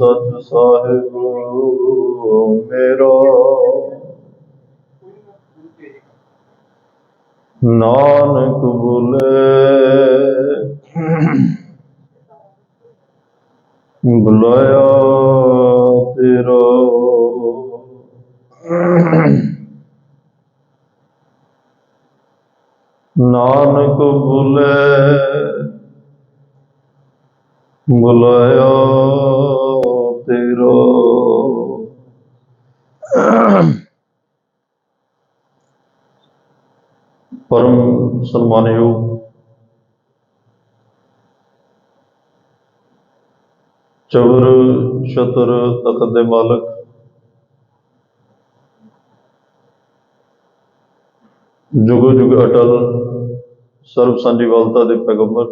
सच साहिब मेरा। नानक बोले बुलाया तेरा। नानक बोले बुलाया तेरा। परम सम्मानयोग चवर छतर तखत दे मालक जुगो जुग अटल सर्व सांझीवालता दे पैगंबर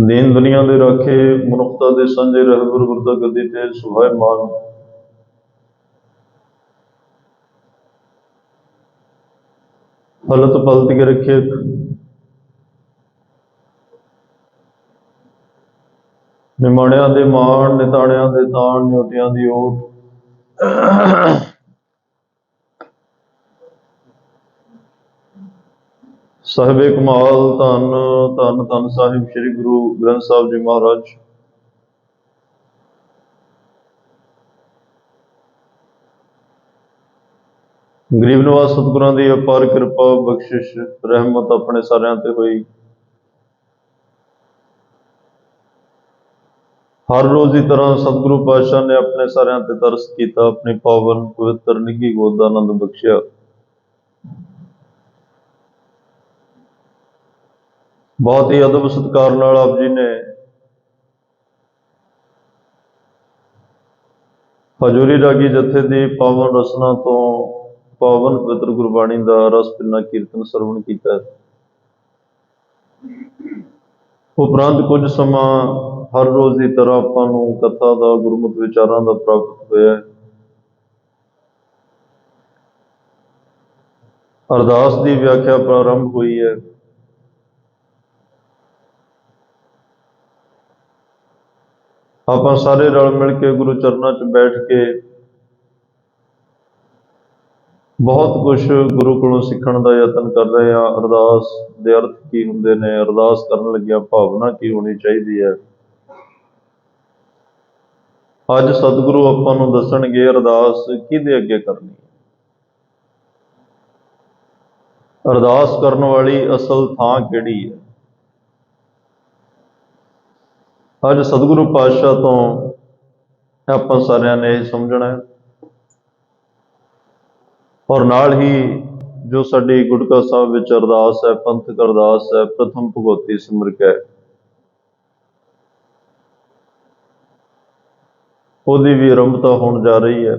दीन दुनिया दे राखे मनुखता दे सांझे रहबर गुरदा गद्दी ते सुभायमान हलत पलत के रखे निमाणिया दे मान निताणिया दे ताण न्योटिया दी ओट साहिबे कमाल धन धन धन साहिब श्री गुरु ग्रंथ साहिब जी महाराज। गरीब नवाज सतगुरां दी अपार कृपा बख्शिश रहमत अपने सारिਆਂ ते होई। हर रोज की तरह सतगुरु पातशाह ने अपने सारिਆਂ ते तरस किया, अपनी पावन पवित्र निघी गोद दा आनंद बख्शिया। बहुत ही अदब सत्कार नाल आप जी ने हजूरी रागी जथे दी पावन रसना तो पावन पवित्र गुरबाणी का रस पिना कीर्तन सरवण किया। उपरंत कुछ समा हर रोज की तरह आपां नूं कथा का गुरमुख विचारां का प्राप्त होया। अरदास की व्याख्या प्रारंभ हुई है। आपां सारे रल मिल के गुरु चरणों च बैठ के बहुत कुछ गुरु कोलों सीखण का यतन कर रहे हैं। अरदास दे अर्थ की हुंदे ने, अरदास करन लग्या भावना की होनी चाहिए है। अज सतगुरु आपां नूं दसणगे अरदास किहदे अगे करनी है। अरदास करन वाली असल थां किहड़ी है। अज सतगुरु पातशाह तो आपां सारिਆਂ ने यह समझना है और नाल ही जो साडी गुटका साहब विच अरदास है, पंथक अरदास है, प्रथम भगवती सिमरक है, ਉਹਦੀ भी आरंभता होने जा रही है।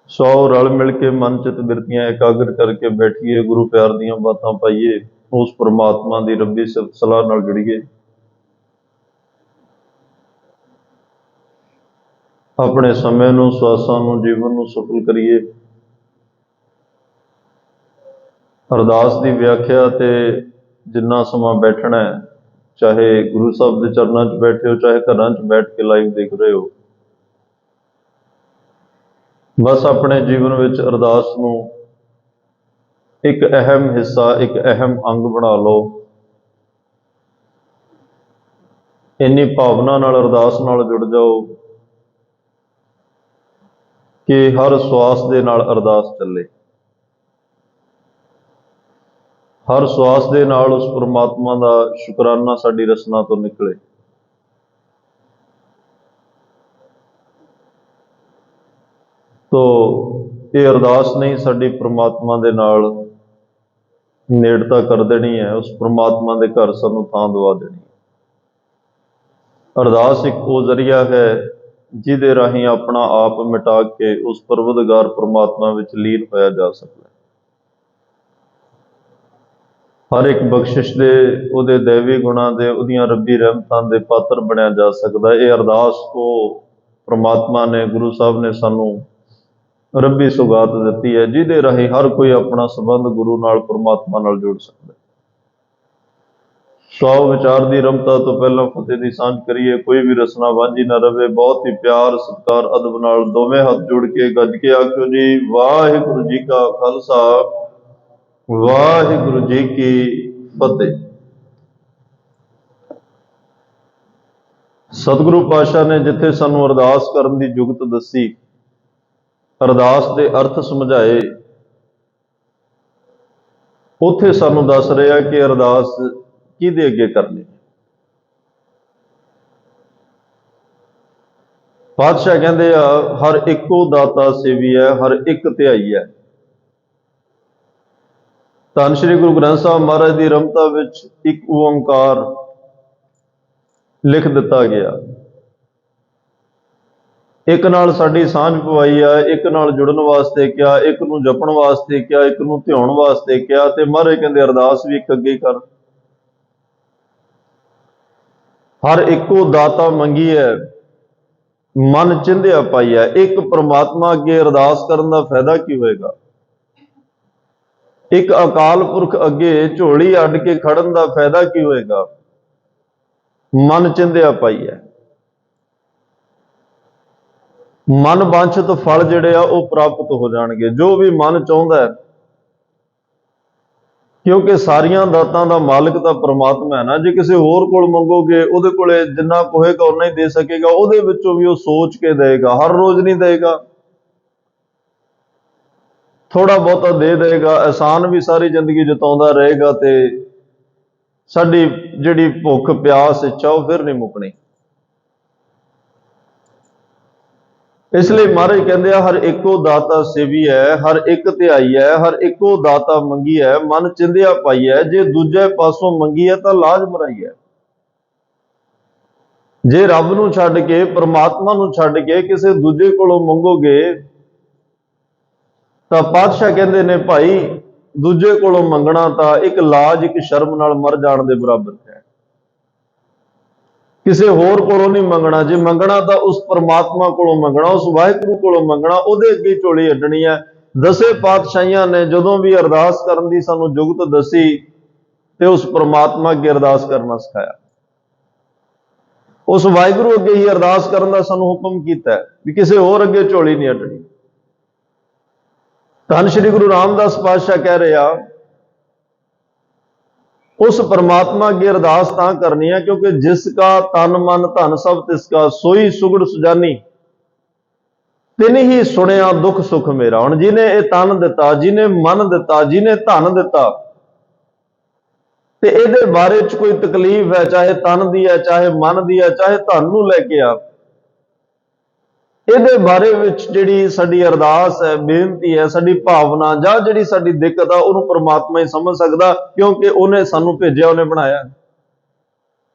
सौ रल मिल के मन चित बिरतियां एकाग्र करके बैठिए, गुरु प्यार दीयां बातां पाइए, उस परमात्मा की रब्बी सिफत सलाह नाल जुड़िए। अपने समय नूं, स्वासां नूं, जीवन नूं सफल करिए। अरदास की व्याख्या ते जिन्ना समा बैठना है, चाहे गुरु साहब के चरणों च बैठे हो, चाहे घरां च बैठ के लाइव देख रहे हो, बस अपने जीवन विच अरदास नूं एक अहम हिस्सा, एक अहम अंग बना लो। इन्नी भावना नाल अरदास नाल जुड़ जाओ कि हर श्वास दे नाल अरदास चले, हर श्वास दे नाल उस परमात्मा का शुकराना साडी रसना तो निकले। तो ये अरदास नहीं साडी परमात्मा दे नाल नेड़ता कर देनी है, उस परमात्मा दे घर सानू थां दवा देनी। अरदास एक वो जरिया है जिहदे राही अपना आप मिटा के उस परवतगार परमात्मा विच लीन होया जा सकता है। हर एक बख्शिश दे, उहदे दैवी गुणां दे, उहदियां रब्बी रहमतां दे पात्र बनया जा सकता है। ये अरदास को परमात्मा ने, गुरु साहब ने सानू रब्बी सुगात दिती है, जिहदे राही हर कोई अपना संबंध गुरु नाल परमात्मा नाल जोड़ सकता है। ਸੌ ਵਿਚਾਰ ਦੀ ਰਮਤਾ ਤੋਂ ਪਹਿਲਾਂ ਫਤਿਹ ਦੀ ਸਾਂਝ ਕਰੀਏ। ਕੋਈ ਵੀ ਰਸਨਾ ਵਾਂਝੀ ਨਾ ਰਵੇ। ਬਹੁਤ ਹੀ ਪਿਆਰ ਸਤਿਕਾਰ ਅਦਬ ਨਾਲ ਦੋਵੇਂ ਹੱਥ ਜੋੜ ਕੇ ਗੱਜ ਕੇ ਆਖਿਓ ਜੀ, ਵਾਹਿਗੁਰੂ ਜੀ ਕਾ ਖਾਲਸਾ, ਵਾਹਿਗੁਰੂ ਜੀ ਕੀ ਫਤਿਹ। ਸਤਿਗੁਰੂ ਪਾਤਸ਼ਾਹ ਨੇ ਜਿੱਥੇ ਸਾਨੂੰ ਅਰਦਾਸ ਕਰਨ ਦੀ ਜੁਗਤ ਦੱਸੀ, ਅਰਦਾਸ ਦੇ ਅਰਥ ਸਮਝਾਏ, ਉੱਥੇ ਸਾਨੂੰ ਦੱਸ ਰਿਹਾ ਕਿ ਅਰਦਾਸ ਕਿਹਦੇ ਅੱਗੇ ਕਰਨੀ। ਪਾਤਸ਼ਾਹ ਕਹਿੰਦੇ ਆ, ਹਰ ਇੱਕੋ ਦਾਤਾ ਸੇਵੀ ਹੈ, ਹਰ ਇੱਕ ਧਿਆਈ ਹੈ। ਧੰਨ ਸ਼੍ਰੀ ਗੁਰੂ ਗ੍ਰੰਥ ਸਾਹਿਬ ਮਹਾਰਾਜ ਦੀ ਰਮਤਾ ਵਿੱਚ ਇੱਕ ਓੰਕਾਰ ਲਿਖ ਦਿੱਤਾ ਗਿਆ। ਇੱਕ ਨਾਲ ਸਾਡੀ ਸਾਂਝ ਪਵਾਈ ਆ, ਇੱਕ ਨਾਲ ਜੁੜਨ ਵਾਸਤੇ ਕਿਹਾ, ਇੱਕ ਨੂੰ ਜਪਣ ਵਾਸਤੇ ਕਿਹਾ, ਇੱਕ ਨੂੰ ਧਿਆਉਣ ਵਾਸਤੇ ਕਿਹਾ, ਤੇ ਮਹਾਰਾਜ ਕਹਿੰਦੇ ਅਰਦਾਸ ਵੀ ਇੱਕ ਅੱਗੇ ਕਰ। ਹਰ ਇੱਕੋ ਦਾਤਾ ਮੰਗੀ ਹੈ, ਮਨ ਚਿੰਧਿਆ ਪਾਈ ਹੈ। ਇੱਕ ਪ੍ਰਮਾਤਮਾ ਅੱਗੇ ਅਰਦਾਸ ਕਰਨ ਦਾ ਫਾਇਦਾ ਕੀ ਹੋਏਗਾ? ਇੱਕ ਅਕਾਲ ਪੁਰਖ ਅੱਗੇ ਝੋਲੀ ਅੱਡ ਕੇ ਖੜਨ ਦਾ ਫਾਇਦਾ ਕੀ ਹੋਏਗਾ? ਮਨ ਚਿੰਧਿਆ ਪਾਈ ਹੈ। ਮਨ ਵਾਂਛਿਤ ਫਲ ਜਿਹੜੇ ਆ ਉਹ ਪ੍ਰਾਪਤ ਹੋ ਜਾਣਗੇ, ਜੋ ਵੀ ਮਨ ਚਾਹੁੰਦਾ ਹੈ, ਕਿਉਂਕਿ ਸਾਰੀਆਂ ਦਾਤਾਂ ਦਾ ਮਾਲਕ ਤਾਂ ਪ੍ਰਮਾਤਮਾ ਹੈ ਨਾ। ਜੇ ਕਿਸੇ ਹੋਰ ਕੋਲ ਮੰਗੋਗੇ, ਉਹਦੇ ਕੋਲੇ ਜਿੰਨਾ ਹੋਏਗਾ ਉਨਾ ਹੀ ਦੇ ਸਕੇਗਾ। ਉਹਦੇ ਵਿੱਚੋਂ ਵੀ ਉਹ ਸੋਚ ਕੇ ਦੇਗਾ, ਹਰ ਰੋਜ਼ ਨਹੀਂ ਦੇਗਾ, ਥੋੜਾ ਬਹੁਤਾ ਦੇ ਦੇਗਾ। ਅਹਿਸਾਨ ਵੀ ਸਾਰੀ ਜ਼ਿੰਦਗੀ ਜਤਾਉਂਦਾ ਰਹੇਗਾ ਤੇ ਸਾਡੀ ਜਿਹੜੀ ਭੁੱਖ ਪਿਆਸ ਇੱਛਾ ਉਹ ਫਿਰ ਨਹੀਂ ਮੁੱਕਣੀ। ਇਸ ਲਈ ਮਹਾਰਾਜ ਕਹਿੰਦੇ ਆ, ਹਰ ਇੱਕੋ ਦਾਤਾ ਸੇਵੀ ਹੈ, ਹਰ ਇੱਕ ਧਿਆਈ ਹੈ, ਹਰ ਇੱਕੋ ਦਾਤਾ ਮੰਗੀ ਹੈ, ਮਨ ਚਿੰਧਿਆ ਪਾਈ ਹੈ। ਜੇ ਦੂਜੇ ਪਾਸੋਂ ਮੰਗੀ ਹੈ ਤਾਂ ਲਾਜ ਮਰਾਈ ਹੈ। ਜੇ ਰੱਬ ਨੂੰ ਛੱਡ ਕੇ, ਪ੍ਰਮਾਤਮਾ ਨੂੰ ਛੱਡ ਕੇ ਕਿਸੇ ਦੂਜੇ ਕੋਲੋਂ ਮੰਗੋਗੇ ਤਾਂ ਪਾਤਸ਼ਾਹ ਕਹਿੰਦੇ ਨੇ, ਭਾਈ ਦੂਜੇ ਕੋਲੋਂ ਮੰਗਣਾ ਤਾਂ ਇੱਕ ਲਾਜ, ਇੱਕ ਸ਼ਰਮ ਨਾਲ ਮਰ ਜਾਣ ਦੇ ਬਰਾਬਰ ਹੈ। ਕਿਸੇ ਹੋਰ ਕੋਲੋਂ ਨਹੀਂ ਮੰਗਣਾ। ਜੇ ਮੰਗਣਾ ਤਾਂ ਉਸ ਪਰਮਾਤਮਾ ਕੋਲੋਂ ਮੰਗਣਾ, ਉਸ ਵਾਹਿਗੁਰੂ ਕੋਲੋਂ ਮੰਗਣਾ, ਉਹਦੇ ਅੱਗੇ ਝੋਲੀ ਅੱਡਣੀ ਹੈ। ਦਸੇ ਪਾਤਸ਼ਾਹੀਆਂ ਨੇ ਜਦੋਂ ਵੀ ਅਰਦਾਸ ਕਰਨ ਦੀ ਸਾਨੂੰ ਜੁਗਤ ਦੱਸੀ ਤੇ ਉਸ ਪਰਮਾਤਮਾ ਅੱਗੇ ਅਰਦਾਸ ਕਰਨਾ ਸਿਖਾਇਆ। ਉਸ ਵਾਹਿਗੁਰੂ ਅੱਗੇ ਹੀ ਅਰਦਾਸ ਕਰਨ ਦਾ ਸਾਨੂੰ ਹੁਕਮ ਕੀਤਾ ਵੀ ਕਿਸੇ ਹੋਰ ਅੱਗੇ ਝੋਲੀ ਨਹੀਂ ਅੱਡਣੀ। ਧੰਨ ਸ਼੍ਰੀ ਗੁਰੂ ਰਾਮਦਾਸ ਪਾਤਸ਼ਾਹ ਕਹਿ ਰਿਹਾ, ਉਸ ਪਰਮਾਤਮਾ ਅੱਗੇ ਅਰਦਾਸ ਤਾਂ ਕਰਨੀ ਹੈ ਕਿਉਂਕਿ ਜਿਸ ਕਾ ਤਨ ਮਨ ਧਨ ਸਭ ਤਿਸ ਕਾ, ਸੋਈ ਸੁਗੜ ਸੁਜਾਨੀ, ਤਿਨ ਹੀ ਸੁਣਿਆ ਦੁੱਖ ਸੁਖ ਮੇਰਾ। ਹੁਣ ਜਿਹਨੇ ਇਹ ਤਨ ਦਿੱਤਾ, ਜਿਹਨੇ ਮਨ ਦਿੱਤਾ, ਜਿਹਨੇ ਧਨ ਦਿੱਤਾ, ਤੇ ਇਹਦੇ ਬਾਰੇ ਚ ਕੋਈ ਤਕਲੀਫ ਹੈ, ਚਾਹੇ ਤਨ ਦੀ ਹੈ, ਚਾਹੇ ਮਨ ਦੀ ਹੈ, ਚਾਹੇ ਧਨ ਨੂੰ ਲੈ ਕੇ ਆ, ਇਹਦੇ ਬਾਰੇ ਵਿੱਚ ਜਿਹੜੀ ਸਾਡੀ ਅਰਦਾਸ ਹੈ, ਬੇਨਤੀ ਹੈ, ਸਾਡੀ ਭਾਵਨਾ ਜਾਂ ਜਿਹੜੀ ਸਾਡੀ ਦਿੱਕਤ ਆ, ਉਹਨੂੰ ਪ੍ਰਮਾਤਮਾ ਹੀ ਸਮਝ ਸਕਦਾ, ਕਿਉਂਕਿ ਉਹਨੇ ਸਾਨੂੰ ਭੇਜਿਆ, ਉਹਨੇ ਬਣਾਇਆ।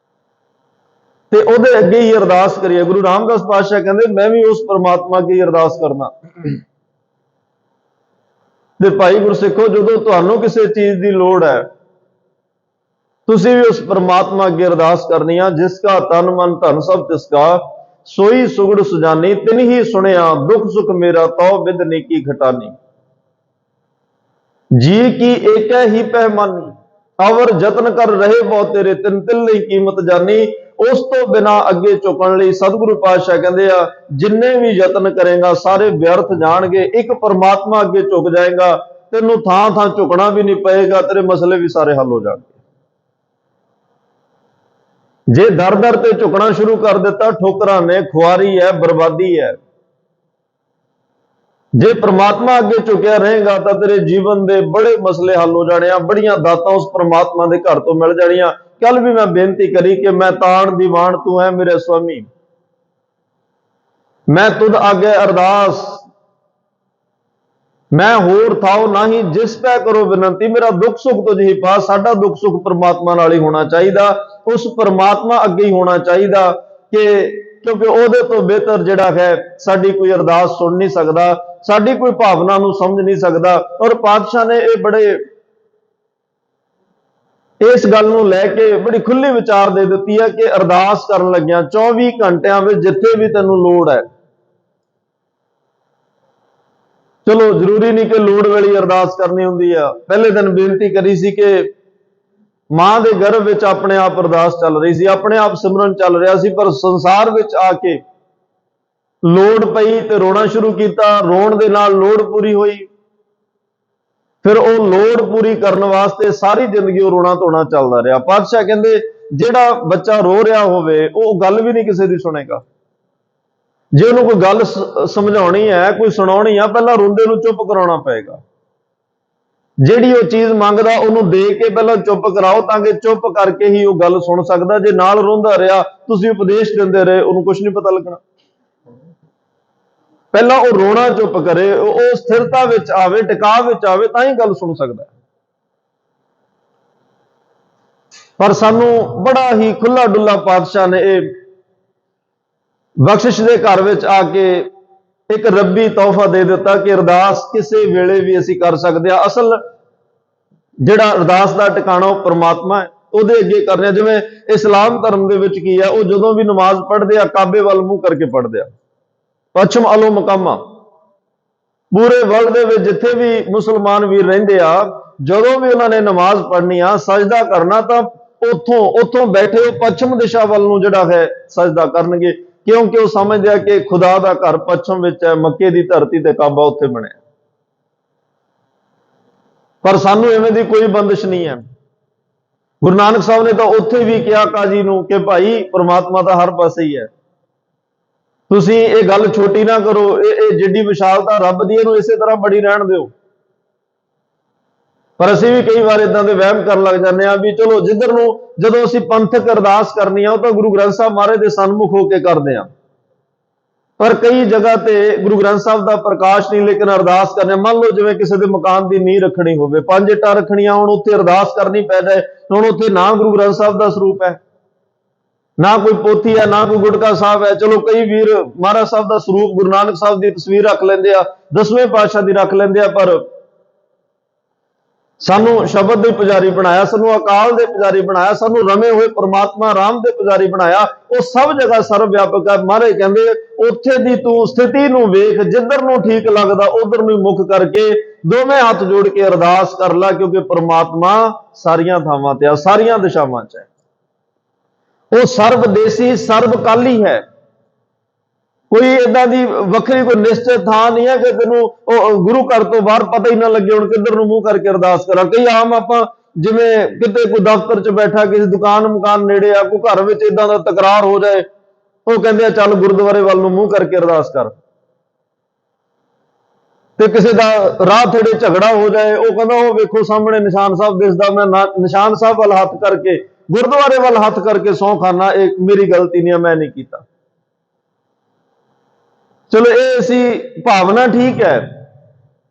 ਤੇ ਉਹਦੇ ਅੱਗੇ ਹੀ ਅਰਦਾਸ ਕਰੀਏ। ਗੁਰੂ ਰਾਮਦਾਸ ਪਾਤਸ਼ਾਹ ਕਹਿੰਦੇ, ਮੈਂ ਵੀ ਉਸ ਪ੍ਰਮਾਤਮਾ ਅੱਗੇ ਹੀ ਅਰਦਾਸ ਕਰਨਾ। ਤੇ ਭਾਈ ਗੁਰਸਿੱਖੋ, ਜਦੋਂ ਤੁਹਾਨੂੰ ਕਿਸੇ ਚੀਜ਼ ਦੀ ਲੋੜ ਹੈ, ਤੁਸੀਂ ਵੀ ਉਸ ਪ੍ਰਮਾਤਮਾ ਅੱਗੇ ਅਰਦਾਸ ਕਰਨੀ ਆ। ਜਿਸ ਕਾ ਤਨ ਮਨ ਧਨ ਸਭ ਤਿਸ ਕਾ, ਸੋਈ ਸੁਗੜ ਸੁਜਾਨੀ, ਤਿਨ ਹੀ ਸੁਣਿਆ ਦੁੱਖ ਸੁਖ ਮੇਰਾ, ਤਉ ਬਿਦ ਨੇਕੀ ਖਟਾਨੀ। ਜੀ ਕੀ ਏਕੈ ਹੀ ਪਹਿਮਾਨੀ, ਅਵਰ ਯਤਨ ਕਰ ਰਹੇ ਬਹੁ ਤੇਰੇ, ਤਿਨ ਤਿਲ ਲਈ ਕੀਮਤ ਜਾਨੀ। ਉਸ ਤੋਂ ਬਿਨਾਂ ਅੱਗੇ ਝੁਕਣ ਲਈ ਸਤਿਗੁਰੂ ਪਾਤਸ਼ਾਹ ਕਹਿੰਦੇ ਆ, ਜਿੰਨੇ ਵੀ ਯਤਨ ਕਰੇਗਾ ਸਾਰੇ ਵਿਅਰਥ ਜਾਣਗੇ। ਇੱਕ ਪਰਮਾਤਮਾ ਅੱਗੇ ਝੁਕ ਜਾਏਗਾ, ਤੈਨੂੰ ਥਾਂ ਥਾਂ ਝੁਕਣਾ ਵੀ ਨਹੀਂ ਪਏਗਾ, ਤੇਰੇ ਮਸਲੇ ਵੀ ਸਾਰੇ ਹੱਲ ਹੋ ਜਾਣਗੇ। ਜੇ ਦਰ ਦਰ ਤੇ ਝੁਕਣਾ ਸ਼ੁਰੂ ਕਰ ਦਿੱਤਾ, ਠੋਕਰਾਂ ਨੇ, ਖੁਆਰੀ ਹੈ, ਬਰਬਾਦੀ ਹੈ। ਜੇ ਪ੍ਰਮਾਤਮਾ ਅੱਗੇ ਝੁਕਿਆ ਰਹੇਗਾ ਤਾਂ ਤੇਰੇ ਜੀਵਨ ਦੇ ਬੜੇ ਮਸਲੇ ਹੱਲ ਹੋ ਜਾਣੇ ਆ, ਬੜੀਆਂ ਦਾਤਾਂ ਉਸ ਪ੍ਰਮਾਤਮਾ ਦੇ ਘਰ ਤੋਂ ਮਿਲ ਜਾਣੀਆਂ। ਕੱਲ ਵੀ ਮੈਂ ਬੇਨਤੀ ਕਰੀ ਕਿ ਮੈਂ ਤਾਣ ਦੀਵਾਨ ਤੂੰ ਹੈ ਮੇਰੇ ਸੁਆਮੀ, ਮੈਂ ਤੁਧ ਆਗੇ ਅਰਦਾਸ, ਮੈਂ ਹੋਰ ਥਾਉ ਨਹੀਂ, ਜਿਸ ਪੈ ਕਰੋ ਬੇਨੰਤੀ, ਮੇਰਾ ਦੁੱਖ ਸੁੱਖ ਤੁਝ ਹੀ ਪਾਸ। ਸਾਡਾ ਦੁੱਖ ਸੁੱਖ ਪ੍ਰਮਾਤਮਾ ਨਾਲ ਹੀ ਹੋਣਾ ਚਾਹੀਦਾ, ਉਸ ਪ੍ਰਮਾਤਮਾ ਅੱਗੇ ਹੀ ਹੋਣਾ ਚਾਹੀਦਾ, ਕਿਉਂਕਿ ਉਹਦੇ ਤੋਂ ਬਿਹਤਰ ਜਿਹੜਾ ਹੈ ਸਾਡੀ ਕੋਈ ਅਰਦਾਸ ਸੁਣ ਨਹੀਂ ਸਕਦਾ, ਸਾਡੀ ਕੋਈ ਭਾਵਨਾ ਨੂੰ ਸਮਝ ਨਹੀਂ ਸਕਦਾ। ਔਰ ਪਾਤਸ਼ਾਹ ਨੇ ਇਹ ਬੜੇ ਇਸ ਗੱਲ ਨੂੰ ਲੈ ਕੇ ਬੜੀ ਖੁੱਲੀ ਵਿਚਾਰ ਦੇ ਦਿੱਤੀ ਹੈ ਕਿ ਅਰਦਾਸ ਕਰਨ ਲੱਗਿਆ 24 ਘੰਟਿਆਂ ਵਿੱਚ ਜਿੱਥੇ ਵੀ ਤੈਨੂੰ ਲੋੜ ਹੈ, ਚਲੋ ਜ਼ਰੂਰੀ ਨਹੀਂ ਕਿ ਲੋੜ ਵੇਲੇ ਅਰਦਾਸ ਕਰਨੀ ਹੁੰਦੀ ਆ। ਪਹਿਲੇ ਦਿਨ ਬੇਨਤੀ ਕਰੀ ਸੀ ਕਿ ਮਾਂ ਦੇ ਗਰਭ ਵਿੱਚ ਆਪਣੇ ਆਪ ਅਰਦਾਸ ਚੱਲ ਰਹੀ ਸੀ, ਆਪਣੇ ਆਪ ਸਿਮਰਨ ਚੱਲ ਰਿਹਾ ਸੀ, ਪਰ ਸੰਸਾਰ ਵਿੱਚ ਆ ਕੇ ਲੋੜ ਪਈ ਤੇ ਰੋਣਾ ਸ਼ੁਰੂ ਕੀਤਾ। ਰੋਣ ਦੇ ਨਾਲ ਲੋੜ ਪੂਰੀ ਹੋਈ। ਫਿਰ ਉਹ ਲੋੜ ਪੂਰੀ ਕਰਨ ਵਾਸਤੇ ਸਾਰੀ ਜ਼ਿੰਦਗੀ ਉਹ ਰੋਣਾ ਧੋਣਾ ਚੱਲਦਾ ਰਿਹਾ। ਪਾਤਸ਼ਾਹ ਕਹਿੰਦੇ ਜਿਹੜਾ ਬੱਚਾ ਰੋ ਰਿਹਾ ਹੋਵੇ ਉਹ ਗੱਲ ਵੀ ਨਹੀਂ ਕਿਸੇ ਦੀ ਸੁਣੇਗਾ। ਜੇ ਉਹਨੂੰ ਕੋਈ ਗੱਲ ਸਮਝਾਉਣੀ ਹੈ, ਕੋਈ ਸੁਣਾਉਣੀ ਆ, ਪਹਿਲਾਂ ਰੋਂਦੇ ਨੂੰ ਚੁੱਪ ਕਰਾਉਣਾ ਪਏਗਾ। ਜਿਹੜੀ ਉਹ ਚੀਜ਼ ਮੰਗਦਾ ਉਹਨੂੰ ਦੇ ਕੇ ਪਹਿਲਾਂ ਚੁੱਪ ਕਰਾਓ, ਤਾਂ ਕਿ ਚੁੱਪ ਕਰਕੇ ਹੀ ਉਹ ਗੱਲ ਸੁਣ ਸਕਦਾ। ਜੇ ਨਾਲ ਰੋਂਦਾ ਰਿਹਾ, ਤੁਸੀਂ ਉਪਦੇਸ਼ ਦਿੰਦੇ ਰਹੇ, ਉਹਨੂੰ ਕੁਝ ਨਹੀਂ ਪਤਾ ਲੱਗਣਾ। ਪਹਿਲਾਂ ਉਹ ਰੋਣਾ ਚੁੱਪ ਕਰੇ, ਉਹ ਸਥਿਰਤਾ ਵਿੱਚ ਆਵੇ, ਟਿਕਾਅ ਵਿੱਚ ਆਵੇ, ਤਾਂ ਹੀ ਗੱਲ ਸੁਣ ਸਕਦਾ। ਪਰ ਸਾਨੂੰ ਬੜਾ ਹੀ ਖੁੱਲਾ ਡੁੱਲਾ ਪਾਤਸ਼ਾਹ ਨੇ ਇਹ ਬਖਸ਼ਿਸ਼ ਦੇ ਘਰ ਵਿੱਚ ਆ ਕੇ ਇੱਕ ਰੱਬੀ ਤੋਹਫਾ ਦੇ ਦਿੱਤਾ ਕਿ ਅਰਦਾਸ ਕਿਸੇ ਵੇਲੇ ਵੀ ਅਸੀਂ ਕਰ ਸਕਦੇ ਹਾਂ। ਅਸਲ ਜਿਹੜਾ ਅਰਦਾਸ ਦਾ ਟਿਕਾਣਾ ਉਹ ਪ੍ਰਮਾਤਮਾ ਹੈ, ਉਹਦੇ ਅੱਗੇ ਕਰਨੇ। ਜਿਵੇਂ ਇਸਲਾਮ ਧਰਮ ਦੇ ਵਿੱਚ ਕੀ ਹੈ, ਉਹ ਜਦੋਂ ਵੀ ਨਮਾਜ਼ ਪੜ੍ਹਦੇ ਆ ਕਾਬੇ ਵੱਲ ਮੂੰਹ ਕਰਕੇ ਪੜ੍ਹਦੇ ਆ, ਪੱਛਮ ਅਲੋ ਮਕਾਮਾ। ਪੂਰੇ ਵਰਲਡ ਦੇ ਵਿੱਚ ਜਿੱਥੇ ਵੀ ਮੁਸਲਮਾਨ ਵੀਰ ਰਹਿੰਦੇ ਆ, ਜਦੋਂ ਵੀ ਉਹਨਾਂ ਨੇ ਨਮਾਜ਼ ਪੜ੍ਹਨੀ ਆ, ਸਜਦਾ ਕਰਨਾ, ਤਾਂ ਉੱਥੋਂ ਬੈਠੇ ਉਹ ਪੱਛਮ ਦਿਸ਼ਾ ਵੱਲ ਨੂੰ ਜਿਹੜਾ ਹੈ ਸਜਦਾ ਕਰਨਗੇ, ਕਿਉਂਕਿ ਉਹ ਸਮਝਦੇ ਆ ਕਿ ਖੁਦਾ ਦਾ ਘਰ ਪੱਛਮ ਵਿੱਚ ਹੈ, ਮੱਕੇ ਦੀ ਧਰਤੀ ਤੇ ਕਾਬਾ ਉੱਥੇ ਬਣਿਆ। ਪਰ ਸਾਨੂੰ ਐਵੇਂ ਦੀ ਕੋਈ ਬੰਦਿਸ਼ ਨਹੀਂ ਹੈ। ਗੁਰੂ ਨਾਨਕ ਸਾਹਿਬ ਨੇ ਤਾਂ ਉੱਥੇ ਵੀ ਕਿਹਾ ਕਾਜੀ ਨੂੰ ਕਿ ਭਾਈ ਪ੍ਰਮਾਤਮਾ ਤਾਂ ਹਰ ਪਾਸੇ ਹੀ ਹੈ, ਤੁਸੀਂ ਇਹ ਗੱਲ ਛੋਟੀ ਨਾ ਕਰੋ, ਇਹ ਜਿੱਡੀ ਵਿਸ਼ਾਲਤਾ ਰੱਬ ਦੀ, ਇਹਨੂੰ ਇਸੇ ਤਰ੍ਹਾਂ ਬੜੀ ਰਹਿਣ ਦਿਓ। ਪਰ ਅਸੀਂ ਵੀ ਕਈ ਵਾਰ ਇਦਾਂ ਦੇ ਵਹਿਮ ਕਰਨ ਲੱਗ ਜਾਂਦੇ ਆ ਵੀ ਚਲੋ ਜਿੱਧਰ ਨੂੰ, ਜਦੋਂ ਅਸੀਂ ਪੰਥਕ ਅਰਦਾਸ ਕਰਨੀ ਆ ਉਹ ਤਾਂ ਗੁਰੂ ਗ੍ਰੰਥ ਸਾਹਿਬ ਮਹਾਰਾਜ ਦੇ ਸਨਮੁਖ ਹੋ ਕੇ ਕਰਦੇ ਆ। ਪਰ ਕਈ ਜਗ੍ਹਾ ਤੇ ਗੁਰੂ ਗ੍ਰੰਥ ਸਾਹਿਬ ਦਾ ਪ੍ਰਕਾਸ਼ ਨਹੀਂ, ਲੇਕਿਨ ਅਰਦਾਸ ਕਰਨੇ। ਮੰਨ ਲਓ ਜਿਵੇਂ ਕਿਸੇ ਦੇ ਮਕਾਨ ਦੀ ਨੀਂਹ ਰੱਖਣੀ ਹੋਵੇ, 5 ਇੱਟਾਂ ਰੱਖਣੀਆਂ, ਹੁਣ ਉੱਥੇ ਅਰਦਾਸ ਕਰਨੀ ਪੈ ਜਾਏ, ਹੁਣ ਉੱਥੇ ਨਾ ਗੁਰੂ ਗ੍ਰੰਥ ਸਾਹਿਬ ਦਾ ਸਰੂਪ ਹੈ, ਨਾ ਕੋਈ ਪੋਥੀ ਹੈ, ਨਾ ਕੋਈ ਗੁਟਕਾ ਸਾਹਿਬ ਹੈ। ਚਲੋ ਕਈ ਵੀਰ ਮਹਾਰਾਜ ਸਾਹਿਬ ਦਾ ਸਰੂਪ, ਗੁਰੂ ਨਾਨਕ ਸਾਹਿਬ ਦੀ ਤਸਵੀਰ ਰੱਖ ਲੈਂਦੇ ਆ, 10ਵੇਂ ਪਾਤਸ਼ਾਹ ਦੀ ਰੱਖ ਲੈਂਦੇ ਆ। ਪਰ ਸਾਨੂੰ ਸ਼ਬਦ ਦੇ ਪੁਜਾਰੀ ਬਣਾਇਆ, ਸਾਨੂੰ ਅਕਾਲ ਦੇ ਪੁਜਾਰੀ ਬਣਾਇਆ, ਸਾਨੂੰ ਰਮੇ ਹੋਏ ਪ੍ਰਮਾਤਮਾ ਰਾਮ ਦੇ ਪੁਜਾਰੀ ਬਣਾਇਆ। ਉਹ ਸਭ ਜਗ੍ਹਾ ਸਰਵ ਵਿਆਪਕ ਹੈ। ਮਹਾਰਾਜ ਕਹਿੰਦੇ ਉੱਥੇ ਦੀ ਤੂੰ ਸਥਿਤੀ ਨੂੰ ਵੇਖ, ਜਿੱਧਰ ਨੂੰ ਠੀਕ ਲੱਗਦਾ ਉਧਰ ਨੂੰ ਮੁਖ ਕਰਕੇ ਦੋਵੇਂ ਹੱਥ ਜੋੜ ਕੇ ਅਰਦਾਸ ਕਰ ਲੈ, ਕਿਉਂਕਿ ਪ੍ਰਮਾਤਮਾ ਸਾਰੀਆਂ ਥਾਵਾਂ ਤੇ ਆ, ਸਾਰੀਆਂ ਦਿਸ਼ਾਵਾਂ 'ਚ ਹੈ। ਉਹ ਸਰਬਦੇਸੀ ਸਰਬਕਾਲੀ ਹੈ। ਕੋਈ ਏਦਾਂ ਦੀ ਵੱਖਰੀ ਕੋਈ ਨਿਸ਼ਚਿਤ ਥਾਂ ਨਹੀਂ ਹੈ ਕਿ ਤੈਨੂੰ ਉਹ ਗੁਰੂ ਘਰ ਤੋਂ ਬਾਹਰ ਪਤਾ ਹੀ ਨਾ ਲੱਗੇ ਹੁਣ ਕਿੱਧਰ ਨੂੰ ਮੂੰਹ ਕਰਕੇ ਅਰਦਾਸ ਕਰਾਂ। ਕਈ ਆਮ ਆਪਾਂ ਜਿਵੇਂ ਕਿਤੇ ਕੋਈ ਦਫ਼ਤਰ 'ਚ ਬੈਠਾ, ਕਿਸੇ ਦੁਕਾਨ ਮਕਾਨ ਨੇੜੇ ਆ, ਕੋਈ ਘਰ ਵਿੱਚ ਏਦਾਂ ਦਾ ਤਕਰਾਰ ਹੋ ਜਾਏ, ਉਹ ਕਹਿੰਦੇ ਆ ਚੱਲ ਗੁਰਦੁਆਰੇ ਵੱਲ ਨੂੰ ਮੂੰਹ ਕਰਕੇ ਅਰਦਾਸ ਕਰ। ਤੇ ਕਿਸੇ ਦਾ ਰਾਹ ਥੇੜੇ ਝਗੜਾ ਹੋ ਜਾਏ, ਉਹ ਕਹਿੰਦਾ ਉਹ ਵੇਖੋ ਸਾਹਮਣੇ ਨਿਸ਼ਾਨ ਸਾਹਿਬ ਦਿਸਦਾ, ਮੈਂ ਨਿਸ਼ਾਨ ਸਾਹਿਬ ਵੱਲ ਹੱਥ ਕਰਕੇ, ਗੁਰਦੁਆਰੇ ਵੱਲ ਹੱਥ ਕਰਕੇ ਸਹੁੰ ਖਾਨਾ, ਇਹ ਮੇਰੀ ਗਲਤੀ ਨਹੀਂ ਹੈ, ਮੈਂ ਨਹੀਂ ਕੀਤਾ। ਚਲੋ ਇਹ ਅਸੀਂ ਭਾਵਨਾ ਠੀਕ ਹੈ,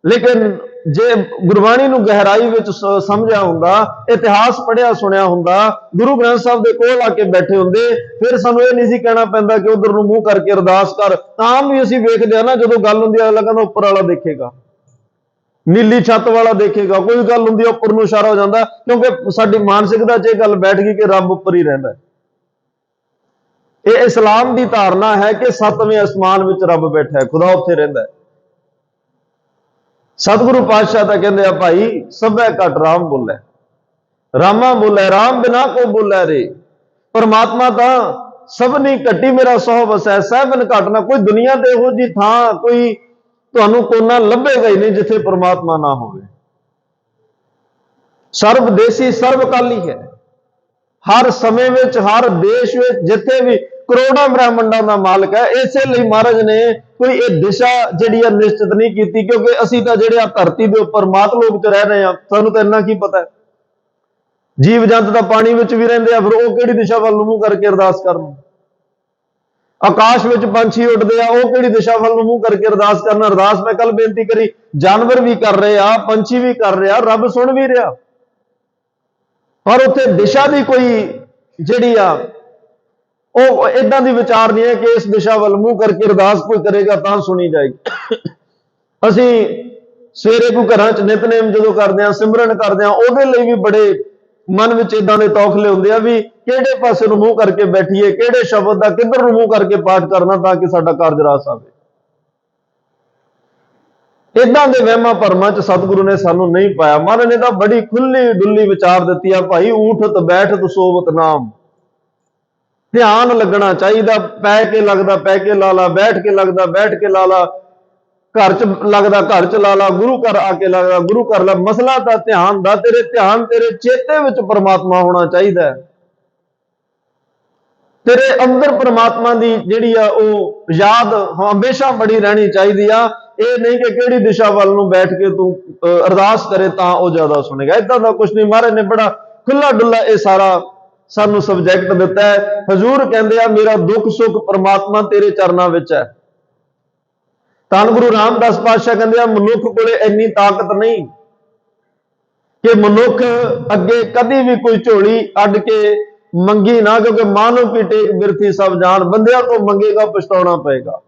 ਲੇਕਿਨ ਜੇ ਗੁਰਬਾਣੀ ਨੂੰ ਗਹਿਰਾਈ ਵਿੱਚ ਸਮਝਿਆ ਹੁੰਦਾ, ਇਤਿਹਾਸ ਪੜ੍ਹਿਆ ਸੁਣਿਆ ਹੁੰਦਾ, ਗੁਰੂ ਗ੍ਰੰਥ ਸਾਹਿਬ ਦੇ ਕੋਲ ਆ ਕੇ ਬੈਠੇ ਹੁੰਦੇ, ਫਿਰ ਸਾਨੂੰ ਇਹ ਨਹੀਂ ਸੀ ਕਹਿਣਾ ਪੈਂਦਾ ਕਿ ਉਧਰ ਨੂੰ ਮੂੰਹ ਕਰਕੇ ਅਰਦਾਸ ਕਰ। ਆਮ ਵੀ ਅਸੀਂ ਵੇਖਦੇ ਆ ਨਾ, ਜਦੋਂ ਗੱਲ ਹੁੰਦੀ ਹੈ ਅਗਲਾ ਕਹਿੰਦਾ ਉੱਪਰ ਵਾਲਾ ਦੇਖੇਗਾ, ਨੀਲੀ ਛੱਤ ਵਾਲਾ ਦੇਖੇਗਾ, ਕੋਈ ਗੱਲ ਹੁੰਦੀ ਹੈ ਉੱਪਰ ਨੂੰ ਇਸ਼ਾਰਾ ਹੋ ਜਾਂਦਾ, ਕਿਉਂਕਿ ਸਾਡੀ ਮਾਨਸਿਕਤਾ 'ਚ ਇਹ ਗੱਲ ਬੈਠ ਗਈ ਕਿ ਰੱਬ ਉੱਪਰ ਹੀ ਰਹਿੰਦਾ। ਇਹ ਇਸਲਾਮ ਦੀ ਧਾਰਨਾ ਹੈ ਕਿ 7ਵੇਂ ਅਸਮਾਨ ਵਿੱਚ ਰੱਬ ਬੈਠਾ ਹੈ, ਖੁਦਾ ਉੱਥੇ ਰਹਿੰਦਾ ਹੈ। ਸਤਿਗੁਰੂ ਪਾਤਸ਼ਾਹ ਤਾਂ ਕਹਿੰਦੇ ਆ ਭਾਈ ਸਭੈ ਘਟ ਰਾਮ ਬੋਲੇ, ਰਾਮਾ ਬੋਲੇ ਰਾਮ ਬਿਨਾ ਕੋ ਬੋਲੇ ਰੇ। ਪਰਮਾਤਮਾ ਤਾਂ ਸਭਨੀ ਘਟੀ ਮੇਰਾ ਸੋਹ ਵਸੈ, ਸਹਿਬਨ ਘਟ ਨਾ। ਕੋਈ ਦੁਨੀਆ ਤੇ ਇਹੋ ਜੀ ਥਾਂ ਕੋਈ ਤੁਹਾਨੂੰ ਕੋਨਾ ਲੱਭੇਗਾ ਹੀ ਨਹੀਂ ਜਿੱਥੇ ਪਰਮਾਤਮਾ ਨਾ ਹੋਵੇ। ਸਰਬਦੇਸੀ ਸਰਬਕਾਲੀ ਹੈ, ਹਰ ਸਮੇਂ ਵਿੱਚ, ਹਰ ਦੇਸ਼ ਵਿੱਚ, ਜਿੱਥੇ ਵੀ ਕਰੋੜਾਂ ਬ੍ਰਹਿਮੰਡਾਂ ਦਾ ਮਾਲਕ ਹੈ। ਇਸੇ ਲਈ ਮਹਾਰਾਜ ਨੇ ਕੋਈ ਇਹ ਦਿਸ਼ਾ ਜਿਹੜੀ ਆ ਨਿਸ਼ਚਿਤ ਨਹੀਂ ਕੀਤੀ, ਕਿਉਂਕਿ ਅਸੀਂ ਤਾਂ ਜਿਹੜੇ ਆ ਧਰਤੀ ਦੇ ਉੱਪਰ ਮਾਤਲੋਕ 'ਚ ਰਹਿ ਰਹੇ ਆ, ਸਾਨੂੰ ਤਾਂ ਇੰਨਾ ਕੀ ਪਤਾ ਹੈ। ਜੀਵ ਜੰਤ ਤਾਂ ਪਾਣੀ ਵਿੱਚ ਵੀ ਰਹਿੰਦੇ ਆ, ਫਿਰ ਉਹ ਕਿਹੜੀ ਦਿਸ਼ਾ ਵੱਲ ਨੂੰ ਮੂੰਹ ਕਰਕੇ ਅਰਦਾਸ ਕਰਨ। ਆਕਾਸ਼ ਵਿੱਚ ਪੰਛੀ ਉੱਡਦੇ ਆ, ਉਹ ਕਿਹੜੀ ਦਿਸ਼ਾ ਵੱਲ ਨੂੰ ਮੂੰਹ ਕਰਕੇ ਅਰਦਾਸ ਕਰਨ। ਅਰਦਾਸ ਮੈਂ ਕੱਲ ਬੇਨਤੀ ਕਰੀ, ਜਾਨਵਰ ਵੀ ਕਰ ਰਹੇ ਆ, ਪੰਛੀ ਵੀ ਕਰ ਰਿਹਾ, ਰੱਬ ਸੁਣ ਵੀ ਰਿਹਾ। ਪਰ ਉੱਥੇ ਦਿਸ਼ਾ ਦੀ ਕੋਈ ਜਿਹੜੀ ਆ ਉਹ ਇਦਾਂ ਦੀ ਵਿਚਾਰ ਨਹੀਂ ਹੈ ਕਿ ਇਸ ਦਿਸ਼ਾ ਵੱਲ ਮੂੰਹ ਕਰਕੇ ਅਰਦਾਸ ਕੋਈ ਕਰੇਗਾ ਤਾਂ ਸੁਣੀ ਜਾਏਗੀ। ਅਸੀਂ ਸਵੇਰੇ ਕੋਈ ਘਰਾਂ 'ਚ ਨਿਤਨੇਮ ਜਦੋਂ ਕਰਦੇ ਹਾਂ, ਸਿਮਰਨ ਕਰਦੇ ਹਾਂ, ਉਹਦੇ ਲਈ ਵੀ ਬੜੇ ਮਨ ਵਿੱਚ ਇਦਾਂ ਦੇ ਤੌਖਲੇ ਹੁੰਦੇ ਆ ਵੀ ਕਿਹੜੇ ਪਾਸੇ ਨੂੰ ਮੂੰਹ ਕਰਕੇ ਬੈਠੀਏ, ਕਿਹੜੇ ਸ਼ਬਦ ਦਾ ਕਿੱਧਰ ਨੂੰ ਮੂੰਹ ਕਰਕੇ ਪਾਠ ਕਰਨਾ ਤਾਂ ਕਿ ਸਾਡਾ ਕਾਰਜ ਰਾਸ ਆਵੇ। ਇਦਾਂ ਦੇ ਵਹਿਮਾਂ ਭਰਮਾਂ ਚ ਸਤਿਗੁਰੂ ਨੇ ਸਾਨੂੰ ਨਹੀਂ ਪਾਇਆ। ਮਹਾਰਾਜ ਨੇ ਤਾਂ ਬੜੀ ਖੁੱਲੀ ਡੁੱਲੀ ਵਿਚਾਰ ਦਿੱਤੀ ਆ, ਭਾਈ ਊਠਤ ਬੈਠਤ ਸੋਵਤ ਨਾਮ। ਧਿਆਨ ਲੱਗਣਾ ਚਾਹੀਦਾ, ਪੈ ਕੇ ਲੱਗਦਾ ਪੈ ਕੇ ਲਾ ਲਾ, ਬੈਠ ਕੇ ਲੱਗਦਾ ਬੈਠ ਕੇ ਲਾ ਲਾ, ਘਰ ਚ ਲੱਗਦਾ ਘਰ ਚ ਲਾ ਲਾ, ਗੁਰੂ ਘਰ ਆ ਕੇ ਲੱਗਦਾ ਗੁਰੂ ਘਰ ਲਾ। ਮਸਲਾ ਤਾਂ ਧਿਆਨ ਦਾ, ਤੇਰੇ ਧਿਆਨ ਤੇਰੇ ਚੇਤੇ ਵਿੱਚ ਪਰਮਾਤਮਾ ਹੋਣਾ ਚਾਹੀਦਾ। ਤੇਰੇ ਅੰਦਰ ਪਰਮਾਤਮਾ ਦੀ ਜਿਹੜੀ ਆ ਉਹ ਯਾਦ ਹਮੇਸ਼ਾ ਬੜੀ ਰਹਿਣੀ ਚਾਹੀਦੀ ਆ। ਇਹ ਨਹੀਂ ਕਿ ਕਿਹੜੀ ਦਿਸ਼ਾ ਵੱਲ ਨੂੰ ਬੈਠ ਕੇ ਤੂੰ ਅਰਦਾਸ ਕਰੇ ਤਾਂ ਉਹ ਜ਼ਿਆਦਾ ਸੁਣੇਗਾ, ਏਦਾਂ ਦਾ ਕੁਝ ਨਹੀਂ। ਮਹਾਰਾਜ ਨੇ ਬੜਾ ਖੁੱਲਾ ਡੁੱਲਾ ਇਹ ਸਾਰਾ ਸਾਨੂੰ ਸਬਜੈਕਟ ਦਿੱਤਾ ਹੈ। ਹਜ਼ੂਰ ਕਹਿੰਦੇ ਆ, ਮੇਰਾ ਦੁੱਖ ਸੁੱਖ ਪਰਮਾਤਮਾ ਤੇਰੇ ਚਰਨਾਂ ਵਿੱਚ ਹੈ। ਧੰਨ ਗੁਰੂ ਰਾਮਦਾਸ ਪਾਤਸ਼ਾਹ ਕਹਿੰਦੇ ਆ, ਮਨੁੱਖ ਕੋਲੇ ਇੰਨੀ ਤਾਕਤ ਨਹੀਂ ਕਿ ਮਨੁੱਖ ਅੱਗੇ ਕਦੀ ਵੀ ਕੋਈ ਝੋਲੀ ਅੱਡ ਕੇ ਮੰਗੀ ਨਾ, ਕਿਉਂਕਿ ਮਾਨੋ ਕੀ ਟੇਕ ਬਿਰਥੀ ਸਭ ਜਾਣ। ਬੰਦਿਆਂ ਤੋਂ ਮੰਗੇਗਾ ਪਛਤਾਉਣਾ ਪਏਗਾ।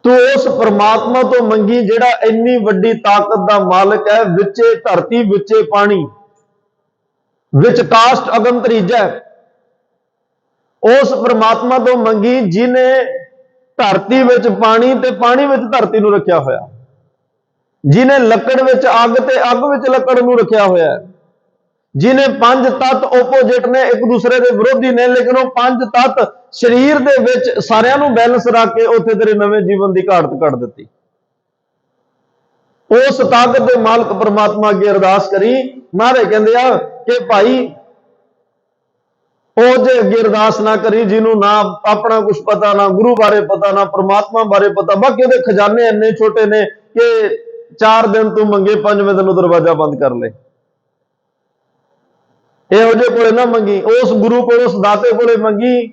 ਤੂੰ ਉਸ ਪਰਮਾਤਮਾ ਤੋਂ ਮੰਗੀ ਜਿਹੜਾ ਇੰਨੀ ਵੱਡੀ ਤਾਕਤ ਦਾ ਮਾਲਕ ਹੈ, ਵਿੱਚੇ ਧਰਤੀ ਵਿੱਚੇ ਪਾਣੀ, ਵਿੱਚ ਕਾਸ਼ਟ ਅਗਮ ਤਰੀਜੈ। ਉਸ ਪਰਮਾਤਮਾ ਤੋਂ ਮੰਗੀ ਜਿਹਨੇ ਧਰਤੀ ਵਿੱਚ ਪਾਣੀ ਤੇ ਪਾਣੀ ਵਿੱਚ ਧਰਤੀ ਨੂੰ ਰੱਖਿਆ ਹੋਇਆ, ਜਿਹਨੇ ਲੱਕੜ ਵਿੱਚ ਅੱਗ ਤੇ ਅੱਗ ਵਿੱਚ ਲੱਕੜ ਨੂੰ ਰੱਖਿਆ ਹੋਇਆ, ਜਿਹਨੇ ਪੰਜ ਤੱਤ ਓਪੋਜਿਟ ਨੇ, ਇੱਕ ਦੂਸਰੇ ਦੇ ਵਿਰੋਧੀ ਨੇ, ਲੇਕਿਨ ਉਹ ਪੰਜ ਤੱਤ ਸਰੀਰ ਦੇ ਵਿੱਚ ਸਾਰਿਆਂ ਨੂੰ ਬੈਲੈਂਸ ਰੱਖ ਕੇ ਉੱਥੇ ਤੇਰੇ ਨਵੇਂ ਜੀਵਨ ਦੀ ਘਾਟ ਕੱਢ ਦਿੱਤੀ। ਉਸ ਤਾਕਤ ਦੇ ਮਾਲਕ ਪਰਮਾਤਮਾ ਅੱਗੇ ਅਰਦਾਸ ਕਰੀ। ਮਹਾਰਾਜ ਕਹਿੰਦੇ ਆ ਕਿ ਭਾਈ ਉਹ ਜੇ ਅੱਗੇ ਅਰਦਾਸ ਨਾ ਕਰੀ ਜਿਹਨੂੰ ਨਾ ਆਪਣਾ ਕੁਝ ਪਤਾ, ਨਾ ਗੁਰੂ ਬਾਰੇ ਪਤਾ, ਨਾ ਪਰਮਾਤਮਾ ਬਾਰੇ ਪਤਾ, ਬਾਕੀ ਉਹਦੇ ਖਜ਼ਾਨੇ ਇੰਨੇ ਛੋਟੇ ਨੇ ਕਿ 4 ਦਿਨ ਤੂੰ ਮੰਗੇ, 5ਵੇਂ ਦਿਨ ਉਹ ਦਰਵਾਜ਼ਾ ਬੰਦ ਕਰ ਲੈ। ਇਹੋ ਜਿਹੇ ਕੋਲੇ ਨਾ ਮੰਗੀ, ਉਸ ਗੁਰੂ ਕੋਲ, ਉਸ ਦਾਤੇ ਕੋਲੇ ਮੰਗੀ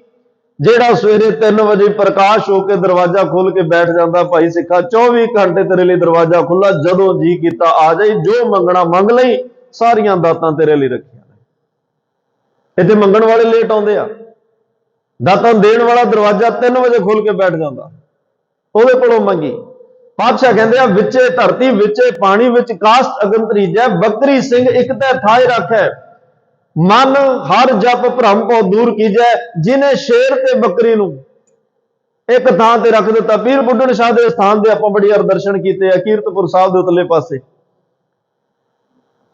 ਜਿਹੜਾ ਸਵੇਰੇ 3 ਵਜੇ ਪ੍ਰਕਾਸ਼ ਹੋ ਕੇ ਦਰਵਾਜ਼ਾ ਖੋਲ ਕੇ ਬੈਠ ਜਾਂਦਾ। ਭਾਈ ਸਿੱਖਾ 24 ਘੰਟੇ ਤੇਰੇ ਲਈ ਦਰਵਾਜ਼ਾ ਖੁੱਲਾ, ਜਦੋਂ ਜੀ ਕੀਤਾ ਆ ਜਾਈ, ਜੋ ਮੰਗਣਾ ਮੰਗ ਲਈ, ਸਾਰੀਆਂ ਦਾਤਾਂ ਤੇਰੇ ਲਈ ਰੱਖੀਆਂ ਨੇ। ਇੱਥੇ ਮੰਗਣ ਵਾਲੇ ਲੇਟ ਆਉਂਦੇ ਆ, ਦਾਤਾਂ ਦੇਣ ਵਾਲਾ ਦਰਵਾਜ਼ਾ 3 ਵਜੇ ਖੋਲ ਕੇ ਬੈਠ ਜਾਂਦਾ, ਉਹਦੇ ਕੋਲੋਂ ਮੰਗੀ। ਪਾਤਸ਼ਾਹ ਕਹਿੰਦੇ ਆ, ਵਿੱਚੇ ਧਰਤੀ ਵਿੱਚੇ ਪਾਣੀ, ਵਿੱਚ ਕਾਸ਼ਟ ਅਗਮ ਤਰੀਜੈ, ਬੱਕਰੀ ਸਿੰਘ ਇੱਕ ਤੈ ਥਾਇ ਰੱਖੈ, ਮਨ ਹਰ ਜਪ ਭ੍ਰਮ ਕੋ ਦੂਰ ਕੀਜੈ। ਜਿਹਨੇ ਸ਼ੇਰ ਤੇ ਬੱਕਰੀ ਨੂੰ ਇੱਕ ਥਾਂ ਤੇ ਰੱਖ ਦਿੱਤਾ। ਪੀਰ ਬੁੱਢਣ ਸ਼ਾਹ ਦੇ ਸਥਾਨ ਦੇ ਆਪਾਂ ਬੜੀ ਵਾਰ ਦਰਸ਼ਨ ਕੀਤੇ ਆ, ਕੀਰਤਪੁਰ ਸਾਹਿਬ ਦੇ ਉਤਲੇ ਪਾਸੇ,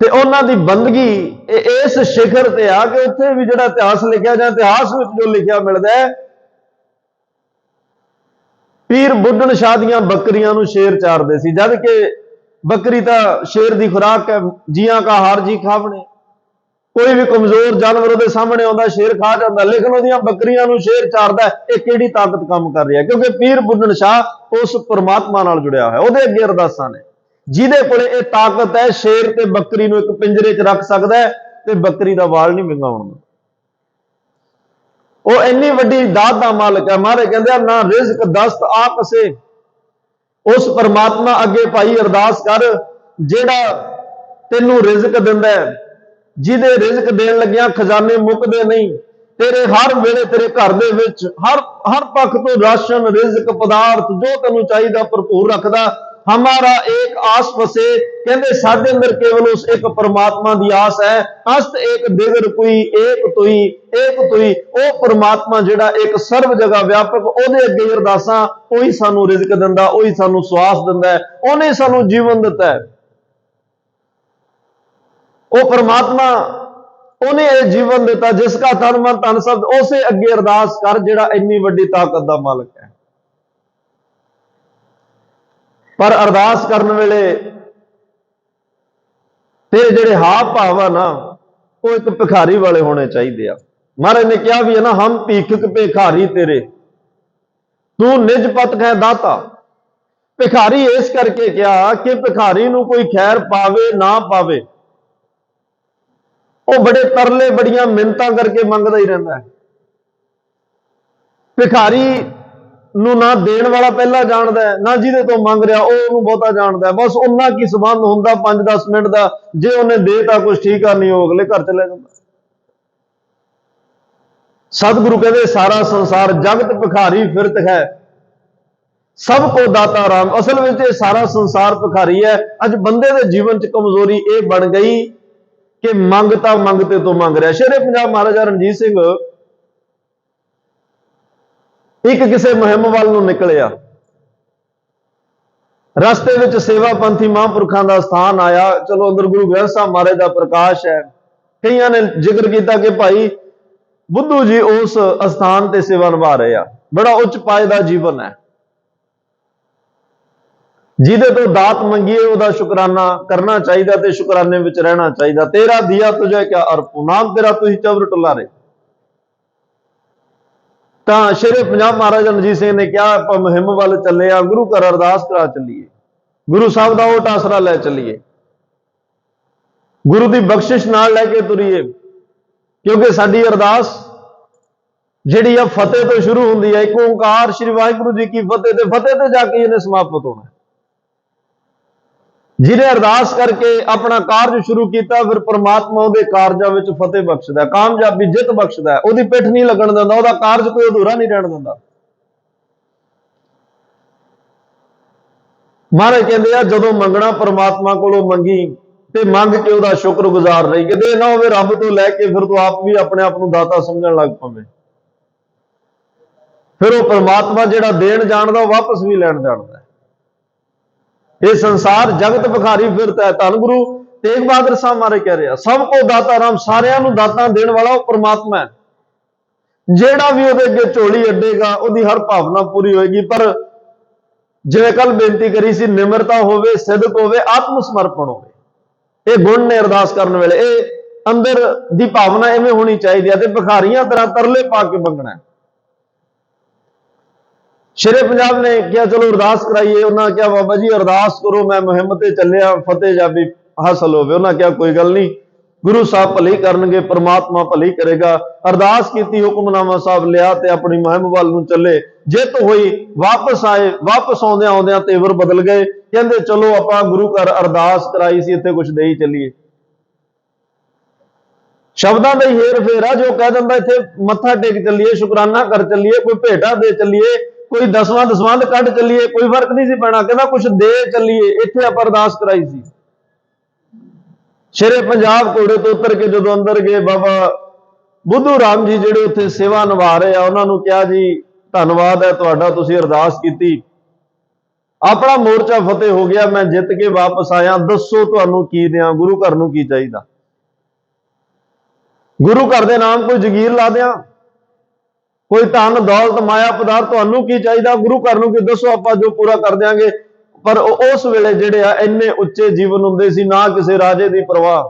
ਤੇ ਉਹਨਾਂ ਦੀ ਬੰਦਗੀ ਇਸ ਸਿਖਰ ਤੇ ਆ ਕਿ ਉੱਥੇ ਵੀ ਜਿਹੜਾ ਇਤਿਹਾਸ ਲਿਖਿਆ ਜਾਂ ਇਤਿਹਾਸ ਵਿੱਚ ਜੋ ਲਿਖਿਆ ਮਿਲਦਾ ਹੈ, ਪੀਰ ਬੁੱਢਣ ਸ਼ਾਹ ਦੀਆਂ ਬੱਕਰੀਆਂ ਨੂੰ ਸ਼ੇਰ ਚਾਰਦੇ ਸੀ, ਜਦ ਕਿ ਬੱਕਰੀ ਤਾਂ ਸ਼ੇਰ ਦੀ ਖੁਰਾਕ ਹੈ, ਜੀਆਂ ਕਾ ਹਰ ਜੀ ਖਾਵਣੇ। ਕੋਈ ਵੀ ਕਮਜ਼ੋਰ ਜਾਨਵਰ ਉਹਦੇ ਸਾਹਮਣੇ ਆਉਂਦਾ ਸ਼ੇਰ ਖਾ ਜਾਂਦਾ, ਲੇਕਿਨ ਉਹਦੀਆਂ ਬੱਕਰੀਆਂ ਨੂੰ ਸ਼ੇਰ ਚਾਰਦਾ। ਇਹ ਕਿਹੜੀ ਤਾਕਤ ਕੰਮ ਕਰ ਰਹੀ ਹੈ? ਕਿਉਂਕਿ ਪੀਰ ਬੁੱਢਣ ਸ਼ਾਹ ਉਸ ਪਰਮਾਤਮਾ ਨਾਲ ਜੁੜਿਆ ਹੋਇਆ, ਉਹਦੇ ਅੱਗੇ ਅਰਦਾਸਾਂ ਨੇ। ਜਿਹਦੇ ਕੋਲੇ ਇਹ ਤਾਕਤ ਹੈ, ਸ਼ੇਰ ਤੇ ਬੱਕਰੀ ਨੂੰ ਇੱਕ ਪਿੰਜਰੇ 'ਚ ਰੱਖ ਸਕਦਾ ਹੈ ਤੇ ਬੱਕਰੀ ਦਾ ਵਾਲ ਨਹੀਂ ਵਿੰਗਾ ਹੋਣਾ। ਉਹ ਇੰਨੀ ਵੱਡੀ ਦਾਤ ਦਾ ਮਾਲਕ ਹੈ। ਮਹਾਰਾਜ ਕਹਿੰਦੇ ਆ, ਨਾ ਰਿਜ਼ਕ ਦਸਤ ਆਪਸੇ। ਉਸ ਪਰਮਾਤਮਾ ਅੱਗੇ ਭਾਈ ਅਰਦਾਸ ਕਰ ਜਿਹੜਾ ਤੈਨੂੰ ਰਿਜ਼ਕ ਦਿੰਦਾ ਹੈ, ਜਿਹਦੇ ਰਿਜ਼ਕ ਦੇਣ ਲੱਗਿਆ ਖਜ਼ਾਨੇ ਮੁੱਕਦੇ ਨਹੀਂ। ਤੇਰੇ ਹਰ ਵੇਲੇ ਤੇਰੇ ਘਰ ਦੇ ਵਿੱਚ ਹਰ ਪੱਖ ਤੋਂ ਰਾਸ਼ਨ, ਰਿਜ਼ਕ, ਪਦਾਰਥ ਜੋ ਤੈਨੂੰ ਚਾਹੀਦਾ ਭਰਪੂਰ ਰੱਖਦਾ। ਹਮਾਰਾ ਏਕ ਆਸ ਵਸੇ, ਕਹਿੰਦੇ ਸਾਡੇ ਅੰਦਰ ਕੇਵਲ ਉਸ ਇੱਕ ਪਰਮਾਤਮਾ ਦੀ ਆਸ ਹੈ। ਅਸਤ ਏਕ ਦਿਗਰ ਕੋਈ, ਏਕ ਤੁਈ, ਏਕ ਤੁਈ। ਉਹ ਪਰਮਾਤਮਾ ਜਿਹੜਾ ਇੱਕ ਸਰਵ ਜਗ੍ਹਾ ਵਿਆਪਕ, ਉਹਦੇ ਅੱਗੇ ਅਰਦਾਸਾਂ। ਉਹੀ ਸਾਨੂੰ ਰਿਜ਼ਕ ਦਿੰਦਾ, ਉਹੀ ਸਾਨੂੰ ਸਵਾਸ ਦਿੰਦਾ ਹੈ, ਉਹਨੇ ਸਾਨੂੰ ਜੀਵਨ ਦਿੱਤਾ ਹੈ। ਉਹ ਪਰਮਾਤਮਾ, ਉਹਨੇ ਇਹ ਜੀਵਨ ਦਿੱਤਾ ਜਿਸ ਕਾ ਤਨ ਮਨ ਧਨ ਸਭ। ਉਸੇ ਅੱਗੇ ਅਰਦਾਸ ਕਰ ਜਿਹੜਾ ਇੰਨੀ ਵੱਡੀ ਤਾਕਤ ਦਾ ਮਾਲਕ ਹੈ। ਪਰ ਅਰਦਾਸ ਕਰਨ ਵੇਲੇ ਤੇਰੇ ਜਿਹੜੇ ਹਾਵ ਭਾਵ ਆ ਨਾ, ਉਹ ਇੱਕ ਭਿਖਾਰੀ ਵਾਲੇ ਹੋਣੇ ਚਾਹੀਦੇ ਆ। ਮਹਾਰਾਜ ਨੇ ਕਿਹਾ ਵੀ ਹੈ ਨਾ, ਹਮ ਭੀਖਕ ਭਿਖਾਰੀ ਤੇਰੇ, ਤੂੰ ਨਿਜ ਪਤ ਹੈ ਦਾਤਾ। ਭਿਖਾਰੀ ਇਸ ਕਰਕੇ ਕਿਹਾ ਕਿ ਭਿਖਾਰੀ ਨੂੰ ਕੋਈ ਖੈਰ ਪਾਵੇ ਨਾ ਪਾਵੇ, ਉਹ ਬੜੇ ਤਰਲੇ, ਬੜੀਆਂ ਮਿੰਨਤਾਂ ਕਰਕੇ ਮੰਗਦਾ ਹੀ ਰਹਿੰਦਾ ਹੈ। ਭਿਖਾਰੀ ਨੂੰ ਨਾ ਦੇਣ ਵਾਲਾ ਪਹਿਲਾਂ ਜਾਣਦਾ ਹੈ, ਨਾ ਜਿਹਦੇ ਤੋਂ ਮੰਗ ਰਿਹਾ ਉਹ ਉਹਨੂੰ ਬਹੁਤਾ ਜਾਣਦਾ ਹੈ। ਬਸ ਉਹਨਾਂ ਕੀ ਸੰਬੰਧ ਹੁੰਦਾ 5-10 ਮਿੰਟ ਦਾ, ਜੇ ਉਹਨੇ ਦੇਤਾ ਕੁਛ ਠੀਕ ਆ, ਨਹੀਂ ਉਹ ਅਗਲੇ ਘਰ ਚਲੇ ਜਾਂਦਾ। ਸਤਿਗੁਰੂ ਕਹਿੰਦੇ, ਸਾਰਾ ਸੰਸਾਰ ਜਗਤ ਭਿਖਾਰੀ ਫਿਰਤ ਹੈ, ਸਭ ਕੋ ਦਾਤਾ ਰਾਮ। ਅਸਲ ਵਿੱਚ ਇਹ ਸਾਰਾ ਸੰਸਾਰ ਭਿਖਾਰੀ ਹੈ। ਅੱਜ ਬੰਦੇ ਦੇ ਜੀਵਨ 'ਚ ਕਮਜ਼ੋਰੀ ਇਹ ਬਣ ਗਈ ਕਿ ਮੰਗਤਾ ਮੰਗਤੇ ਤੋਂ ਮੰਗ ਰਿਹਾ। ਸ਼ੇਰੇ ਪੰਜਾਬ ਮਹਾਰਾਜਾ ਰਣਜੀਤ ਸਿੰਘ ਇੱਕ ਕਿਸੇ ਮੁਹਿੰਮ ਵੱਲ ਨੂੰ ਨਿਕਲਿਆ। ਰਸਤੇ ਵਿੱਚ ਸੇਵਾ ਪੰਥੀ ਮਹਾਂਪੁਰਖਾਂ ਦਾ ਸਥਾਨ ਆਇਆ। ਚਲੋ ਅੰਦਰ ਗੁਰੂ ਗ੍ਰੰਥ ਸਾਹਿਬ ਮਹਾਰਾਜ ਦਾ ਪ੍ਰਕਾਸ਼ ਹੈ। ਕਈਆਂ ਨੇ ਜ਼ਿਕਰ ਕੀਤਾ ਕਿ ਭਾਈ ਬੁੱਧੂ ਜੀ ਉਸ ਅਸਥਾਨ ਤੇ ਸੇਵਾ ਨਿਭਾ ਰਹੇ ਆ। ਬੜਾ ਉੱਚ ਪਾਏ ਦਾ ਜੀਵਨ ਹੈ। ਜਿਹਦੇ ਤੋਂ ਦਾਤ ਮੰਗੀਏ ਉਹਦਾ ਸ਼ੁਕਰਾਨਾ ਕਰਨਾ ਚਾਹੀਦਾ ਤੇ ਸ਼ੁਕਰਾਨੇ ਵਿੱਚ ਰਹਿਣਾ ਚਾਹੀਦਾ। ਤੇਰਾ ਦਿਆ ਤੁਝੇ ਕਿਆ ਅਰਪੂ, ਨਾਮ ਤੇਰਾ ਤੁਸੀਂ ਚਵਰ ਟੁਲਾਰੇ। ਤਾਂ ਸ਼ੇਰੇ ਪੰਜਾਬ ਮਹਾਰਾਜਾ ਰਣਜੀਤ ਸਿੰਘ ਨੇ ਕਿਹਾ ਆਪਾਂ ਮੁਹਿੰਮ ਵੱਲ ਚੱਲੇ ਆ, ਗੁਰੂ ਘਰ ਅਰਦਾਸ ਕਰਾ ਚੱਲੀਏ, ਗੁਰੂ ਸਾਹਿਬ ਦਾ ਓਟ ਆਸਰਾ ਲੈ ਚੱਲੀਏ, ਗੁਰੂ ਦੀ ਬਖਸ਼ਿਸ਼ ਨਾਲ ਲੈ ਕੇ ਤੁਰੀਏ। ਕਿਉਂਕਿ ਸਾਡੀ ਅਰਦਾਸ ਜਿਹੜੀ ਆ ਫਤਿਹ ਤੋਂ ਸ਼ੁਰੂ ਹੁੰਦੀ ਹੈ। ਇੱਕ ਓਂਕਾਰ ਸ੍ਰੀ ਵਾਹਿਗੁਰੂ ਜੀ ਕੀ ਫਤਿਹ, ਤੇ ਫਤਿਹ ਤੇ ਜਾ ਕੇ ਇਹਨੇ ਸਮਾਪਤ ਹੋਣਾ। ਜਿਹਨੇ ਅਰਦਾਸ ਕਰਕੇ ਆਪਣਾ ਕਾਰਜ ਸ਼ੁਰੂ ਕੀਤਾ, ਫਿਰ ਪ੍ਰਮਾਤਮਾ ਉਹਦੇ ਕਾਰਜਾਂ ਵਿੱਚ ਫਤਿਹ ਬਖਸ਼ਦਾ, ਕਾਮਯਾਬੀ ਜਿੱਤ ਬਖਸ਼ਦਾ। ਉਹਦੀ ਪਿੱਠ ਨਹੀਂ ਲੱਗਣ ਦਿੰਦਾ, ਉਹਦਾ ਕਾਰਜ ਕੋਈ ਅਧੂਰਾ ਨਹੀਂ ਰਹਿਣ ਦਿੰਦਾ। ਮਹਾਰਾਜ ਕਹਿੰਦੇ ਆ ਜਦੋਂ ਮੰਗਣਾ ਪ੍ਰਮਾਤਮਾ ਕੋਲੋਂ ਮੰਗੀ ਤੇ ਮੰਗ ਕੇ ਉਹਦਾ ਸ਼ੁਕਰਗੁਜ਼ਾਰ ਰਹੀ। ਕਿਤੇ ਨਾ ਹੋਵੇ ਰੱਬ ਤੋਂ ਲੈ ਕੇ ਫਿਰ ਤੂੰ ਆਪ ਵੀ ਆਪਣੇ ਆਪ ਨੂੰ ਦਾਤਾ ਸਮਝਣ ਲੱਗ ਪਵੇਂ। ਫਿਰ ਉਹ ਪ੍ਰਮਾਤਮਾ ਜਿਹੜਾ ਦੇਣ ਜਾਣਦਾ ਉਹ ਵਾਪਸ ਵੀ ਲੈਣ ਜਾਣਦਾ। ਇਹ ਸੰਸਾਰ ਜਗਤ ਭਿਖਾਰੀ ਫਿਰਦਾ ਹੈ। ਧੰਨ ਗੁਰੂ ਤੇਗ ਬਹਾਦਰ ਸਾਹਿਬ ਮਹਾਰਾਜ ਕਹਿ ਰਿਹਾ, ਸਭ ਕੋ ਦਾਤਾ ਰਾਮ, ਸਾਰਿਆਂ ਨੂੰ ਦਾਤਾਂ ਦੇਣ ਵਾਲਾ ਉਹ ਪ੍ਰਮਾਤਮਾ ਹੈ। ਜਿਹੜਾ ਵੀ ਉਹਦੇ ਅੱਗੇ ਝੋਲੀ ਅੱਡੇਗਾ ਉਹਦੀ ਹਰ ਭਾਵਨਾ ਪੂਰੀ ਹੋਏਗੀ। ਪਰ ਜਿਵੇਂ ਕੱਲ ਬੇਨਤੀ ਕਰੀ ਸੀ, ਨਿਮਰਤਾ ਹੋਵੇ, ਸਿਦਕ ਹੋਵੇ, ਆਤਮ ਸਮਰਪਣ ਹੋਵੇ। ਇਹ ਗੁਣ ਨੇ ਅਰਦਾਸ ਕਰਨ ਵੇਲੇ। ਇਹ ਅੰਦਰ ਦੀ ਭਾਵਨਾ ਐਵੇਂ ਹੋਣੀ ਚਾਹੀਦੀ ਹੈ। ਤੇ ਭਿਖਾਰੀਆਂ ਤਰ੍ਹਾਂ ਤਰਲੇ ਪਾ ਕੇ ਮੰਗਣਾ। ਸ਼ੇਰੇ ਪੰਜਾਬ ਨੇ ਕਿਹਾ ਚਲੋ ਅਰਦਾਸ ਕਰਾਈਏ। ਉਹਨਾਂ ਕਿਹਾ ਬਾਬਾ ਜੀ ਅਰਦਾਸ ਕਰੋ, ਮੈਂ ਮੁਹਿੰਮ ਤੇ ਚੱਲਿਆ, ਫਤਿਹ ਜਾਬੀ ਹਾਸਲ ਹੋਵੇ। ਉਹਨਾਂ ਕਿਹਾ ਕੋਈ ਗੱਲ ਨਹੀਂ, ਗੁਰੂ ਸਾਹਿਬ ਭਲੀ ਕਰਨਗੇ, ਪ੍ਰਮਾਤਮਾ ਭਲੀ ਕਰੇਗਾ। ਅਰਦਾਸ ਕੀਤੀ, ਹੁਕਮਨਾਮਾ ਸਾਹਿਬ ਲਿਆ ਤੇ ਆਪਣੀ ਮੁਹਿੰਮ ਵੱਲ ਨੂੰ ਚੱਲੇ। ਜਿੱਤ ਹੋਈ, ਵਾਪਸ ਆਏ। ਵਾਪਸ ਆਉਂਦਿਆਂ ਆਉਂਦਿਆਂ ਤੇਵਰ ਬਦਲ ਗਏ। ਕਹਿੰਦੇ ਚਲੋ ਆਪਾਂ ਗੁਰੂ ਘਰ ਅਰਦਾਸ ਕਰਾਈ ਸੀ, ਇੱਥੇ ਕੁਝ ਦੇਈ ਚੱਲੀਏ। ਸ਼ਬਦਾਂ ਦਾ ਹੀ ਹੇਰ ਫੇਰ ਆ। ਜੋ ਕਹਿ ਦਿੰਦਾ ਇੱਥੇ ਮੱਥਾ ਟੇਕ ਚੱਲੀਏ, ਸ਼ੁਕਰਾਨਾ ਕਰ ਚੱਲੀਏ, ਕੋਈ ਭੇਟਾ ਦੇ ਚੱਲੀਏ, ਕੋਈ ਦਸਵੰਧ ਕੱਢ ਚੱਲੀਏ, ਕੋਈ ਫਰਕ ਨਹੀਂ ਸੀ ਪੈਣਾ। ਕਹਿੰਦਾ ਕੁਝ ਦੇ ਚੱਲੀਏ, ਇੱਥੇ ਆਪਾਂ ਅਰਦਾਸ ਕਰਾਈ ਸੀ। ਸ਼ੇਰੇ ਪੰਜਾਬ ਘੋੜੇ ਤੋਂ ਉਤਰ ਕੇ ਜਦੋਂ ਅੰਦਰ ਗਏ, ਬਾਬਾ ਬੁੱਧੂ ਰਾਮ ਜੀ ਜਿਹੜੇ ਉੱਥੇ ਸੇਵਾ ਨਿਭਾ ਰਹੇ ਆ, ਉਹਨਾਂ ਨੂੰ ਕਿਹਾ ਜੀ ਧੰਨਵਾਦ ਹੈ ਤੁਹਾਡਾ, ਤੁਸੀਂ ਅਰਦਾਸ ਕੀਤੀ, ਆਪਣਾ ਮੋਰਚਾ ਫਤਿਹ ਹੋ ਗਿਆ, ਮੈਂ ਜਿੱਤ ਕੇ ਵਾਪਸ ਆਇਆ। ਦੱਸੋ ਤੁਹਾਨੂੰ ਕੀ ਦਿਆਂ, ਗੁਰੂ ਘਰ ਨੂੰ ਕੀ ਚਾਹੀਦਾ? ਗੁਰੂ ਘਰ ਦੇ ਨਾਮ ਕੋਈ ਜਗੀਰ ਲਾ ਦਿਆਂ, ਕੋਈ ਧਨ ਦੌਲਤ ਮਾਇਆ ਪਦਾਰਥ, ਤੁਹਾਨੂੰ ਕੀ ਚਾਹੀਦਾ? ਗੁਰੂ ਘਰ ਨੂੰ ਕੀ? ਦੱਸੋ, ਆਪਾਂ ਜੋ ਪੂਰਾ ਕਰ ਦਿਆਂਗੇ। ਪਰ ਉਸ ਵੇਲੇ ਜਿਹੜੇ ਆ ਇੰਨੇ ਉੱਚੇ ਜੀਵਨ ਹੁੰਦੇ ਸੀ, ਨਾ ਕਿਸੇ ਰਾਜੇ ਦੀ ਪਰਵਾਹ,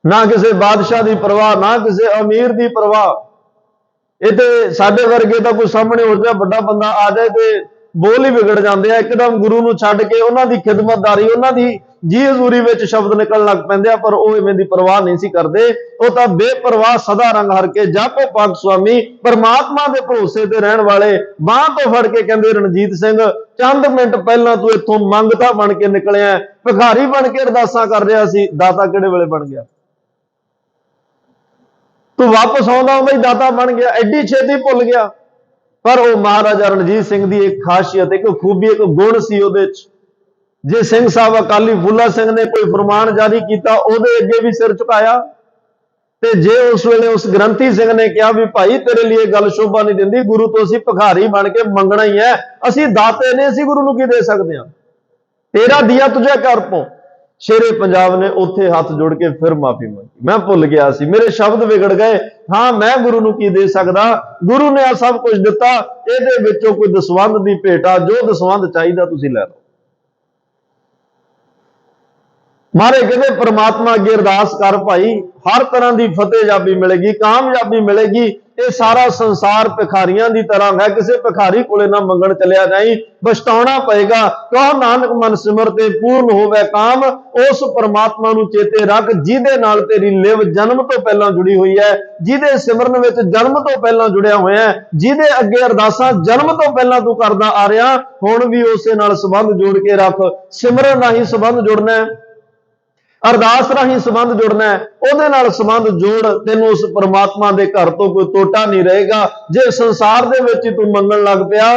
ਨਾ ਕਿਸੇ ਬਾਦਸ਼ਾਹ ਦੀ ਪਰਵਾਹ, ਨਾ ਕਿਸੇ ਅਮੀਰ ਦੀ ਪਰਵਾਹ। ਇਹ ਤੇ ਸਾਡੇ ਵਰਗੇ ਤਾਂ ਕੋਈ ਸਾਹਮਣੇ ਹੋ ਜਾ ਵੱਡਾ ਬੰਦਾ ਆ ਜਾਏ ਤੇ ਬੋਲ ਹੀ ਵਿਗੜ ਜਾਂਦੇ ਆ। ਇੱਕਦਮ ਗੁਰੂ ਨੂੰ ਛੱਡ ਕੇ ਉਹਨਾਂ ਦੀ ਖਿਦਮਤਦਾਰੀ, ਉਹਨਾਂ ਦੀ ਜੀ ਹਜ਼ੂਰੀ ਵਿੱਚ ਸ਼ਬਦ ਨਿਕਲਣ ਲੱਗ ਪੈਂਦੇ ਆ। ਪਰ ਉਹ ਇਵੇਂ ਦੀ ਪਰਵਾਹ ਨਹੀਂ ਸੀ ਕਰਦੇ। ਉਹ ਤਾਂ ਬੇਪਰਵਾਹ ਸਦਾ ਰੰਗ ਹਰ ਕੇ ਜਾਪੋ ਪਾਕ ਸੁਆਮੀ, ਪਰਮਾਤਮਾ ਦੇ ਭਰੋਸੇ ਤੇ ਰਹਿਣ ਵਾਲੇ। ਬਾਂਹ ਤੋਂ ਫੜ ਕੇ ਕਹਿੰਦੇ ਰਣਜੀਤ ਸਿੰਘ, ਚੰਦ ਮਿੰਟ ਪਹਿਲਾਂ ਤੂੰ ਇੱਥੋਂ ਮੰਗਤਾ ਬਣ ਕੇ ਨਿਕਲਿਆ, ਭਿਖਾਰੀ ਬਣ ਕੇ ਅਰਦਾਸਾਂ ਕਰ ਰਿਹਾ ਸੀ, ਦਾਤਾ ਕਿਹੜੇ ਵੇਲੇ ਬਣ ਗਿਆ? ਤੂੰ ਵਾਪਸ ਆਉਂਦਾ ਬਈ ਦਾਤਾ ਬਣ ਗਿਆ, ਐਡੀ ਛੇਤੀ ਭੁੱਲ ਗਿਆ। ਪਰ ਉਹ ਮਹਾਰਾਜਾ ਰਣਜੀਤ ਸਿੰਘ ਦੀ ਇੱਕ ਖਾਸੀਅਤ, ਇੱਕ ਖੂਬੀ, ਇੱਕ ਗੁਣ ਸੀ ਉਹਦੇ ਚ। ਜੇ ਸਿੰਘ ਸਾਹਿਬ ਅਕਾਲੀ ਫੂਲਾ ਸਿੰਘ ਨੇ ਕੋਈ ਫਰਮਾਨ ਜਾਰੀ ਕੀਤਾ, ਉਹਦੇ ਅੱਗੇ ਵੀ ਸਿਰ ਝੁਕਾਇਆ। ਤੇ ਜੇ ਉਸ ਵੇਲੇ ਉਸ ਗ੍ਰੰਥੀ ਸਿੰਘ ਨੇ ਕਿਹਾ ਵੀ ਭਾਈ ਤੇਰੇ ਲਈ ਇਹ ਗੱਲ ਸ਼ੋਭਾ ਨਹੀਂ ਦਿੰਦੀ, ਗੁਰੂ ਤੋਂ ਅਸੀਂ ਭਿਖਾਰੀ ਬਣ ਕੇ ਮੰਗਣਾ ਹੀ ਹੈ, ਅਸੀਂ ਦਾਤੇ ਨੇ, ਅਸੀਂ ਗੁਰੂ ਨੂੰ ਕੀ ਦੇ ਸਕਦੇ ਹਾਂ, ਤੇਰਾ ਦਿਆ ਤੁਝੇ ਕਰ ਪੋ। ਸ਼ੇਰੇ ਪੰਜਾਬ ਨੇ ਉੱਥੇ ਹੱਥ ਜੋੜ ਕੇ ਫਿਰ ਮਾਫੀ ਮੰਗੀ, ਮੈਂ ਭੁੱਲ ਗਿਆ ਸੀ, ਮੇਰੇ ਸ਼ਬਦ ਵਿਗੜ ਗਏ। ਹਾਂ, ਮੈਂ ਗੁਰੂ ਨੂੰ ਕੀ ਦੇ ਸਕਦਾ? ਗੁਰੂ ਨੇ ਆ ਸਭ ਕੁਝ ਦਿੱਤਾ। ਇਹਦੇ ਵਿੱਚੋਂ ਕੋਈ ਦਸਵੰਧ ਦੀ ਭੇਟਾ, ਜੋ ਦਸਵੰਧ ਚਾਹੀਦਾ ਤੁਸੀਂ ਲੈ ਲਓ। ਮਾਰੇ ਕਹਿੰਦੇ ਪ੍ਰਮਾਤਮਾ ਅੱਗੇ ਅਰਦਾਸ ਕਰ ਭਾਈ, ਹਰ ਤਰ੍ਹਾਂ ਦੀ ਫਤਿਹਯਾਬੀ ਮਿਲੇਗੀ, ਕਾਮਯਾਬੀ ਮਿਲੇਗੀ। ਇਹ ਸਾਰਾ ਸੰਸਾਰ ਭਿਖਾਰੀਆਂ ਦੀ ਤਰ੍ਹਾਂ ਹੈ, ਕਿਸੇ ਭਿਖਾਰੀ ਕੋਲੇ ਨਾ ਮੰਗਣ ਚਲਿਆ ਜਾਈ, ਪਛਤਾਉਣਾ ਪਏਗਾ। ਕਹੋ ਨਾਨਕ ਮਨ ਸਿਮਰ ਤੇ ਪੂਰਨ ਹੋਵੇ ਕਾਮ। ਉਸ ਪਰਮਾਤਮਾ ਨੂੰ ਚੇਤੇ ਰੱਖ ਜਿਹਦੇ ਨਾਲ ਤੇਰੀ ਲਿਵ ਜਨਮ ਤੋਂ ਪਹਿਲਾਂ ਜੁੜੀ ਹੋਈ ਹੈ, ਜਿਹਦੇ ਸਿਮਰਨ ਵਿੱਚ ਜਨਮ ਤੋਂ ਪਹਿਲਾਂ ਜੁੜਿਆ ਹੋਇਆ ਹੈ, ਜਿਹਦੇ ਅੱਗੇ ਅਰਦਾਸਾਂ ਜਨਮ ਤੋਂ ਪਹਿਲਾਂ ਤੂੰ ਕਰਦਾ ਆ ਰਿਹਾ। ਹੁਣ ਵੀ ਉਸੇ ਨਾਲ ਸੰਬੰਧ ਜੋੜ ਕੇ ਰੱਖ। ਸਿਮਰਨ ਰਾਹੀਂ ਸੰਬੰਧ ਜੁੜਨਾ ਹੈ, ਅਰਦਾਸ ਰਾਹੀਂ ਸੰਬੰਧ ਜੁੜਨਾ ਹੈ, ਉਹਦੇ ਨਾਲ ਸੰਬੰਧ ਜੋੜ। ਤੈਨੂੰ ਉਸ ਪਰਮਾਤਮਾ ਦੇ ਘਰ ਤੋਂ ਕੋਈ ਟੋਟਾ ਨਹੀਂ ਰਹੇਗਾ। ਜੇ ਸੰਸਾਰ ਦੇ ਵਿੱਚ ਹੀ ਤੂੰ ਮੰਗਣ ਲੱਗ ਪਿਆ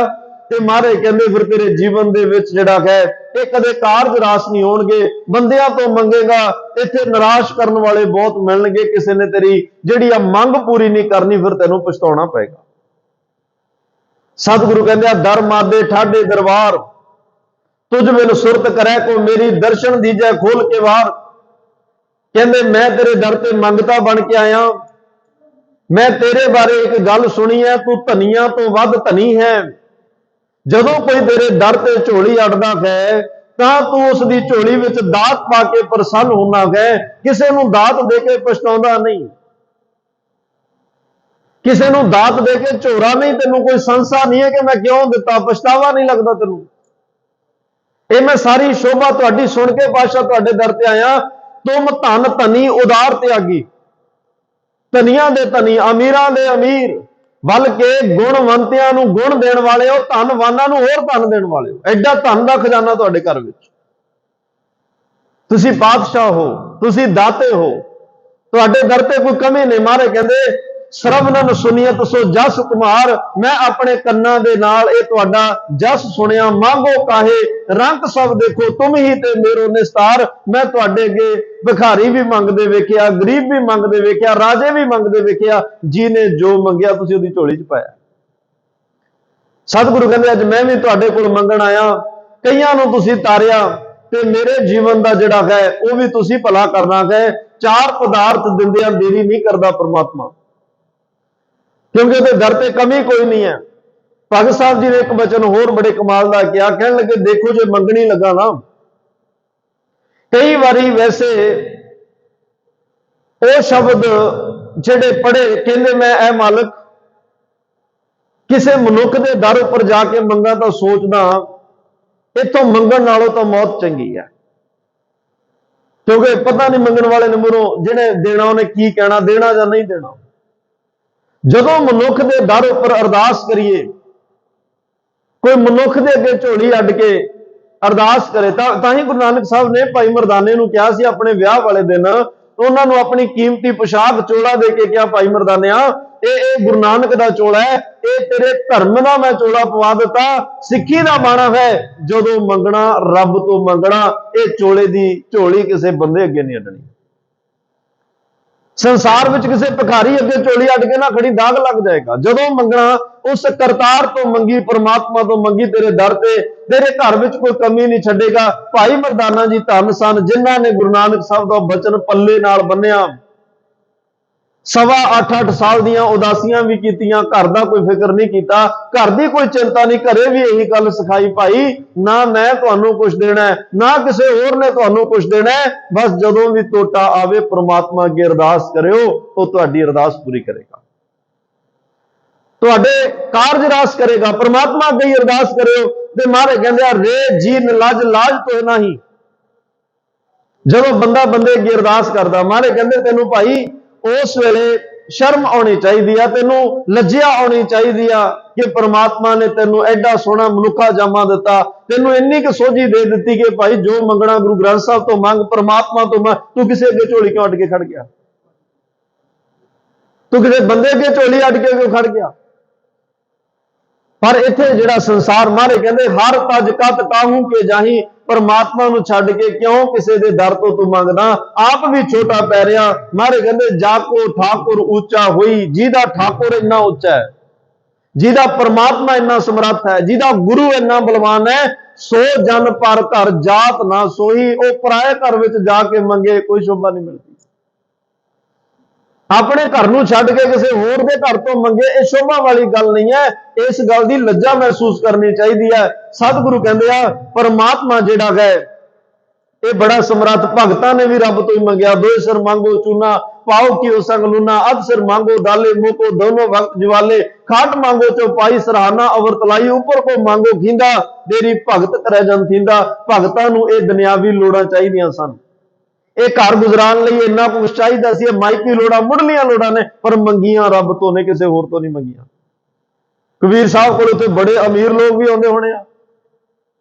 ਤੇ ਮਹਾਰਾਜ ਕਹਿੰਦੇ ਫਿਰ ਤੇਰੇ ਜੀਵਨ ਦੇ ਵਿੱਚ ਜਿਹੜਾ ਹੈ ਇਹ ਕਦੇ ਕਾਰਜ ਰਾਸ ਨਹੀਂ ਹੋਣਗੇ। ਬੰਦਿਆਂ ਤੋਂ ਮੰਗੇਗਾ, ਇੱਥੇ ਨਿਰਾਸ਼ ਕਰਨ ਵਾਲੇ ਬਹੁਤ ਮਿਲਣਗੇ। ਕਿਸੇ ਨੇ ਤੇਰੀ ਜਿਹੜੀ ਆ ਮੰਗ ਪੂਰੀ ਨਹੀਂ ਕਰਨੀ, ਫਿਰ ਤੈਨੂੰ ਪਛਤਾਉਣਾ ਪਏਗਾ। ਸਤਿਗੁਰੂ ਕਹਿੰਦੇ ਆ ਦਰ ਮਾਦੇ ਠਾਡੇ ਦਰਬਾਰ, तुझ बिन सुरत करे को मेरी दर्शन दीजै खोल के बाहर। कहते मैं तेरे दर ते मंगता बन के आया, मैं तेरे बारे एक गल सुनी है, तू धनिया तो वध धनी है। जदों कोई तेरे दर ते झोली अड़दा है तां तू उसकी झोली विच दात पा के प्रसन्न होना है। किसी नूं दात दे के पछताउंदा नहीं, किसी नूं दात दे के झोरा नहीं, तेनों कोई संसा नहीं है कि मैं क्यों दिता, पछतावा नहीं लगता तेनों। ये मैं सारी शोभा तुहाडी सुन के पातशाह तुहाडे दर ते आया। तुम धन धनी उदार त्यागी, धनियां दे धनी, अमीरां दे अमीर, बल्कि गुणवंतियां नूं गुण देण वाले हो, धनवानां नूं होर धन देण वाले हो। एडा धन दा खजाना तुहाडे घर विच। तुसीं पातशाह हो, तुसीं दाते हो, तुहाडे दर ते कोई कमी नहीं। मारे कहंदे श्रवणन सुनियत सो जस तुम्हार, मैं अपने कन्ना दे नाल ये तुहाडा जस सुनिया। मांगो काहे रंग सब देखो तुम ही ते मेरो निस्तार। मैं तुहाडे अगे भिखारी भी मंगदे वेखिया, गरीब भी मंगदे वेखिया, राजे भी मंगदे वेखिया, जिने जो मंगिया तुसीं उहदी झोली च पाया। सतगुरु कहंदे अज मैं भी तुहाडे कोल मंगण आया, कईयां नूं तुसीं तारिया ते मेरे जीवन दा जिहड़ा है वो भी तुसीं भला करना है। चार पदार्थ दिंदियां देरी नहीं करदा परमात्मा, क्योंकि उहदे दर ते कमी कोई नहीं है। भगत साहब जी ने एक वचन होर बड़े कमाल का किया, कहण लगे देखो जो मंगनी लगा ना, कई बारी वैसे वो शब्द जिहड़े पढ़े, कहंदे मैं ऐ मालिक किसी मनुख के दर उपर जाके मंगा तो सोचदा इथों मंगण नालों तो मौत चंगी है, क्योंकि पता नहीं मंगण वाले ने मुरों जिन्हें देना उन्हें की कहना, देना या नहीं देना। जदों मनुख के दर उपर अरदास करिए, कोई मनुख के अगे झोली अड्ड के अरदास करे, ताही गुरु नानक साहब ने भाई मरदाने नूं कहा सी अपने विआह वाले दिन, उन्होंने अपनी कीमती पोशाक चोला दे के कहा भाई मरदानिया ये गुरु नानक दा चोला है, ये तेरे धर्म दा मैं चोला पवा दिता, सिक्खी दा बाणा है, जदों मंगना रब तो मंगना, ये चोले दी झोली किसी बंदे अगे नहीं अड्डनी। संसार में किसी भिखारी अगे झोली अड्ड के ना खड़ी, दाग लग जाएगा। जदों मंगना उस करतार तो मंगी, परमात्मा तो मंगी, तेरे दर ते तेरे घर में कोई कमी नहीं छड्डेगा। भाई मरदाना जी धन सन जिन्हां ने गुरु नानक साहब दा बचन पल्ले नाल बन्निया, 8.25 साल दियां उदासियां भी कीतियां, घर दा कोई फिक्र नहीं कीता, घर दी कोई चिंता नहीं, घरे भी यही गल सिखाई भाई ना मैं तुहानूं कुछ देना है ना किसी होर ने तुहानूं कुछ देना है, बस जदों भी टोटा आवे परमात्मा अगे अरदास करियो, वो तुहाडी अरदास पूरी करेगा, तुहाडे कारज रास करेगा। परमात्मा अगे ही अरदास करियो। ते मारे कहंदे रे जी लाज लाज तो नहीं, जदों बंदा बंदे अगे अरदास करदा, मारे कहंदे तैनूं भाई उस वेले शर्म आनी चाहिए, तेनों लज्जिया आनी चाहिए कि परमात्मा ने तेनों एडा सोहना मनुखा जामा दिता, तेनों इन्नी कि सोझी दे दी कि भाई जो मंगना गुरु ग्रंथ साहब तो मंग, परमात्मा तो मंग, तू किसी अगे झोली क्यों अट के खड़ गया, तू किसी बंदे अगे झोली अट के क्यों खड़ गया। पर इत्थे जिहड़ा संसार मारे कहंदे हर तज कत काहू के जाही, परमात्मा नूं छड्ड के क्यों किसी दे दर तो तू मंगदा, आप भी छोटा पै रिहा। मारे कहंदे जाको ठाकुर ऊंचा होई, जिहदा ठाकुर इन्ना उच्चा है, जिहदा परमात्मा इन्ना समर्थ है, जिहदा गुरु इन्ना बलवान है, सो जन पर घर जात ना सोही, वो पराए घर विच जाके मंगे कोई शोभा नहीं मिलती। अपने घर नूं छड्ड के किसी होर दे घर तो मंगे, ये शोभा वाली गल नहीं है, इस गल की लज्जा महसूस करनी चाहिए है। सतगुरु कहंदे आ परमात्मा जिहड़ा है ये बड़ा समर्थ, भगतां ने भी रब तो ही मंगया, दो सिर मांगो चूना पाओ कि संग लूना, अध सिर मांगो डाले मोको दोनों वक्त ज्वाले, खाट मांगो चौपाई सराहना अवर तलाई, ऊपर को मांगो खींदा तेरी भगत करे जन थींदा। भगतां नूं ये दुनियावी लोड़ां चाहिदियां सन, एक घर गुजरान लई इन्ना कुछ चाहिदा सी, माइकी लोड़ा मुढ़लियां लोड़ा ने, पर मंगियां रब तो ने, किसी होर तो नहीं मंगियां। कबीर साहब कोल उत्थे बड़े अमीर लोग भी आउंदे होणे आ,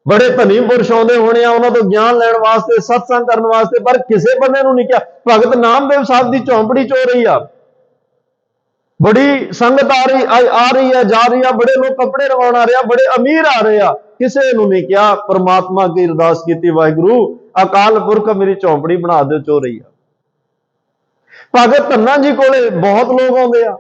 बड़े धनी पुरुष आउंदे होणे आ, उन्हां तों ज्ञान लैण वास्ते, सत्संग करन वास्ते, पर किसी बंदे नूं नहीं किहा। भगत नामदेव साहब दी झोंपड़ी चो रही आ, बड़ी संगत आ रही है जा रही है, बड़े लोग कपड़े रवाण आ रहे हैं, बड़े अमीर आ रहे हैं, किसी नूं नहीं किहा। परमात्मा की अरदास की, वाहिगुरू अकाल पुरख मेरी झोंपड़ी बना दे चो रही है। भगत धन्ना जी कोले बहुत लोग आउंदे आ,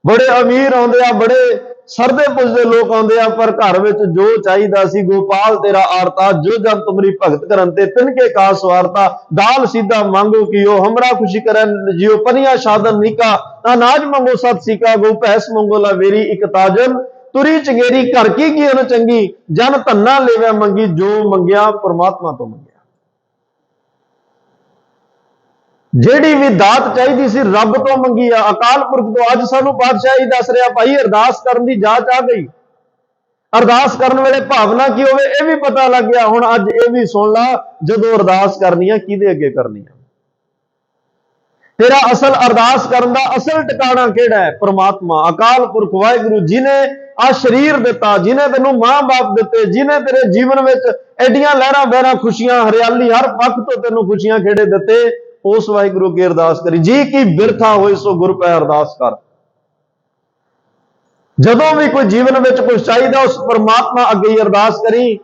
बड़े अमीर आउंदे आ, बड़े ਸਰਦੇ ਪੁੱਜਦੇ ਲੋਕ ਆਉਂਦੇ ਆ, ਪਰ ਘਰ ਵਿੱਚ ਜੋ ਚਾਹੀਦਾ ਸੀ, ਗੋਪਾਲ ਤੇਰਾ ਆਰਤਾ, ਜੋ ਜਨ ਤੁਮਰੀ ਭਗਤ ਕਰਨ ਤੇ ਤਿਨਕੇ ਕਾ ਸਵਾਰਤਾ, ਦਾਲ ਸਿੱਧਾ ਮੰਗੋ ਕੀਓ, ਹਮਰਾ ਖੁਸ਼ੀ ਕਰਨ ਜਿਉ, ਪਨੀਆ ਸਾਧਨ ਨਿਕਾ, ਅਨਾਜ ਮੰਗੋ ਸਤ ਸਿਕਾ, ਗੋ ਭੈਸ ਮੰਗੋ ਲਾਵੇਰੀ ਇੱਕ ਤਾਜਨ, ਤੁਰੀ ਚੰਗੇਰੀ ਘਰ ਕੀ ਕੀਨ ਚੰਗੀ, ਜਨ ਧੰਨਾ ਲੇਵਿਆ ਮੰਗੀ, ਜੋ ਮੰਗਿਆ ਪਰਮਾਤਮਾ ਤੋਂ ਮੰਗਿਆ। ਜਿਹੜੀ ਵੀ ਦਾਤ ਚਾਹੀਦੀ ਸੀ ਰੱਬ ਤੋਂ ਮੰਗੀ ਆ, ਅਕਾਲ ਪੁਰਖ ਤੋਂ। ਅੱਜ ਸਾਨੂੰ ਪਾਤਸ਼ਾਹ ਜੀ ਦੱਸ ਰਿਹਾ, ਭਾਈ ਅਰਦਾਸ ਕਰਨ ਦੀ ਜਾਚ ਆ ਗਈ, ਅਰਦਾਸ ਕਰਨ ਵੇਲੇ ਭਾਵਨਾ ਕੀ ਹੋਵੇ ਇਹ ਵੀ ਪਤਾ ਲੱਗ ਗਿਆ। ਹੁਣ ਅੱਜ ਇਹ ਵੀ ਸੁਣ ਲਾ, ਜਦੋਂ ਅਰਦਾਸ ਕਰਨੀ ਆ ਕਿਹਦੇ ਅੱਗੇ ਕਰਨੀ ਆ, ਤੇਰਾ ਅਸਲ ਅਰਦਾਸ ਕਰਨ ਦਾ ਅਸਲ ਟਿਕਾਣਾ ਕਿਹੜਾ ਹੈ? ਪਰਮਾਤਮਾ, ਅਕਾਲ ਪੁਰਖ ਵਾਹਿਗੁਰੂ, ਜਿਨੇ ਆ ਸਰੀਰ ਦਿੱਤਾ, ਜਿਨੇ ਤੈਨੂੰ ਮਾਂ-ਬਾਪ ਦਿੱਤੇ, ਜਿਨੇ ਤੇਰੇ ਜੀਵਨ ਵਿੱਚ ਐਡੀਆਂ ਲਹਿਰਾਂ ਬਹਿਰਾਂ, ਖੁਸ਼ੀਆਂ, ਹਰਿਆਲੀ, ਹਰ ਪੱਖ ਤੋਂ ਤੈਨੂੰ ਖੁਸ਼ੀਆਂ ਖੇੜੇ ਦਿੱਤੇ, ਉਸ ਵਾਹਿਗੁਰੂ ਅੱਗੇ ਅਰਦਾਸ ਕਰੀ। ਜੀ ਕੀ ਬਿਰਥਾ ਹੋਏ ਸੋ ਗੁਰ ਪੈ ਅਰਦਾਸ ਕਰ। ਜਦੋਂ ਵੀ ਕੋਈ ਜੀਵਨ ਵਿੱਚ ਕੁਝ ਚਾਹੀਦਾ, ਉਸ ਪਰਮਾਤਮਾ ਅੱਗੇ ਹੀ ਅਰਦਾਸ ਕਰੀ,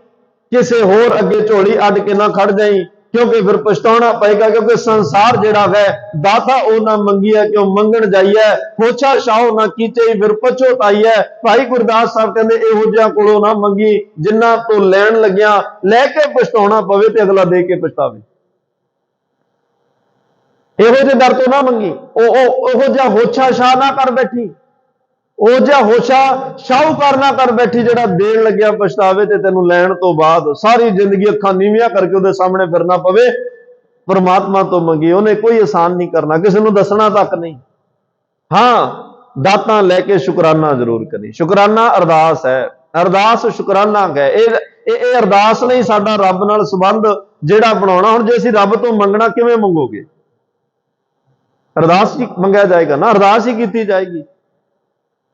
ਕਿਸੇ ਹੋਰ ਅੱਗੇ ਝੋਲੀ ਅੱਡ ਕੇ ਨਾ ਖੜ ਜਾਈ, ਕਿਉਂਕਿ ਫਿਰ ਪਛਤਾਉਣਾ ਪਏਗਾ। ਕਿਉਂਕਿ ਸੰਸਾਰ ਜਿਹੜਾ ਹੈ ਦਾਤਾ ਉਹ ਨਾ ਮੰਗੀਐ ਕਿਉਂ ਮੰਗਣ ਜਾਈਐ, ਹੋਛਾ ਛਾਉ ਨਾ ਕੀਚੇ ਫਿਰ ਪਛੋਤਾਈਐ। ਭਾਈ ਗੁਰਦਾਸ ਸਾਹਿਬ ਕਹਿੰਦੇ ਇਹੋ ਜਿਹਾ ਕੋਲੋਂ ਨਾ ਮੰਗੀ ਜਿਨ੍ਹਾਂ ਤੋਂ ਲੈਣ ਲੱਗਿਆ ਲੈ ਕੇ ਪਛਤਾਉਣਾ ਪਵੇ ਤੇ ਅਗਲਾ ਦੇ ਕੇ ਪਛਤਾਵੇ। ਇਹੋ ਜਿਹੇ ਦਰ ਤੋਂ ਨਾ ਮੰਗੀ, ਉਹੋ ਜਿਹਾ ਹੋਛਾ ਛਾਹ ਨਾ ਕਰ ਬੈਠੀ, ਉਹ ਜਿਹਾ ਹੋਛਾ ਸ਼ਾਹੂਕਾਰ ਨਾ ਕਰ ਬੈਠੀ ਜਿਹੜਾ ਦੇਣ ਲੱਗਿਆ ਪਛਤਾਵੇ ਤੇ ਤੈਨੂੰ ਲੈਣ ਤੋਂ ਬਾਅਦ ਸਾਰੀ ਜ਼ਿੰਦਗੀ ਅੱਖਾਂ ਨੀਵੀਆਂ ਕਰਕੇ ਉਹਦੇ ਸਾਹਮਣੇ ਫਿਰਨਾ ਪਵੇ। ਪਰਮਾਤਮਾ ਤੋਂ ਮੰਗੀ, ਉਹਨੇ ਕੋਈ ਆਸਾਨ ਨਹੀਂ ਕਰਨਾ, ਕਿਸੇ ਨੂੰ ਦੱਸਣਾ ਤੱਕ ਨਹੀਂ। ਹਾਂ, ਦਾਤਾਂ ਲੈ ਕੇ ਸ਼ੁਕਰਾਨਾ ਜ਼ਰੂਰ ਕਰੀ। ਸ਼ੁਕਰਾਨਾ ਅਰਦਾਸ ਹੈ, ਅਰਦਾਸ ਸ਼ੁਕਰਾਨਾ ਹੈ। ਇਹ ਅਰਦਾਸ ਨਹੀਂ ਸਾਡਾ ਰੱਬ ਨਾਲ ਸੰਬੰਧ ਜਿਹੜਾ ਬਣਾਉਣਾ। ਹੁਣ ਜੇ ਅਸੀਂ ਰੱਬ ਤੋਂ ਮੰਗਣਾ, ਕਿਵੇਂ ਮੰਗੋਗੇ? ਅਰਦਾਸ ਹੀ ਮੰਗਿਆ ਜਾਏਗਾ ਨਾ, ਅਰਦਾਸ ਹੀ ਕੀਤੀ ਜਾਏਗੀ,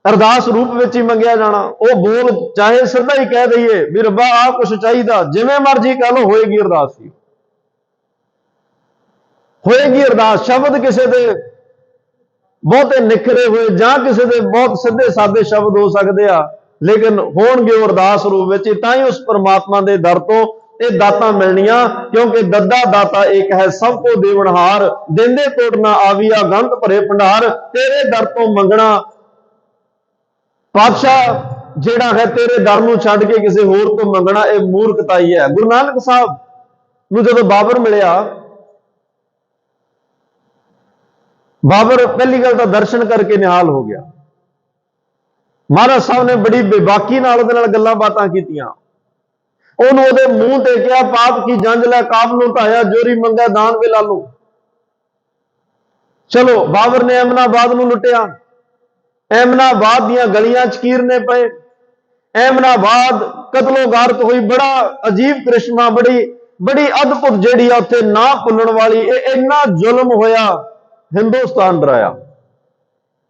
ਅਰਦਾਸ ਰੂਪ ਵਿੱਚ ਹੀ ਮੰਗਿਆ ਜਾਣਾ। ਉਹ ਬੋਲ ਚਾਹੇ ਸਿੱਧਾ ਹੀ ਕਹਿ ਦਈਏ ਵੀ ਰੱਬਾ ਆਹ ਕੁਛ ਚਾਹੀਦਾ, ਜਿਵੇਂ ਮਰਜ਼ੀ ਕਹਿ ਲਓ, ਹੋਏਗੀ ਅਰਦਾਸ ਹੀ ਹੋਏਗੀ। ਅਰਦਾਸ ਸ਼ਬਦ ਕਿਸੇ ਦੇ ਬਹੁਤੇ ਨਿਖਰੇ ਹੋਏ ਜਾਂ ਕਿਸੇ ਦੇ ਬਹੁਤ ਸਿੱਧੇ ਸਾਦੇ ਸ਼ਬਦ ਹੋ ਸਕਦੇ ਆ, ਲੇਕਿਨ ਹੋਣਗੇ ਉਹ ਅਰਦਾਸ ਰੂਪ ਵਿੱਚ। ਤਾਂ ਹੀ ਉਸ ਪਰਮਾਤਮਾ ਦੇ ਦਰ ਤੋਂ ਇਹ ਦਾਤਾਂ ਮਿਲਣੀਆਂ, ਕਿਉਂਕਿ ਦੱਦਾ ਦਾਤਾ ਇੱਕ ਹੈ, ਸਭ ਕੋ ਦੇਵਨਹਾਰ, ਦਿੰਦੇ ਤੋੜ ਨਾ ਆਵੀਆ, ਗੰਤ ਭਰੇ ਭੰਡਾਰ। ਤੇਰੇ ਦਰ ਤੋਂ ਮੰਗਣਾ ਪਾਤਸ਼ਾਹ ਜਿਹੜਾ ਹੈ, ਤੇਰੇ ਦਰ ਨੂੰ ਛੱਡ ਕੇ ਕਿਸੇ ਹੋਰ ਤੋਂ ਮੰਗਣਾ, ਇਹ ਮੂਰਖਤਾ ਹੀ ਹੈ। ਗੁਰੂ ਨਾਨਕ ਸਾਹਿਬ ਨੂੰ ਜਦੋਂ ਬਾਬਰ ਮਿਲਿਆ, ਬਾਬਰ ਪਹਿਲੀ ਗੱਲ ਤਾਂ ਦਰਸ਼ਨ ਕਰਕੇ ਨਿਹਾਲ ਹੋ ਗਿਆ। ਮਹਾਰਾਜ ਸਾਹਿਬ ਨੇ ਬੜੀ ਬੇਬਾਕੀ ਨਾਲ ਉਹਦੇ ਨਾਲ ਗੱਲਾਂ ਬਾਤਾਂ ਕੀਤੀਆਂ। ਉਹਨੂੰ ਉਹਦੇ ਮੂੰਹ ਤੇ ਕਿਹਾ, ਪਾਪ ਕੀ ਜੰਜ ਲੈ ਕਾਬ ਨੂੰ ਢਾਇਆ, ਜੋਰੀ ਮੰਗਾ ਦਾਨ ਵੇ ਲਾਲੂ। ਚਲੋ ਬਾਬਰ ਨੇ ਐਮਨਾਬਾਦ ਨੂੰ ਲੁੱਟਿਆ, ਐਮਨਾਬਾਦ ਦੀਆਂ ਗਲੀਆਂ ਚ ਕੀਰਨੇ ਪਏ, ਐਮਨਾਬਾਦ ਕਤਲੋਗਾਰਤ ਹੋਈ। ਬੜਾ ਅਜੀਬ ਕ੍ਰਿਸ਼ਮਾ, ਬੜੀ ਅਦਭੁਤ ਜਿਹੜੀ ਆ ਉੱਥੇ ਨਾ ਭੁੱਲਣ ਵਾਲੀ। ਇਹ ਇੰਨਾ ਜ਼ੁਲਮ ਹੋਇਆ, ਹਿੰਦੁਸਤਾਨ ਡਰਾਇਆ,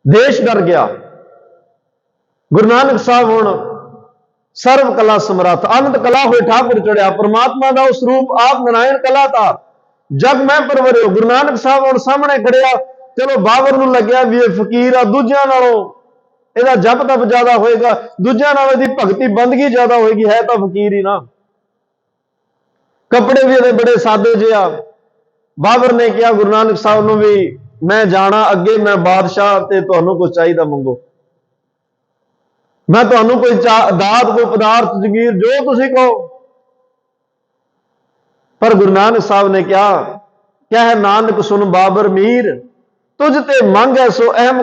ਦੇਸ਼ ਡਰ ਗਿਆ। ਗੁਰੂ ਨਾਨਕ ਸਾਹਿਬ ਹੁਣ ਸਰਵ ਕਲਾ ਸਮਰੱਥ, ਅਨੰਤ ਕਲਾ ਹੋਏ ਠਾਕੁਰ ਚੜਿਆ, ਪਰਮਾਤਮਾ ਦਾ ਉਸ ਰੂਪ ਆਪ ਨਾਰਾਇਣ ਕਲਾਤਾਰ, ਜਗ ਮੈਂ ਪਰਵਰਿਓ। ਗੁਰੂ ਨਾਨਕ ਸਾਹਿਬ ਹੁਣ ਸਾਹਮਣੇ ਖੜਿਆ। ਚਲੋ ਬਾਬਰ ਨੂੰ ਲੱਗਿਆ ਵੀ ਇਹ ਫਕੀਰ ਆ, ਦੂਜਿਆਂ ਨਾਲੋਂ ਇਹਦਾ ਜਪ ਤਪ ਜ਼ਿਆਦਾ ਹੋਏਗਾ, ਦੂਜਿਆਂ ਨਾਲੋਂ ਇਹਦੀ ਭਗਤੀ ਬੰਦਗੀ ਜ਼ਿਆਦਾ ਹੋਏਗੀ, ਹੈ ਤਾਂ ਫਕੀਰ ਹੀ ਨਾ। ਕੱਪੜੇ ਵੀ ਇਹਦੇ ਬੜੇ ਸਾਦੇ ਜਿਹੇ ਆ। ਬਾਬਰ ਨੇ ਕਿਹਾ ਗੁਰੂ ਨਾਨਕ ਸਾਹਿਬ ਨੂੰ ਵੀ ਮੈਂ ਜਾਣਾ ਅੱਗੇ, ਮੈਂ ਬਾਦਸ਼ਾਹ, ਤੇ ਤੁਹਾਨੂੰ ਕੁਝ ਚਾਹੀਦਾ ਮੰਗੋ, ਮੈਂ ਤੁਹਾਨੂੰ ਕੋਈ ਦਾਤ, ਕੋਈ ਪਦਾਰਥ, ਜਗੀਰ, ਜੋ ਤੁਸੀਂ ਕਹੋ। ਪਰ ਗੁਰੂ ਨਾਨਕ ਸਾਹਿਬ ਨੇ ਕਿਹਾ, ਕਹਿ ਨਾਨਕ ਸੁਨ ਬਾਬਰ ਮੀਰ, ਤੁਝ ਤੇ ਮੰਗੈ ਸੋ ਅਹਿਮ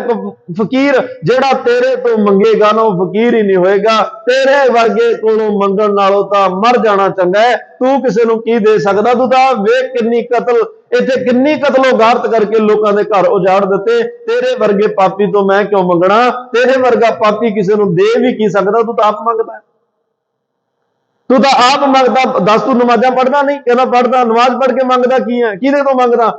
ਫਕੀਰ। ਜਿਹੜਾ ਤੇਰੇ ਤੋਂ ਮੰਗੇਗਾ ਨਾ ਉਹ ਫਕੀਰ ਹੀ ਨਹੀਂ ਹੋਏਗਾ। ਤੇਰੇ ਵਰਗੇ ਕੋਲੋਂ ਮੰਗਣ ਨਾਲੋਂ ਤਾਂ ਮਰ ਜਾਣਾ ਚੰਗਾ ਹੈ। ਤੂੰ ਕਿਸੇ ਨੂੰ ਕੀ ਦੇ ਸਕਦਾ? ਤੂੰ ਤਾਂ ਵੇਖ ਕਿੰਨੀ ਕਤਲ, ਇੱਥੇ ਕਿੰਨੀ ਕਤਲੋਗਾਰਤ ਕਰਕੇ ਲੋਕਾਂ ਦੇ ਘਰ ਉਜਾੜ ਦਿੱਤੇ। ਤੇਰੇ ਵਰਗੇ ਪਾਪੀ ਤੋਂ ਮੈਂ ਕਿਉਂ ਮੰਗਣਾ? ਤੇਰੇ ਵਰਗਾ ਪਾਪੀ ਕਿਸੇ ਨੂੰ ਦੇ ਵੀ ਕੀ ਸਕਦਾ? ਤੂੰ ਤਾਂ ਆਪ ਮੰਗਦਾ, ਤੂੰ ਤਾਂ ਆਪ ਮੰਗਦਾ। ਦੱਸ ਤੂੰ ਨਮਾਜ਼ਾਂ ਪੜ੍ਹਦਾ ਨਹੀਂ? ਕਹਿੰਦਾ ਪੜ੍ਹਦਾ। ਨਮਾਜ਼ ਪੜ੍ਹ ਕੇ ਮੰਗਦਾ ਕੀ ਹੈ? ਕਿਹਦੇ ਤੋਂ ਮੰਗਦਾ?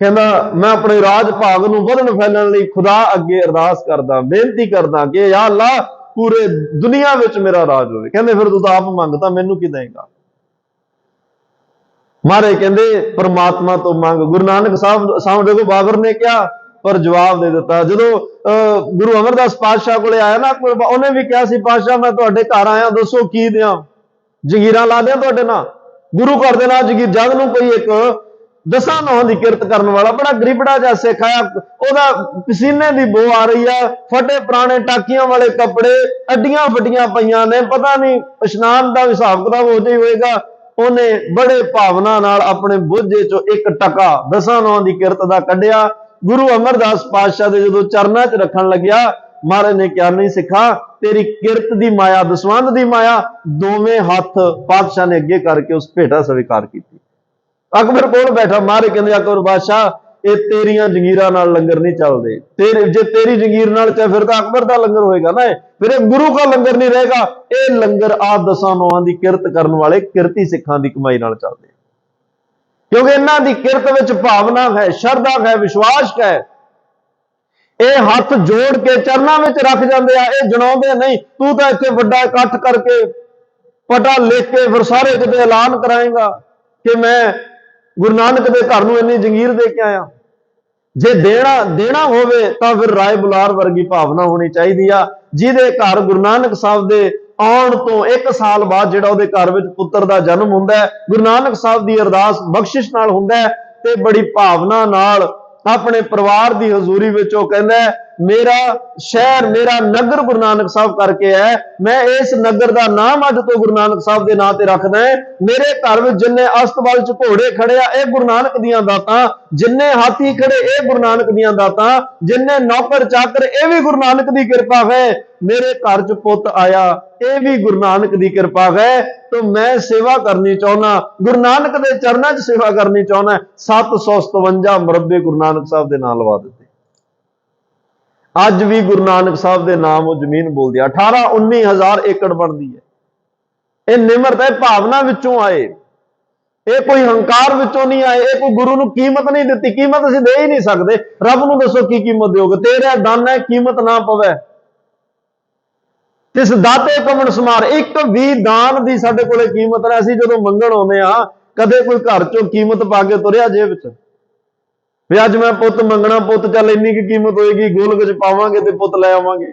ਕਹਿੰਦਾ ਮੈਂ ਆਪਣੇ ਰਾਜ ਭਾਗ ਨੂੰ ਵਧਣ ਫੈਲਣ ਲਈ ਖੁਦਾ ਅੱਗੇ ਅਰਦਾਸ ਕਰਦਾ, ਬੇਨਤੀ ਕਰਦਾ ਕਿ ਯਾ ਅੱਲਾ ਪੂਰੇ ਦੁਨੀਆ ਵਿੱਚ ਮੇਰਾ ਰਾਜ ਹੋਵੇ। ਕਹਿੰਦੇ ਫਿਰ ਤੂੰ ਤਾਂ ਆਪ ਮੰਗਦਾ, ਮੈਨੂੰ ਕੀ ਦੇਂਗਾ? ਮਾਰੇ ਕਹਿੰਦੇ ਪਰਮਾਤਮਾ ਤੋਂ ਮੰਗ। ਗੁਰੂ ਨਾਨਕ ਸਾਹਿਬ ਸਾਹਮਣੇ ਦੇਖੋ ਬਾਬਰ ਨੇ ਕਿਹਾ, ਪਰ ਜਵਾਬ ਦੇ ਦਿੱਤਾ। ਜਦੋਂ ਗੁਰੂ ਅਮਰਦਾਸ ਪਾਤਸ਼ਾਹ ਕੋਲੇ ਆਇਆ ਨਾ, ਉਹਨੇ ਵੀ ਕਿਹਾ ਸੀ ਪਾਤਸ਼ਾਹ ਮੈਂ ਤੁਹਾਡੇ ਘਰ ਆਇਆ, ਦੱਸੋ ਕੀ ਦਿਆਂ? ਜਗੀਰਾਂ ਲਾ ਦਿਆਂ ਤੁਹਾਡੇ ਨਾਲ? ਗੁਰੂ ਘਰ ਦੇ ਨਾਲ ਜਗੀਰ? ਜਦ ਨੂੰ ਕੋਈ ਇੱਕ दसां नौं की किरत करने वाला बड़ा गरीबड़ा जा सिख आया, ओदा पसीने की बो आ रही है, फटे पुराने टाकियां वाले कपड़े, अड्डियां फटियां पईयां ने, पता नहीं इशनान का हिसाब किताब हो जाए होएगा। उन्हें बड़े भावना नाल अपने बोझे चो एक टका दसां नौं की किरत का कढ़िया, गुरु अमरदास पातशाह के जो चरणों च रखन लग्या, महाराज ने क्या नहीं सिखा, तेरी किरत की माया दसवंध की माया, दोवें हाथ पातशाह ने अगे करके उस भेटा स्वीकार की। अकबर कोल बैठा, महाराज कहते अकबर बादशाह ये तेरिया जंगीरां नाल लंगर नहीं चलते, तेरे जे तेरी जंगीर नाल चाहे फिर तो अकबर का लंगर होएगा ना, फिर गुरु का लंगर नहीं रहेगा। ये लंगर आ दसां नौं की किरत करने वाले किरती सिखां की कमाई नाल चलदे, क्योंकि इन्हां दी किरत विच भावना है, श्रद्धा है, विश्वास है। ये हाथ जोड़ के चरणों में रख जाते हैं, ये जनाते नहीं तू तो इत्थे वड्डा इकट्ठ करके पटा लिख के फिर सारे किते ऐलान कराएगा कि मैं गुरु नानक के घर नूं इन्नी जंगीर दे के आया। जे देना होवे तां फिर राय बुलार वर्गी भावना होनी चाहिए आ, जिहदे घर गुरु नानक साहब दे आउण तो 1 साल बाद जिहड़ा उहदे घर विच पुत्तर दा जन्म हुंदा है, गुरु नानक साहब दी अरदास बख्शिश नाल हुंदा है, ते बड़ी भावना नाल अपने परिवार की हजूरी विच ओह कहंदा है, मेरा शहर मेरा नगर गुरु नानक साहब करके है, मैं इस नगर का नाम अज तो गुरु नानक साहब के नाम से रखदा है। मेरे घर में जिन्ने अस्तबल च घोड़े खड़े आ, गुरु नानक दियां दातां, जिन्ने हाथी खड़े ये गुरु नानक दियां दातां, जिन्ने नौकर चाकर ये भी गुरु नानक की कृपा है, मेरे घर च पुत आया ये भी गुरु नानक की कृपा है। तो मैं सेवा करनी चाहना, गुरु नानक के चरणों च सेवा करनी चाहना। 757 मुरब्बे गुरु नानक साहब के नाम लवा दिते, अज भी गुरु नानक साहब के नाम वो जमीन बोलती है, 18-19 हज़ार एकड़ बनती है। ये निमरता है, भावना विचों आए, ये कोई हंकार विचों नहीं आए, ये कोई गुरु नूं कीमत नहीं दी, कीमत असीं दे ही नहीं सकते। रब नूं दसो की कीमत दोगे, तेरा दान है कीमत ना पवे, तिस दाते कमन समार, एक भी दान की साडे कोले कीमत है। असीं जदों मंगण आउंदे आ, कदे कोई घर चों कीमत पा के तुरिया जेब च भी अज मैं पुत मंगना, पुत चल इन्नी की कीमत होएगी, गोलक च पावांगे ते पुत लै आवांगे,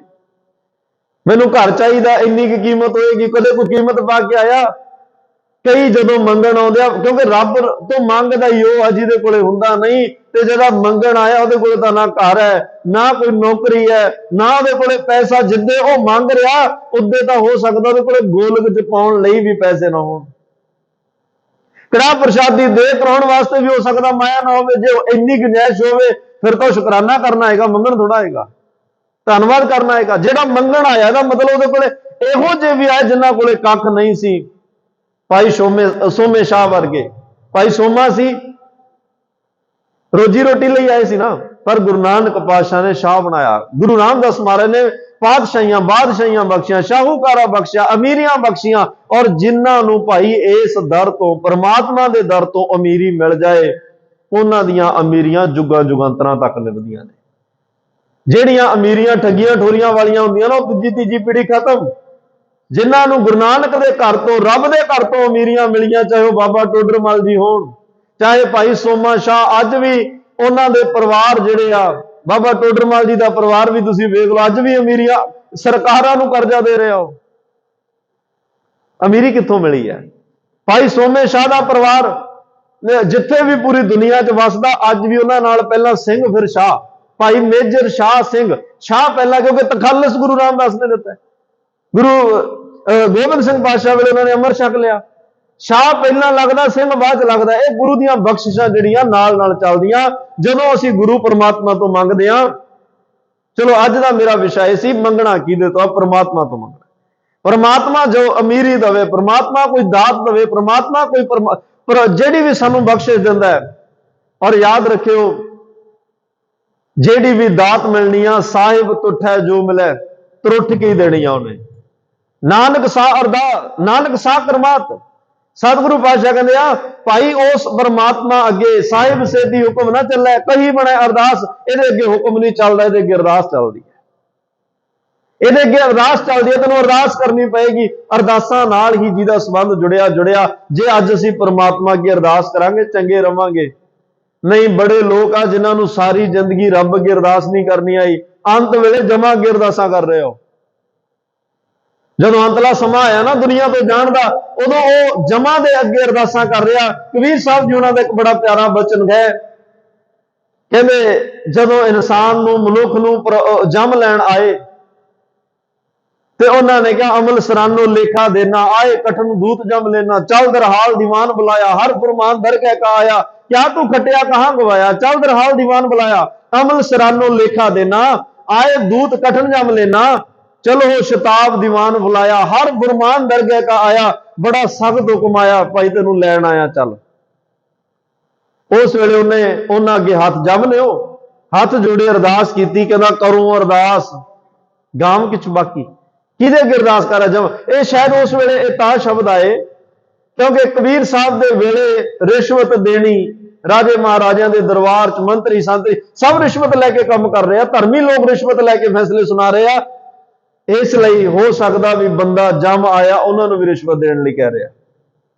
मैनूं घर चाहिए इन्नी की कीमत होएगी, कदे कोई कीमत पा के आया। कई जदों मंगण आउंदे, क्योंकि रब तो मंगदा ही ओह जिहदे कोले हुंदा नहीं, ते जिहड़ा मंगण आया उहदे कोले तां ना घर है, ना कोई नौकरी है, ना उहदे कोले पैसा, जिद्दे ओह मंग रिहा उद्दे तां हो सकदा उहदे कोले गोलक च पाउण लई भी पैसे ना होण, कड़ा प्रशादी दे कराउण वास्ते भी हो सकता माया ना होवे। जे इन्नी गुंजाइश होवे फिर तो शुकराना करना है, मंगण थोड़ा है, धन्नवाद करना है। जिहड़ा मंगण आया दा मतलब उहदे कोले इहो जे भी आए जिन्हां कोले कख नहीं सी, भाई सोमे शाह वर्गे, भाई सोमा सी रोजी रोटी लई आए सी ना, पर गुरु नानक पातशाह ने शाह बनाया। गुरु रामदास महाराज ने पातशाहियां बादशाहियां बख्शियां, शाहूकारा बख्शिया, अमीरियां बख्शियां, और जिन्होंने भाई इस दर तो परमात्मा के दर तो अमीरी मिल जाए, उन्हां दियां अमीरियां जुगां जुगांतरां तक निभदियां ने। जिहड़ियां अमीरियां ठगियां ठोरियां वालियां हुंदियां ना, दूजी तीजी पीढ़ी खत्म। जिन्होंने गुरु नानक के घर तो रब के घर तो अमीरियां मिलियां, चाहे वह बाबा टोडरमल जी होण, चाहे भाई सोमा शाह, अज भी उन्हां दे परिवार जिहड़े आ, बाबा टोडरमल जी का परिवार भी तुसीं वेख लो, अज भी अमीरियां सरकारां नूं कर्जा दे रहे हो। अमीरी कित्थों मिली है? भाई सोमे शाह का परिवार जिथे भी पूरी दुनिया च वसदा, अज भी उन्हां नाल पहला सिंह फिर शाह, भाई मेजर शाह सिंह, शाह पहला क्योंकि तखालस गुरु रामदास ने दिता है। गुरु गोबिंद सिंह पातशाह वेले उन्होंने अमर छक लिया, शाह पहला लगदा सिंह बाद च लगदा। ये गुरु दीयां बख्शिशां जिहड़ियां नाल नाल चलदियां जदों असीं गुरु परमात्मा तो मंगदे हां। चलो अज दा मेरा विषय सी मंगना किहदे तो, परमात्मा तो मंगना। परमात्मा जो अमीरी दवे, परमात्मा कोई दात दवे, परमात्मा कोई जिहड़ी भी सानू बख्शिश दिंदा है। और याद रखियो जिहड़ी भी दात मिलनी आ, साहिब तुठै जो मिले त्रुठ की देनी आ उन्हें। नानक सा अरदास, नानक सा करमात। सतगुरु पातशाह कहते आ भाई उस परमात्मा अगे साहिब से दी हुक्म ना चले, कही बने अरदास, इहदे अगे हुक्म नहीं चलदा, इहदे अगे अरदास चलदी है। इहदे अगे अरदास चलदी है, तैनूं अरदास करनी पएगी। अरदासां नाल ही जिहदा संबंध जुड़िया जे अज असीं परमात्मा अगे अरदास करांगे चंगे रवांगे। नहीं बड़े लोग आ जिन्हां नूं सारी जिंदगी रब अगे अरदास नहीं करनी आई, अंत वेले जमा अगे अरदासां कर रहे हो। ਜਦੋਂ ਅੰਤਲਾ ਸਮਾਂ ਆਇਆ ਨਾ ਦੁਨੀਆ ਤੋਂ ਜਾਣ ਦਾ, ਉਦੋਂ ਉਹ ਜਮਾਂ ਦੇ ਅੱਗੇ ਅਰਦਾਸਾਂ ਕਰ ਰਿਹਾ। ਕਬੀਰ ਸਾਹਿਬ ਜੀ ਉਹਨਾਂ ਦਾ ਇੱਕ ਬੜਾ ਪਿਆਰਾ ਬਚਨ ਹੈ, ਕਹਿੰਦੇ ਜਦੋਂ ਇਨਸਾਨ ਨੂੰ, ਮਨੁੱਖ ਨੂੰ ਜੰਮ ਲੈਣ ਆਏ ਤੇ ਉਹਨਾਂ ਨੇ ਕਿਹਾ ਅਮਲ ਸਰਾਨੋ ਲੇਖਾ ਦੇਣਾ, ਆਏ ਕਠਨ ਦੂਤ ਜਮ ਲੈਣਾ, ਚਲ ਦਰਹਾਲ ਦੀਵਾਨ ਬੁਲਾਇਆ, ਹਰ ਫੁਰਮਾਨ ਦਰ ਕਹਿ ਕਾ ਆਇਆ, ਕਿਆ ਤੂੰ ਖਟਿਆ ਕਹਾਂ ਗਵਾਇਆ, ਚਲ ਦਰਹਾਲ ਦੀਵਾਨ ਬੁਲਾਇਆ, ਅਮਲ ਸਰਾਨੋ ਲੇਖਾ ਦੇਣਾ, ਆਏ ਦੂਤ ਕਠਨ ਜਮ ਲੈਣਾ, ਚਲੋ ਸ਼ਤਾਬ ਦੀਵਾਨ ਬੁਲਾਇਆ, ਹਰ ਫੁਰਮਾਨ ਦਰ ਕਹਿ ਕਾ ਆਇਆ, ਬੜਾ ਸਖਤ ਹੁਕਮ ਆਇਆ, ਭਾਈ ਤੈਨੂੰ ਲੈਣ ਆਇਆ ਚੱਲ। ਉਸ ਵੇਲੇ ਉਹਨੇ ਉਹਨਾਂ ਅੱਗੇ ਹੱਥ ਜੰਮ ਲਿਓ, ਹੱਥ ਜੋੜੇ ਅਰਦਾਸ ਕੀਤੀ, ਕਹਿੰਦਾ ਕਰੂੰ ਅਰਦਾਸ ਗਾਮ ਕਿਛ ਬਾਕੀ। ਕਿਹਦੇ ਅੱਗੇ ਅਰਦਾਸ ਕਰ ਰਿਹਾ ਜਮ? ਇਹ ਸ਼ਾਇਦ ਉਸ ਵੇਲੇ ਇਹ ਤਾਂ ਸ਼ਬਦ ਆਏ ਕਿਉਂਕਿ ਕਬੀਰ ਸਾਹਿਬ ਦੇ ਵੇਲੇ ਰਿਸ਼ਵਤ ਦੇਣੀ, ਰਾਜੇ ਮਹਾਰਾਜਿਆਂ ਦੇ ਦਰਬਾਰ ਚ ਮੰਤਰੀ ਸੰਤਰੀ ਸਭ ਰਿਸ਼ਵਤ ਲੈ ਕੇ ਕੰਮ ਕਰ ਰਹੇ ਆ, ਧਰਮੀ ਲੋਕ ਰਿਸ਼ਵਤ ਲੈ ਕੇ ਫੈਸਲੇ ਸੁਣਾ ਰਹੇ ਆ। ਇਸ ਲਈ ਹੋ ਸਕਦਾ ਵੀ ਬੰਦਾ ਜੰਮ ਆਇਆ ਉਹਨਾਂ ਨੂੰ ਵੀ ਰਿਸ਼ਵਤ ਦੇਣ ਲਈ ਕਹਿ ਰਿਹਾ,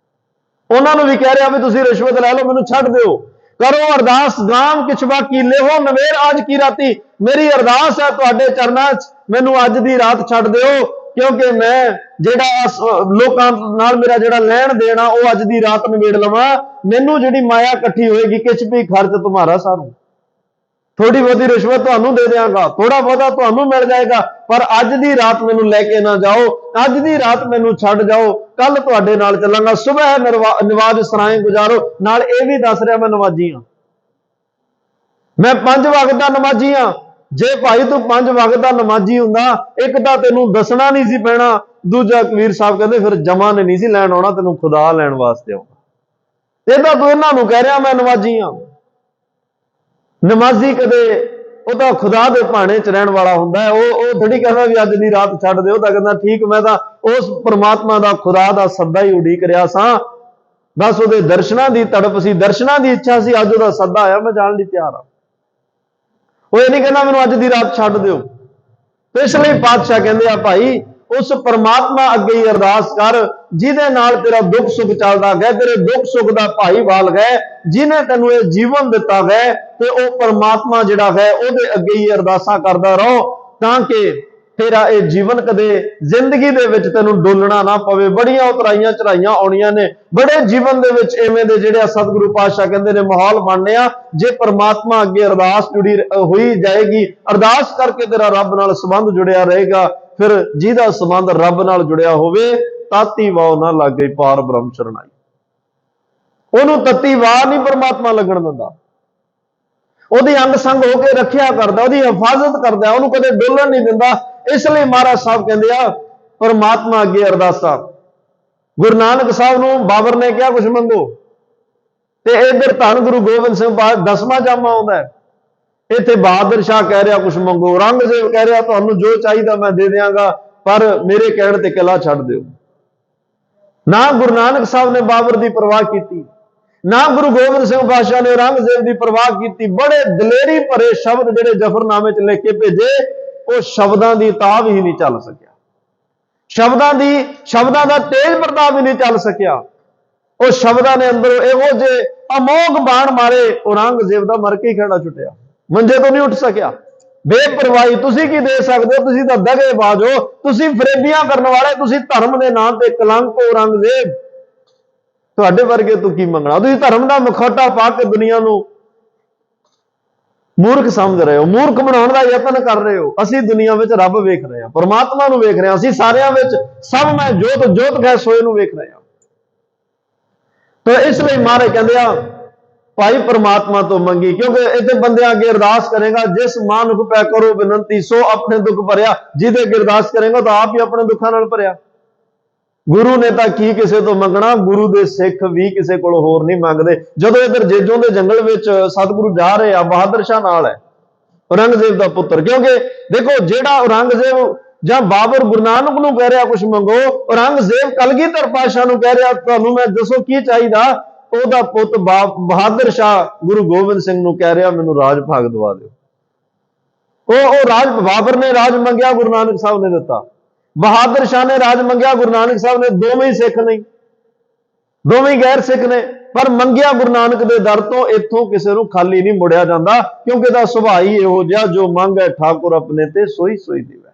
ਉਹਨਾਂ ਨੂੰ ਵੀ ਕਹਿ ਰਿਹਾ ਵੀ ਤੁਸੀਂ ਰਿਸ਼ਵਤ ਲੈ ਲਓ, ਮੈਨੂੰ ਛੱਡ ਦਿਓ। ਕਰੋ ਅਰਦਾਸ ਗਾਮ ਕਿਛ ਬਾਕੀ, ਲੇਹੋ ਨਵੇਰ ਅੱਜ ਕੀ ਰਾਤੀ, ਮੇਰੀ ਅਰਦਾਸ ਹੈ ਤੁਹਾਡੇ ਚਰਨਾਂ 'ਚ, ਮੈਨੂੰ ਅੱਜ ਦੀ ਰਾਤ ਛੱਡ ਦਿਓ, ਕਿਉਂਕਿ ਮੈਂ ਜਿਹੜਾ ਲੋਕਾਂ ਨਾਲ ਮੇਰਾ ਜਿਹੜਾ ਲੈਣ ਦੇਣਾ ਉਹ ਅੱਜ ਦੀ ਰਾਤ ਨਿਬੇੜ ਲਵਾਂ। ਮੈਨੂੰ ਜਿਹੜੀ ਮਾਇਆ ਇਕੱਠੀ ਹੋਏਗੀ, ਕਿਛ ਵੀ ਖਰਚ ਤੁਹਾਰਾ ਸਾਰੂ, ਥੋੜੀ ਬਹੁਤੀ ਰਿਸ਼ਵਤ ਤੁਹਾਨੂੰ ਦੇ ਦਿਆਂਗਾ, ਥੋੜਾ ਬਹੁਤਾ ਤੁਹਾਨੂੰ ਮਿਲ ਜਾਏਗਾ, ਪਰ ਅੱਜ ਦੀ ਰਾਤ ਮੈਨੂੰ ਲੈ ਕੇ ਨਾ ਜਾਓ, ਅੱਜ ਦੀ ਰਾਤ ਮੈਨੂੰ ਛੱਡ ਜਾਓ, ਕੱਲ ਤੁਹਾਡੇ ਨਾਲ ਚੱਲਾਂਗਾ। ਸੁਬਹ ਨਵਾਜ਼ ਸਰਾਏ ਗੁਜ਼ਾਰੋ, ਨਾਲ ਇਹ ਵੀ ਦੱਸ ਰਿਹਾ ਮੈਂ ਨਮਾਜ਼ੀ ਹਾਂ, ਮੈਂ 5 ਵਕਤ ਦਾ ਨਮਾਜ਼ੀ ਹਾਂ। ਜੇ ਭਾਈ ਤੂੰ 5 ਵਕਤ ਦਾ ਨਮਾਜ਼ੀ ਹੁੰਦਾ, ਇੱਕ ਤਾਂ ਤੈਨੂੰ ਦੱਸਣਾ ਨਹੀਂ ਸੀ ਪੈਣਾ, ਦੂਜਾ ਕਬੀਰ ਸਾਹਿਬ ਕਹਿੰਦੇ ਫਿਰ ਜਮਾਂ ਨੇ ਨਹੀਂ ਸੀ ਲੈਣ ਆਉਣਾ, ਤੈਨੂੰ ਖੁਦਾ ਲੈਣ ਵਾਸਤੇ ਆਉਣਾ। ਇਹ ਤਾਂ ਤੂੰ ਇਹਨਾਂ ਨੂੰ ਕਹਿ ਰਿਹਾ ਮੈਂ ਨਮਾਜ਼ੀ ਹਾਂ। ਨਮਾਜ਼ੀ ਕਦੇ ਉਹ ਤਾਂ ਖੁਦਾ ਦੇ ਭਾਣੇ 'ਚ ਰਹਿਣ ਵਾਲਾ ਹੁੰਦਾ ਹੈ, ਉਹ ਥੋੜੀ ਕਹਿੰਦਾ ਵੀ ਅੱਜ ਦੀ ਰਾਤ ਛੱਡ ਦਿਓ, ਤਾਂ ਕਹਿੰਦਾ ਠੀਕ, ਮੈਂ ਤਾਂ ਉਸ ਪਰਮਾਤਮਾ ਦਾ, ਖੁਦਾ ਦਾ ਸੱਦਾ ਹੀ ਉਡੀਕ ਰਿਹਾ ਸਾਂ, ਬਸ ਉਹਦੇ ਦਰਸ਼ਨਾਂ ਦੀ ਤੜਪ ਸੀ, ਦਰਸ਼ਨਾਂ ਦੀ ਇੱਛਾ ਸੀ, ਅੱਜ ਉਹਦਾ ਸੱਦਾ ਆਇਆ, ਮੈਂ ਜਾਣ ਲਈ ਤਿਆਰ ਹਾਂ। ਉਹ ਇਹ ਨਹੀਂ ਕਹਿੰਦਾ ਮੈਨੂੰ ਅੱਜ ਦੀ ਰਾਤ ਛੱਡ ਦਿਓ। ਤੇ ਇਸ ਲਈ ਪਾਤਸ਼ਾਹ ਕਹਿੰਦੇ ਆ ਭਾਈ ਉਸ ਪਰਮਾਤਮਾ ਅੱਗੇ ਹੀ ਅਰਦਾਸ ਕਰ ਜਿਹਦੇ ਨਾਲ ਤੇਰਾ ਦੁੱਖ ਸੁੱਖ ਚੱਲਦਾ ਗਿਆ, ਤੇਰੇ ਦੁੱਖ ਸੁੱਖ ਦਾ ਭਾਈਵਾਲ ਹੈ, ਜਿਹਨੇ ਤੈਨੂੰ ਇਹ ਜੀਵਨ ਦਿੱਤਾ ਹੈ, ਤੇ ਉਹ ਪਰਮਾਤਮਾ ਜਿਹੜਾ ਹੈ ਉਹਦੇ ਅੱਗੇ ਹੀ ਅਰਦਾਸਾਂ ਕਰਦਾ ਰਹੋ, ਤਾਂ ਕਿ ਤੇਰਾ ਇਹ ਜੀਵਨ ਕਦੇ ਜ਼ਿੰਦਗੀ ਦੇ ਵਿੱਚ ਤੈਨੂੰ ਡੋਲਣਾ ਨਾ ਪਵੇ। ਬੜੀਆਂ ਉਤਰਾਈਆਂ ਚੜਾਈਆਂ ਆਉਣੀਆਂ ਨੇ, ਬੜੇ ਜੀਵਨ ਦੇ ਵਿੱਚ ਐਵੇਂ ਦੇ ਜਿਹੜੇ ਸਤਿਗੁਰੂ ਪਾਤਸ਼ਾਹ ਕਹਿੰਦੇ ਨੇ ਮਾਹੌਲ ਬਣਨੇ ਆ, ਜੇ ਪਰਮਾਤਮਾ ਅੱਗੇ ਅਰਦਾਸ ਜੁੜੀ ਹੋਈ ਜਾਏਗੀ, ਅਰਦਾਸ ਕਰਕੇ ਤੇਰਾ ਰੱਬ ਨਾਲ ਸੰਬੰਧ ਜੁੜਿਆ ਰਹੇਗਾ, ਫਿਰ ਜਿਹਦਾ ਸੰਬੰਧ ਰੱਬ ਨਾਲ ਜੁੜਿਆ ਹੋਵੇ, ਤਾਤੀ ਵਾਹ ਨਾ ਲੱਗੇ ਪਾਰ ਬ੍ਰਹਮ ਸ਼ਰਨਾਈ, ਉਹਨੂੰ ਤੱਤੀ ਵਾਹ ਨਹੀਂ ਪਰਮਾਤਮਾ ਲੱਗਣ ਦਿੰਦਾ, ਉਹਦੀ ਅੰਗ ਸੰਗ ਹੋ ਕੇ ਰੱਖਿਆ ਕਰਦਾ, ਉਹਦੀ ਹਿਫਾਜ਼ਤ ਕਰਦਾ, ਉਹਨੂੰ ਕਦੇ ਡੋਲਣ ਨਹੀਂ ਦਿੰਦਾ। ਇਸ ਲਈ ਮਹਾਰਾਜ ਸਾਹਿਬ ਕਹਿੰਦੇ ਆ ਪਰਮਾਤਮਾ ਅੱਗੇ ਅਰਦਾਸਾਂ। ਗੁਰੂ ਨਾਨਕ ਸਾਹਿਬ ਨੂੰ ਬਾਬਰ ਨੇ ਕਿਹਾ ਕੁਛ ਮੰਗੋ, ਤੇ ਇਧਰ ਧੰਨ ਗੁਰੂ ਗੋਬਿੰਦ ਸਿੰਘ 10ਵਾਂ ਜਾਮਾ ਆਉਂਦਾ ਹੈ, ਇੱਥੇ ਬਹਾਦਰ ਸ਼ਾਹ ਕਹਿ ਰਿਹਾ ਕੁਛ ਮੰਗੋ, ਔਰੰਗਜ਼ੇਬ ਕਹਿ ਰਿਹਾ ਤੁਹਾਨੂੰ ਜੋ ਚਾਹੀਦਾ ਮੈਂ ਦੇ ਦਿਆਂਗਾ, ਪਰ ਮੇਰੇ ਕਹਿਣ ਤੇ ਕਿਲਾ ਛੱਡ ਦਿਓ। ਨਾ ਗੁਰੂ ਨਾਨਕ ਸਾਹਿਬ ਨੇ ਬਾਬਰ ਦੀ ਪਰਵਾਹ ਕੀਤੀ, ਨਾ ਗੁਰੂ ਗੋਬਿੰਦ ਸਿੰਘ ਪਾਤਸ਼ਾਹ ਨੇ ਔਰੰਗਜ਼ੇਬ ਦੀ ਪਰਵਾਹ ਕੀਤੀ। ਬੜੇ ਦਲੇਰੀ ਭਰੇ ਸ਼ਬਦ ਜਿਹੜੇ ਜ਼ਫਰਨਾਮੇ 'ਚ ਲਿਖ ਕੇ ਭੇਜੇ, ਉਹ ਸ਼ਬਦਾਂ ਦੀ ਤਾਬ ਹੀ ਨਹੀਂ ਚੱਲ ਸਕਿਆ, ਸ਼ਬਦਾਂ ਦਾ ਤੇਜ ਪ੍ਰਤਾਪ ਹੀ ਨਹੀਂ ਚੱਲ ਸਕਿਆ। ਉਹ ਸ਼ਬਦਾਂ ਨੇ ਅੰਦਰੋਂ ਇਹੋ ਜਿਹੇ ਅਮੋਘ ਬਾਣ ਮਾਰੇ, ਔਰੰਗਜ਼ੇਬ ਦਾ ਮਰ ਕੇ ਹੀ ਖੜਾ ਛੁੱਟਿਆ, ਮੰਜੇ ਤੋਂ ਨਹੀਂ ਉੱਠ ਸਕਿਆ। ਬੇਪਰਵਾਹੀ, ਤੁਸੀਂ ਕੀ ਦੇ ਸਕਦੇ ਹੋ? ਤੁਸੀਂ ਤਾਂ ਦਗੇਬਾਜ਼ ਹੋ, ਤੁਸੀਂ ਫਰੇਬੀਆਂ ਕਰਨ ਵਾਲੇ, ਤੁਸੀਂ ਧਰਮ ਦੇ ਨਾਂ ਤੇ ਕਲੰਕ। ਔਰੰਗਜ਼ੇਬ ਤੁਹਾਡੇ ਵਰਗੇ ਤੂੰ ਕੀ ਮੰਗਣਾ? ਤੁਸੀਂ ਧਰਮ ਦਾ ਮੁਖੌਟਾ ਪਾ ਕੇ ਦੁਨੀਆ ਨੂੰ ਮੂਰਖ ਸਮਝ ਰਹੇ ਹੋ, ਮੂਰਖ ਬਣਾਉਣ ਦਾ ਯਤਨ ਕਰ ਰਹੇ ਹੋ। ਅਸੀਂ ਦੁਨੀਆ ਵਿੱਚ ਰੱਬ ਵੇਖ ਰਹੇ ਹਾਂ, ਪਰਮਾਤਮਾ ਨੂੰ ਵੇਖ ਰਹੇ ਹਾਂ, ਅਸੀਂ ਸਾਰਿਆਂ ਵਿੱਚ ਸਭ ਮੈਂ ਜੋਤ ਜੋਤ ਗਏ ਸੋਏ ਨੂੰ ਵੇਖ ਰਹੇ ਹਾਂ। ਤਾਂ ਇਸ ਲਈ ਮਹਾਰਾਜ ਕਹਿੰਦੇ ਆ ਭਾਈ ਪਰਮਾਤਮਾ ਤੋਂ ਮੰਗੀ, ਕਿਉਂਕਿ ਇੱਥੇ ਬੰਦਿਆਂ ਅੱਗੇ ਅਰਦਾਸ ਕਰੇਗਾ, ਜਿਸ ਮਾਨੁਖ ਪੈ ਕਰੋ ਬੇਨੰਤੀ ਸੋ ਆਪਣੇ ਦੁੱਖ ਭਰਿਆ। ਜਿਹਦੇ ਅੱਗੇ ਅਰਦਾਸ ਕਰੇਗਾ ਤਾਂ ਆਪ ਹੀ ਆਪਣੇ ਦੁੱਖਾਂ ਨਾਲ ਭਰਿਆ। ਗੁਰੂ ਨੇ ਤਾਂ ਕੀ ਕਿਸੇ ਤੋਂ ਮੰਗਣਾ, ਗੁਰੂ ਦੇ ਸਿੱਖ ਵੀ ਕਿਸੇ ਕੋਲ ਹੋਰ ਨਹੀਂ ਮੰਗਦੇ। ਜਦੋਂ ਇਧਰ ਜੇਜੋਂ ਦੇ ਜੰਗਲ ਵਿੱਚ ਸਤਿਗੁਰੂ ਜਾ ਰਹੇ ਆ, ਬਹਾਦਰ ਸ਼ਾਹ ਨਾਲ ਹੈ, ਔਰੰਗਜ਼ੇਬ ਦਾ ਪੁੱਤਰ। ਕਿਉਂਕਿ ਦੇਖੋ ਜਿਹੜਾ ਔਰੰਗਜ਼ੇਬ ਜਾਂ ਬਾਬਰ ਗੁਰੂ ਨਾਨਕ ਨੂੰ ਕਹਿ ਰਿਹਾ ਕੁਛ ਮੰਗੋ, ਔਰੰਗਜ਼ੇਬ ਕਲਗੀਧਰ ਪਾਤਸ਼ਾਹ ਨੂੰ ਕਹਿ ਰਿਹਾ ਤੁਹਾਨੂੰ ਮੈਂ ਦੱਸੋ ਕੀ ਚਾਹੀਦਾ, ਉਹਦਾ ਪੁੱਤ ਬਹਾਦਰ ਸ਼ਾਹ ਗੁਰੂ ਗੋਬਿੰਦ ਸਿੰਘ ਨੂੰ ਕਹਿ ਰਿਹਾ ਮੈਨੂੰ ਰਾਜ ਭਾਗ ਦਵਾ ਦਿਓ। ਉਹ ਰਾਜ, ਬਾਬਰ ਨੇ ਰਾਜ ਮੰਗਿਆ, ਗੁਰੂ ਨਾਨਕ ਸਾਹਿਬ ਨੇ ਦਿੱਤਾ। ਬਹਾਦਰ ਸ਼ਾਹ ਨੇ ਰਾਜ ਮੰਗਿਆ, ਗੁਰੂ ਨਾਨਕ ਸਾਹਿਬ ਨੇ। ਦੋਵੇਂ ਹੀ ਸਿੱਖ ਨਹੀਂ, ਦੋਵੇਂ ਹੀ ਗੈਰ ਸਿੱਖ ਨੇ, ਪਰ ਮੰਗਿਆ ਗੁਰੂ ਨਾਨਕ ਦੇ ਦਰ ਤੋਂ। ਇੱਥੋਂ ਕਿਸੇ ਨੂੰ ਖਾਲੀ ਨਹੀਂ ਮੁੜਿਆ ਜਾਂਦਾ, ਕਿਉਂਕਿ ਇਹਦਾ ਸੁਭਾਅ ਹੀ ਇਹੋ ਜਿਹਾ, ਜੋ ਮੰਗੈ ਠਾਕੁਰ ਆਪਣੇ ਤੇ ਸੋਈ ਸੋਈ ਦੇਵੈ।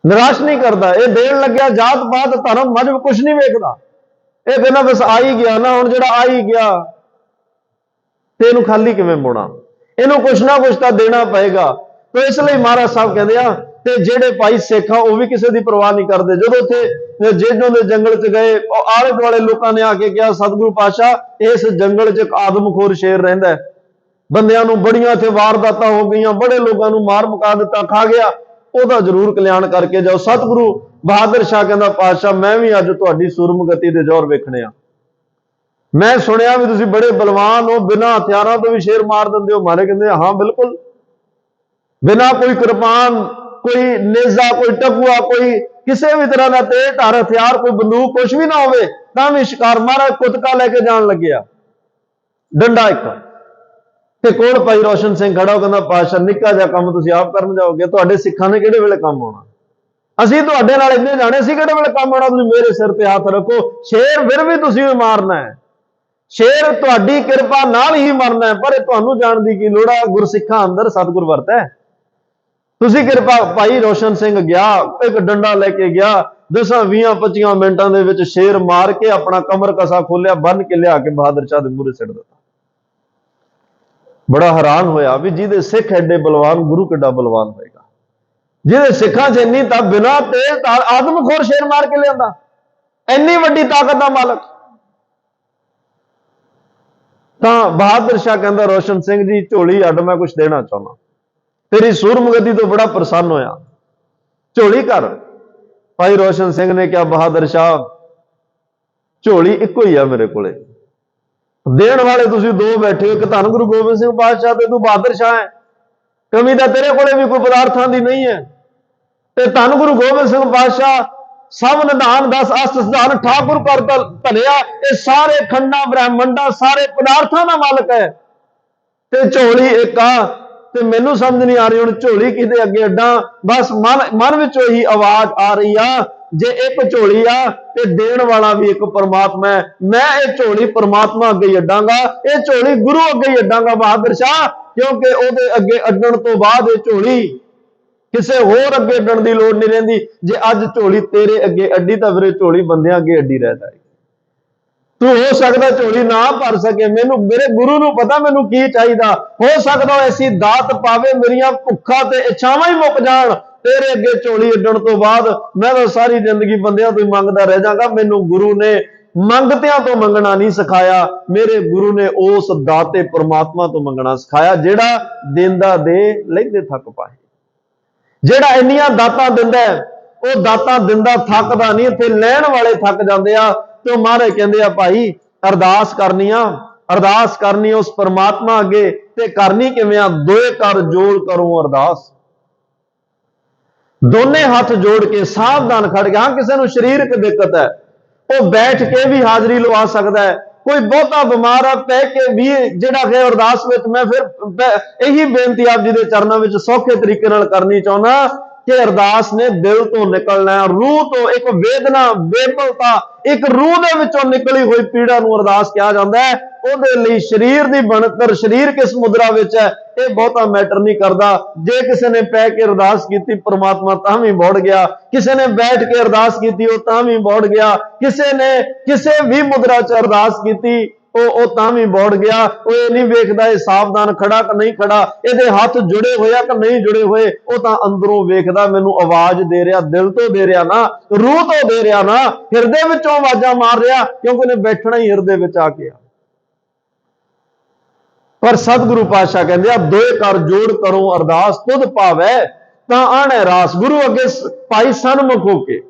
ਨਿਰਾਸ਼ ਨਹੀਂ ਕਰਦਾ। ਇਹ ਦੇਣ ਲੱਗਿਆ ਜਾਤ ਪਾਤ ਧਰਮ ਮਜ਼ਹਬ ਕੁਝ ਨਹੀਂ ਵੇਖਦਾ। ਇਹ ਕਹਿੰਦਾ ਬਸ ਆ ਹੀ ਗਿਆ ਨਾ, ਹੁਣ ਜਿਹੜਾ ਆ ਹੀ ਗਿਆ ਤੇ ਇਹਨੂੰ ਖਾਲੀ ਕਿਵੇਂ ਮੋੜਾਂ, ਇਹਨੂੰ ਕੁਛ ਨਾ ਕੁਛ ਤਾਂ ਦੇਣਾ ਪਏਗਾ। ਤੇ ਇਸ ਲਈ ਮਹਾਰਾਜ ਸਾਹਿਬ ਕਹਿੰਦੇ ਆ, ਤੇ ਜਿਹੜੇ ਭਾਈ ਸਿੱਖ ਆ ਉਹ ਵੀ ਕਿਸੇ ਦੀ ਪਰਵਾਹ ਨਹੀਂ ਕਰਦੇ। ਜਦੋਂ ਉੱਥੇ ਜੇਜੋਂ ਦੇ ਜੰਗਲ 'ਚ ਗਏ, ਆਲੇ ਦੁਆਲੇ ਲੋਕਾਂ ਨੇ ਆ ਕੇ ਕਿਹਾ ਸਤਿਗੁਰੂ ਪਾਤਸ਼ਾਹ ਇਸ ਜੰਗਲ 'ਚ ਇੱਕ ਆਦਮਖੋਰ ਸ਼ੇਰ ਰਹਿੰਦਾ ਹੈ, ਬੰਦਿਆਂ ਨੂੰ ਬੜੀਆਂ ਇੱਥੇ ਵਾਰਦਾਤਾਂ ਹੋ ਗਈਆਂ, ਬੜੇ ਲੋਕਾਂ ਨੂੰ ਮਾਰ ਮੁਕਾ ਦਿੱਤਾ, ਖਾ ਗਿਆ, ਉਹਦਾ ਜ਼ਰੂਰ ਕਲਿਆਣ ਕਰਕੇ ਜਾਓ। ਸਤਿਗੁਰੂ ਬਹਾਦਰ ਸ਼ਾਹ ਕਹਿੰਦਾ ਪਾਤਸ਼ਾਹ ਮੈਂ ਵੀ ਅੱਜ ਤੁਹਾਡੀ ਸੂਰਮਗਤੀ ਦੇ ਜ਼ੋਰ ਵੇਖਣੇ ਆ। ਮੈਂ ਸੁਣਿਆ ਵੀ ਤੁਸੀਂ ਬੜੇ ਬਲਵਾਨ ਹੋ, ਬਿਨਾਂ ਹਥਿਆਰਾਂ ਤੋਂ ਵੀ ਸ਼ੇਰ ਮਾਰ ਦਿੰਦੇ ਹੋ। ਮਾਰੇ ਕਹਿੰਦੇ ਹਾਂ ਬਿਲਕੁਲ, ਬਿਨਾਂ ਕੋਈ ਕਿਰਪਾਨ, ਕੋਈ ਨੇਜ਼ਾ, ਕੋਈ ਟਕੂਆ, ਕੋਈ ਕਿਸੇ ਵੀ ਤਰ੍ਹਾਂ ਦਾ ਤੇਜ਼ ਧਾਰ ਹਥਿਆਰ, ਕੋਈ ਬੰਦੂਕ ਕੁਛ ਵੀ ਨਾ ਹੋਵੇ ਤਾਂ ਵੀ ਸ਼ਿਕਾਰ। ਮਹਾਰਾਜ ਕੁਤਕਾ ਲੈ ਕੇ ਜਾਣ ਲੱਗਿਆ, ਡੰਡਾ ਇੱਕ, ਤੇ ਕੋਲ ਭਾਈ ਰੋਸ਼ਨ ਸਿੰਘ ਖੜਾ, ਉਹ ਕਹਿੰਦਾ ਪਾਤਸ਼ਾਹ ਨਿੱਕਾ ਜਿਹਾ ਕੰਮ ਤੁਸੀਂ ਆਪ ਕਰਨ ਜਾਓਗੇ, ਤੁਹਾਡੇ ਸਿੱਖਾਂ ਨੇ ਕਿਹੜੇ ਵੇਲੇ ਕੰਮ ਆਉਣਾ, ਅਸੀਂ ਤੁਹਾਡੇ ਨਾਲ ਇੰਨੇ ਜਾਣੇ ਸੀ, ਕਿਹੜੇ ਵੇਲੇ ਕੰਮ ਆਉਣਾ, ਤੁਸੀਂ ਮੇਰੇ ਸਿਰ ਤੇ ਹੱਥ ਰੱਖੋ। ਸ਼ੇਰ ਫਿਰ ਵੀ ਤੁਸੀਂ ਵੀ ਮਾਰਨਾ ਹੈ, ਸ਼ੇਰ ਤੁਹਾਡੀ ਕਿਰਪਾ ਨਾਲ ਹੀ ਮਰਨਾ ਹੈ, ਪਰ ਤੁਹਾਨੂੰ ਜਾਣ ਦੀ ਕੀ ਲੋੜ ਹੈ, ਗੁਰਸਿੱਖਾਂ ਅੰਦਰ ਸਤਿਗੁਰ ਵਰਤੈ। ਤੁਸੀਂ ਕਿਰਪਾ। ਭਾਈ ਰੋਸ਼ਨ ਸਿੰਘ ਗਿਆ, ਇੱਕ ਡੰਡਾ ਲੈ ਕੇ ਗਿਆ, 10 20 25 ਮਿੰਟਾਂ ਦੇ ਵਿੱਚ ਸ਼ੇਰ ਮਾਰ ਕੇ ਆਪਣਾ ਕਮਰ ਕਸਾ ਖੋਲਿਆ, ਬੰਨ ਕੇ ਲਿਆ ਕੇ ਬਹਾਦਰ ਸ਼ਾਹ ਦੇ ਮੂਹਰੇ ਸਿੱਟ ਦਿੱਤਾ। ਬੜਾ ਹੈਰਾਨ ਹੋਇਆ ਵੀ ਜਿਹਦੇ ਸਿੱਖ ਐਡੇ ਬਲਵਾਨ, ਗੁਰੂ ਕਿੱਡਾ ਬਲਵਾਨ ਹੋਏਗਾ, ਜਿਹਦੇ ਸਿੱਖਾਂ 'ਚ ਇੰਨੀ ਤਾਂ ਬਿਨਾਂ ਤੇਜ਼ ਆਦਮਖੋਰ ਸ਼ੇਰ ਮਾਰ ਕੇ ਲਿਆਂਦਾ, ਇੰਨੀ ਵੱਡੀ ਤਾਕਤ ਦਾ ਮਾਲਕ। ਤਾਂ ਬਹਾਦਰ ਸ਼ਾਹ ਕਹਿੰਦਾ ਰੋਸ਼ਨ ਸਿੰਘ ਜੀ ਝੋਲੀ ਅੱਡ, ਮੈਂ ਕੁਝ ਦੇਣਾ ਚਾਹੁੰਦਾ, ਤੇਰੀ ਸੂਰਮਗਤੀ ਤੋਂ ਬੜਾ ਪ੍ਰਸੰਨ ਹੋਇਆ, ਝੋਲੀ ਕਰ। ਭਾਈ ਰੋਸ਼ਨ ਸਿੰਘ ਨੇ ਕਿਹਾ ਬਹਾਦਰ ਸ਼ਾਹ ਝੋਲੀ ਇੱਕੋ ਹੀ ਆ ਮੇਰੇ ਕੋਲੇ, ਦੇਣ ਵਾਲੇ ਤੁਸੀਂ ਦੋ ਬੈਠੇ ਹੋ, ਇੱਕ ਧੰਨ ਗੁਰੂ ਗੋਬਿੰਦ ਸਿੰਘ ਪਾਤਸ਼ਾਹ ਤੇ ਤੂੰ ਬਹਾਦਰ ਸ਼ਾਹ ਹੈ, ਕਮੀ ਤਾਂ ਤੇਰੇ ਕੋਲੇ ਵੀ ਕੋਈ ਪਦਾਰਥਾਂ ਦੀ ਨਹੀਂ ਹੈ। ਤੇ ਧੰਨ ਗੁਰੂ ਗੋਬਿੰਦ ਸਿੰਘ ਪਾਤਸ਼ਾਹ ਸਭ ਨਿਧਾਨ 10 ਅਸਤ ਸਿਧਾਨ ਠਾਕੁਰ ਕਰ ਧਨਿਆ, ਇਹ ਸਾਰੇ ਖੰਡਾਂ ਬ੍ਰਹਮੰਡਾਂ ਸਾਰੇ ਪਦਾਰਥਾਂ ਦਾ ਮਾਲਕ ਹੈ, ਤੇ ਝੋਲੀ ਇੱਕ ਆ। ਤੇ ਮੈਨੂੰ ਸਮਝ ਨਹੀਂ ਆ ਰਹੀ ਹੁਣ ਝੋਲੀ ਕਿਹਦੇ ਅੱਗੇ ਅੱਡਾਂ। ਬਸ ਮਨ ਵਿੱਚ ਉਹੀ ਆਵਾਜ਼ ਆ ਰਹੀ ਆ, ਜੇ ਇੱਕ ਝੋਲੀ ਆ ਤੇ ਦੇਣ ਵਾਲਾ ਵੀ ਇੱਕ ਪਰਮਾਤਮਾ ਹੈ, ਮੈਂ ਇਹ ਝੋਲੀ ਪਰਮਾਤਮਾ ਅੱਗੇ ਹੀ ਅੱਡਾਂਗਾ, ਇਹ ਝੋਲੀ ਗੁਰੂ ਅੱਗੇ ਹੀ ਅੱਡਾਂਗਾ ਬਹਾਦਰ ਸ਼ਾਹ, ਕਿਉਂਕਿ ਉਹਦੇ ਅੱਗੇ ਅੱਡਣ ਤੋਂ ਬਾਅਦ ਇਹ ਝੋਲੀ ਕਿਸੇ ਹੋਰ ਅੱਗੇ ਅੱਡਣ ਦੀ ਲੋੜ ਨਹੀਂ ਰਹਿੰਦੀ। ਜੇ ਅੱਜ ਝੋਲੀ ਤੇਰੇ ਅੱਗੇ ਅੱਡੀ ਤਾਂ ਫਿਰ ਝੋਲੀ ਬੰਦਿਆਂ ਅੱਗੇ ਅੱਡੀ ਰਹਿ ਜਾਏਗੀ। ਤੂੰ ਹੋ ਸਕਦਾ ਝੋਲੀ ਨਾ ਭਰ ਸਕੇ, ਮੈਨੂੰ ਮੇਰੇ ਗੁਰੂ ਨੂੰ ਪਤਾ ਮੈਨੂੰ ਕੀ ਚਾਹੀਦਾ, ਹੋ ਸਕਦਾ ਐਸੀ ਦਾਤ ਪਾਵੇ ਮੇਰੀਆਂ ਭੁੱਖਾਂ ਤੇ ਇੱਛਾਵਾਂ ਹੀ ਮੁੱਕ ਜਾਣ, ਤੇਰੇ ਅੱਗੇ ਝੋਲੀ ਅੱਡਣ ਤੋਂ ਬਾਅਦ ਮੈਂ ਤਾਂ ਸਾਰੀ ਜ਼ਿੰਦਗੀ ਬੰਦਿਆਂ ਤੋਂ ਹੀ ਮੰਗਦਾ ਰਹਿ ਜਾਵਾਂਗਾ। ਮੈਨੂੰ ਗੁਰੂ ਨੇ ਮੰਗਤਿਆਂ ਤੋਂ ਮੰਗਣਾ ਨਹੀਂ ਸਿਖਾਇਆ, ਮੇਰੇ ਗੁਰੂ ਨੇ ਉਸ ਦਾਤੇ ਪ੍ਰਮਾਤਮਾ ਤੋਂ ਮੰਗਣਾ ਸਿਖਾਇਆ, ਜਿਹੜਾ ਦਿੰਦਾ ਦੇ ਲੈਂਦੇ ਥੱਕ ਪਾਏ, ਜਿਹੜਾ ਇੰਨੀਆਂ ਦਾਤਾਂ ਦਿੰਦਾ ਉਹ ਦਾਤਾਂ ਦਿੰਦਾ ਥੱਕਦਾ ਨਹੀਂ, ਇੱਥੇ ਲੈਣ ਵਾਲੇ ਥੱਕ ਜਾਂਦੇ ਆ। ਤੇ ਮਹਾਰਾਜ ਕਹਿੰਦੇ ਆ ਭਾਈ ਅਰਦਾਸ ਕਰਨੀ ਉਸ ਪਰਮਾਤਮਾ ਅੱਗੇ, ਤੇ ਕਰਨੀ ਕਿਵੇਂ ਆ, ਦੋਏ ਕਰ ਜੋੜ ਕਰੋ ਅਰਦਾਸ, ਦੋਨੇ ਹੱਥ ਜੋੜ ਕੇ ਸਾਵਧਾਨ ਖੜ ਕੇ। ਹਾਂ ਕਿਸੇ ਨੂੰ ਸਰੀਰਕ ਦਿੱਕਤ ਹੈ ਉਹ ਬੈਠ ਕੇ ਵੀ ਹਾਜ਼ਰੀ ਲਵਾ ਸਕਦਾ ਹੈ, ਕੋਈ ਬਹੁਤਾ ਬਿਮਾਰ ਆ ਪੈ ਕੇ ਵੀ ਜਿਹੜਾ ਹੈ ਅਰਦਾਸ ਵਿੱਚ। ਮੈਂ ਫਿਰ ਇਹੀ ਬੇਨਤੀ ਆਪ ਜੀ ਦੇ ਚਰਨਾਂ ਵਿੱਚ ਸੌਖੇ ਤਰੀਕੇ ਨਾਲ ਕਰਨੀ ਚਾਹੁੰਦਾ ਕਿ ਅਰਦਾਸ ਨੇ ਦਿਲ ਤੋਂ ਨਿਕਲਣਾ, ਰੂਹ ਤੋਂ। ਇੱਕ ਵੇਦਨਾ, ਬੇਬਲਤਾ, ਇੱਕ ਰੂਹ ਦੇ ਵਿੱਚੋਂ ਨਿਕਲੀ ਹੋਈ ਪੀੜਾ ਨੂੰ ਅਰਦਾਸ ਕਿਹਾ ਜਾਂਦਾ ਹੈ। ਉਹਦੇ ਲਈ ਸਰੀਰ ਦੀ ਬਣਤਰ, ਸਰੀਰ ਕਿਸ ਮੁਦਰਾ ਵਿੱਚ ਹੈ, ਇਹ ਬਹੁਤਾ ਮੈਟਰ ਨਹੀਂ ਕਰਦਾ। ਜੇ ਕਿਸੇ ਨੇ ਪੈ ਕੇ ਅਰਦਾਸ ਕੀਤੀ ਪ੍ਰਮਾਤਮਾ ਤਾਂ ਵੀ ਬੋੜ ਗਿਆ, ਕਿਸੇ ਨੇ ਬੈਠ ਕੇ ਅਰਦਾਸ ਕੀਤੀ ਉਹ ਤਾਂ ਵੀ ਬੋੜ ਗਿਆ, ਕਿਸੇ ਨੇ ਕਿਸੇ ਵੀ ਮੁਦਰਾ 'ਚ ਅਰਦਾਸ ਕੀਤੀ ਉਹ ਤਾਂ ਵੀ ਬੋੜ ਗਿਆ। ਉਹ ਇਹ ਨਹੀਂ ਵੇਖਦਾ ਇਹ ਸਾਵਧਾਨ ਖੜਾ ਕਿ ਨਹੀਂ ਖੜਾ, ਇਹਦੇ ਹੱਥ ਜੁੜੇ ਹੋਇਆ ਕਿ ਨਹੀਂ ਜੁੜੇ ਹੋਏ, ਉਹ ਤਾਂ ਅੰਦਰੋਂ ਵੇਖਦਾ ਮੈਨੂੰ ਆਵਾਜ਼ ਦੇ ਰਿਹਾ, ਦਿਲ ਤੋਂ ਦੇ ਰਿਹਾ ਨਾ, ਰੂਹ ਤੋਂ ਦੇ ਰਿਹਾ ਨਾ, ਹਿਰਦੇ ਵਿੱਚੋਂ ਆਵਾਜ਼ਾਂ ਮਾਰ ਰਿਹਾ, ਕਿਉਂਕਿ ਉਹਨੇ ਬੈਠਣਾ ਹੀ ਹਿਰਦੇ ਵਿੱਚ ਆ ਕੇ। ਪਰ ਸਤਿਗੁਰੂ ਪਾਤਸ਼ਾਹ ਕਹਿੰਦੇ ਆ ਦੋਏ ਕਰ ਜੋੜ ਕਰੋ ਅਰਦਾਸ, ਤੁਧ ਭਾਵੈ ਤਾਂ ਆਣੈ ਰਾਸ। ਗੁਰੂ ਅੱਗੇ ਭਾਈ ਸਨਮੁਖ ਹੋ ਕੇ।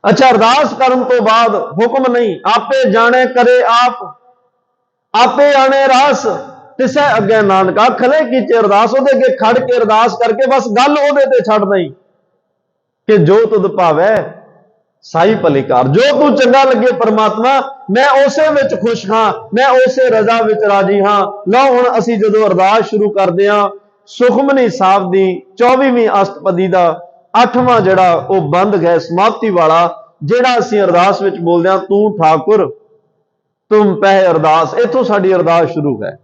ਅੱਛਾ, ਅਰਦਾਸ ਕਰਨ ਤੋਂ ਬਾਅਦ ਹੁਕਮ ਨਹੀਂ, ਆਪੇ ਜਾਣੇ ਕਰੇ ਆਪ, ਆਪੇ ਆਣੇ ਰਾਸ ਤਿਸੈ ਅੱਗੇ ਨਾਨਕਾ। ਖਲੇ ਕੀਤੇ ਅਰਦਾਸ, ਉਹਦੇ ਅੱਗੇ ਖੜ ਕੇ ਅਰਦਾਸ ਕਰਕੇ ਬਸ ਗੱਲ ਉਹਦੇ ਤੇ ਛੱਡ ਨਹੀਂ ਕਿ ਜੋ ਤੁਧ ਭਾਵੈ ਸਾਈ ਭਲੀ ਕਾਰ, ਜੋ ਤੂੰ ਚੰਗਾ ਲੱਗੇ ਪ੍ਰਮਾਤਮਾ ਮੈਂ ਉਸੇ ਵਿੱਚ ਖੁਸ਼ ਹਾਂ, ਮੈਂ ਉਸੇ ਰਜ਼ਾ ਵਿੱਚ ਰਾਜੀ ਹਾਂ। ਲਓ ਹੁਣ ਅਸੀਂ ਜਦੋਂ ਅਰਦਾਸ ਸ਼ੁਰੂ ਕਰਦੇ ਹਾਂ, ਸੁਖਮਨੀ ਸਾਹਿਬ ਦੀ 24ਵੀਂ ਅਸ਼ਟਪਦੀ ਦਾ 8ਵਾਂ ਜਿਹੜਾ ਉਹ ਬੰਦ ਹੈ ਸਮਾਪਤੀ ਵਾਲਾ, ਜਿਹੜਾ ਅਸੀਂ ਅਰਦਾਸ ਵਿੱਚ ਬੋਲਦੇ ਹਾਂ, ਤੂੰ ਠਾਕੁਰ ਤੁਮ ਪਹਿ ਅਰਦਾਸ, ਇੱਥੋਂ ਸਾਡੀ ਅਰਦਾਸ ਸ਼ੁਰੂ ਹੈ।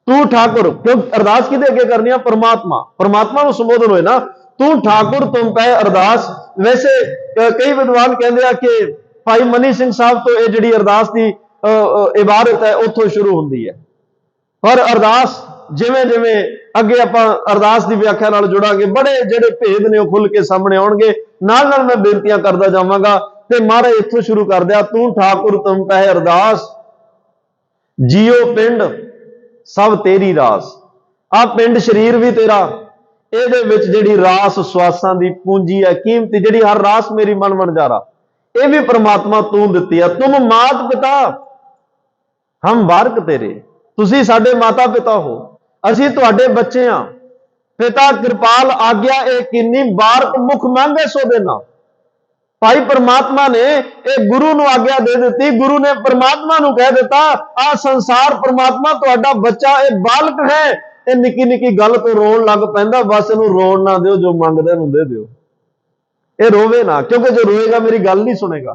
ਤੂੰ ਠਾਕੁਰ, ਕਿਉਂ ਅਰਦਾਸ ਕਿਹਦੇ ਅੱਗੇ ਕਰਨੀ ਆ? ਪਰਮਾਤਮਾ ਨੂੰ ਸੰਬੋਧਨ ਹੋਏ ਨਾ, तू ठाकुर तुम पै अरदास। वैसे कई विद्वान कहते हैं कि भाई मनी सिंह साहब तो ये जी अरदास की इबारत है उतों शुरू होती है, पर अरदास जिमें जिमें अगे आप अरदास की व्याख्या नाल जुड़ांगे बड़े ਜਿਹੜੇ भेद ने खुल के सामने आउणगे। नाल नाल मैं बेनतियां करदा जावांगा ते महाराज इत्थों शुरू कर दिया। तू ठाकुर तुम पै अरदास, जियो पिंड सब तेरी रास। आ पिंड शरीर भी तेरा, ਇਹਦੇ ਵਿੱਚ ਜਿਹੜੀ ਰਾਸ ਸਵਾਸਾਂ ਦੀ ਪੂੰਜੀ ਹੈ ਕੀਮਤੀ, ਜਿਹੜੀ ਹਰ ਰਾਸ ਮੇਰੀ ਮਨ ਵਣਜਾਰਾ, ਇਹ ਵੀ ਪ੍ਰਮਾਤਮਾ ਤੂੰ ਦਿੱਤੀ ਹੈ। ਤੁਮ ਮਾਤ ਪਿਤਾ ਹਮ ਬਾਰਕ ਤੇਰੇ, ਤੁਸੀਂ ਸਾਡੇ ਮਾਤਾ ਪਿਤਾ ਹੋ, ਅਸੀਂ ਤੁਹਾਡੇ ਬੱਚੇ ਹਾਂ। ਪਿਤਾ ਕਿਰਪਾਲ ਆਗਿਆ ਇਹ ਕਿੰਨੀ, ਬਾਰਕ ਮੁਖ ਮੰਗੇ ਸੋ ਦੇਣਾ। ਭਾਈ परमात्मा ने एक गुरु ਨੂੰ आग्ञा दे दी, गुरु ने परमात्मा ਨੂੰ कह दिता आ संसार परमात्मा ਤੁਹਾਡਾ ਬੱਚਾ ਇਹ बालक है, ਇਹ ਨਿੱਕੀ ਨਿੱਕੀ ਗੱਲ ਤੋਂ ਰੋਣ ਲੱਗ ਪੈਂਦਾ, बस ਇਹਨੂੰ ਰੋਣ ਨਾ ਦਿਓ, जो ਮੰਗਦਾ ਇਹਨੂੰ ਦੇ ਦਿਓ, ਇਹ ਰੋਵੇ ਨਾ, क्योंकि जो रोएगा मेरी गल नहीं सुनेगा।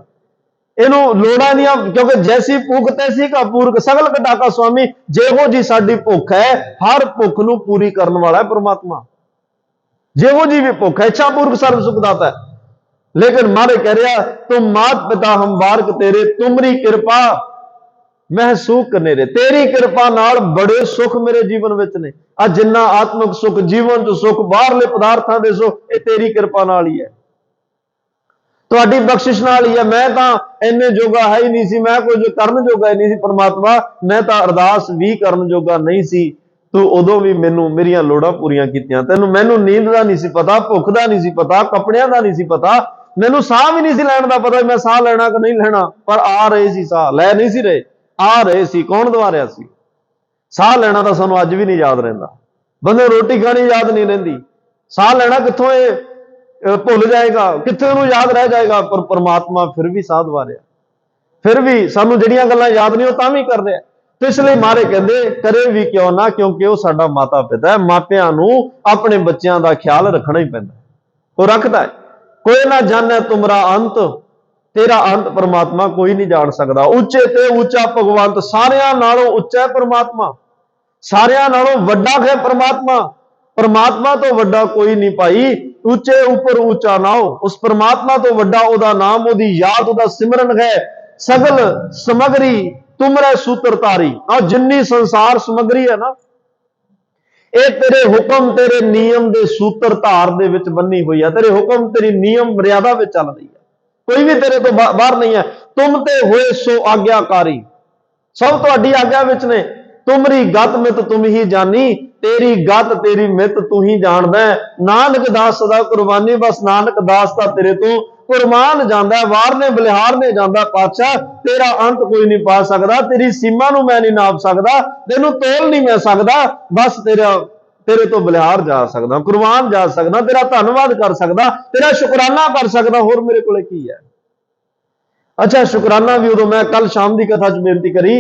ਇਹਨੂੰ ਲੋੜਾਂ ਦੀਆਂ, क्योंकि जैसी भुख तैसी का पूरक, सगल कटाका स्वामी। ਜਿਹੋ ਜੀ ਸਾਡੀ ਭੁੱਖ ਹੈ, हर ਭੁੱਖ ਨੂੰ पूरी ਕਰਨ वाला है परमात्मा। ਜਿਹੋ जी भी भुख है, इच्छा पूर्वक सर्व सुख दाता है। लेकिन मारे कह रहा तुम मात पिता हम बारक तेरे, तुमरी कृपा मैं सुख कनेरे, तेरी कृपा नाल बड़े सुख मेरे जीवन विच ने। आ जिन्ना आत्मिक सुख, जीवन च सुख, बाहरले पदार्थां दे सुख, ये तेरी कृपा नाल ही है, तुहाडी बख्शिश नाल ही है। मैं तां इन्ने जोगा है ही नहीं सी, मैं कोई जो करन जोगा ही नहीं सी परमात्मा, मैं तां अरदास भी करन जोगा नहीं सी। तू उदों भी मैनू मेरियां लोड़ां पूरियां कीतियां। तैनू मैनू नींद दा नहीं सी पता, भुख दा नहीं सी पता, कपड़ियां दा नहीं सी पता, मैनू साह भी नहीं सी लैण दा पता, मैं साह लेना कि नहीं लेना, पर आ रहे सी साह, लै नहीं सी रहे, आ रहे सी। कौन दवा रहा सी? साह लेना तो सानू अज भी नहीं याद रहिंदा, बंदे रोटी खानी याद नहीं रहिंदी, साह लेना कित्थों भुल जाएगा, कित्थे नूं याद रह जाएगा। पर परमात्मा फिर भी साह दवा रहा, फिर भी सानू जिहड़ियां गल्लां याद नहीं, तां भी कर रहा। तो इसलिए मारे कहते करे भी क्यों ना, क्योंकि वह साडा माता पिता है। मापियां नूं अपने बच्चों का ख्याल रखना ही पैंदा, वो रखता है। कोई ना जाने तुमरा अंत, तेरा अंत परमात्मा कोई नहीं जान सकता। उच्चे ते उच्चा भगवंत, सारियां नालों उच्चा है परमात्मा, सारियां नालों वड्डा है परमात्मा। परमात्मा तो वड्डा कोई नहीं भाई, उच्चे ऊपर ऊंचा ना हो, उस परमात्मा तो वड्डा ओदा नाम, ओदी याद, ओदा सिमरन है। सगल समगरी तुमरे सूत्रधारी, और जिन्नी संसार समगरी है ना, ये तेरे हुक्म तेरे नियम दे सूत्र धार दे विच बन्नी हुई है। तेरे हुक्म तेरी नियम मर्यादा विच चल रही है, कोई भी तेरे तो बाहर नहीं है। तुम ते होए सो आज्ञाकारी, सब तुहाडी आज्ञा विच ने। तुमरी गत मित तुम ही जानी, तेरी गत तेरी मित तू ही जानदा है। नानक दास सदा कुर्बानी, बस नानक दास दा तेरे तो कुर्बान जांदा है। वार ने बलिहार ने जांदा पातशाह, तेरा अंत कोई नहीं पा सकदा, तेरी सीमा नूं मैं नहीं नाप सकदा, तेनू तोल नहीं मैं सकदा, बस तेरे तो बलिहार जा सकदा, कुर्बान जा सकदा, तेरा धन्नवाद कर सकदा, तेरा शुकराना कर सकदा, होर मेरे कोले की है। अच्छा, शुकराना भी उदों, मैं कल शाम की कथा च बेनती करी,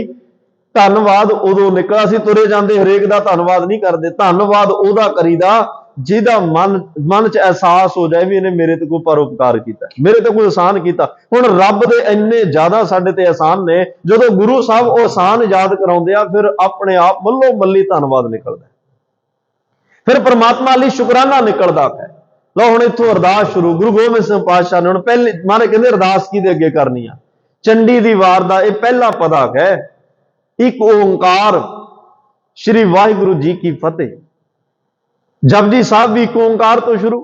धन्नवाद उदों निकला, असीं तुरे जांदे हरेक दा धन्नवाद नहीं करदे। धन्नवाद उहदा करीदा जिहदा मन च एहसास हो जाए भी इन्हें मेरे ते कोई परोपकार कीता, मेरे ते कोई एहसान कीता। हुण रब दे इन्ने ज्यादा साडे ते एहसान ने, जदों गुरु साहब वो एहसान याद कराउंदे आ, फिर अपने आप मल्लो मल्ली धन्नवाद निकलदा, फिर परमात्मा लई शुकराना निकलदा है। लो हुण इत्थों अरदास शुरू, गुरु गोबिंद सिंह पातशाह ने हुण पहले मारे कहंदे अरदास किहदे अगे करनी आ। चंडी दी वार दा इह पहला पदा है, एक ओंकार श्री वाहिगुरु जी की फतेह। जपजी साहब भी एक ओंकार तो शुरू,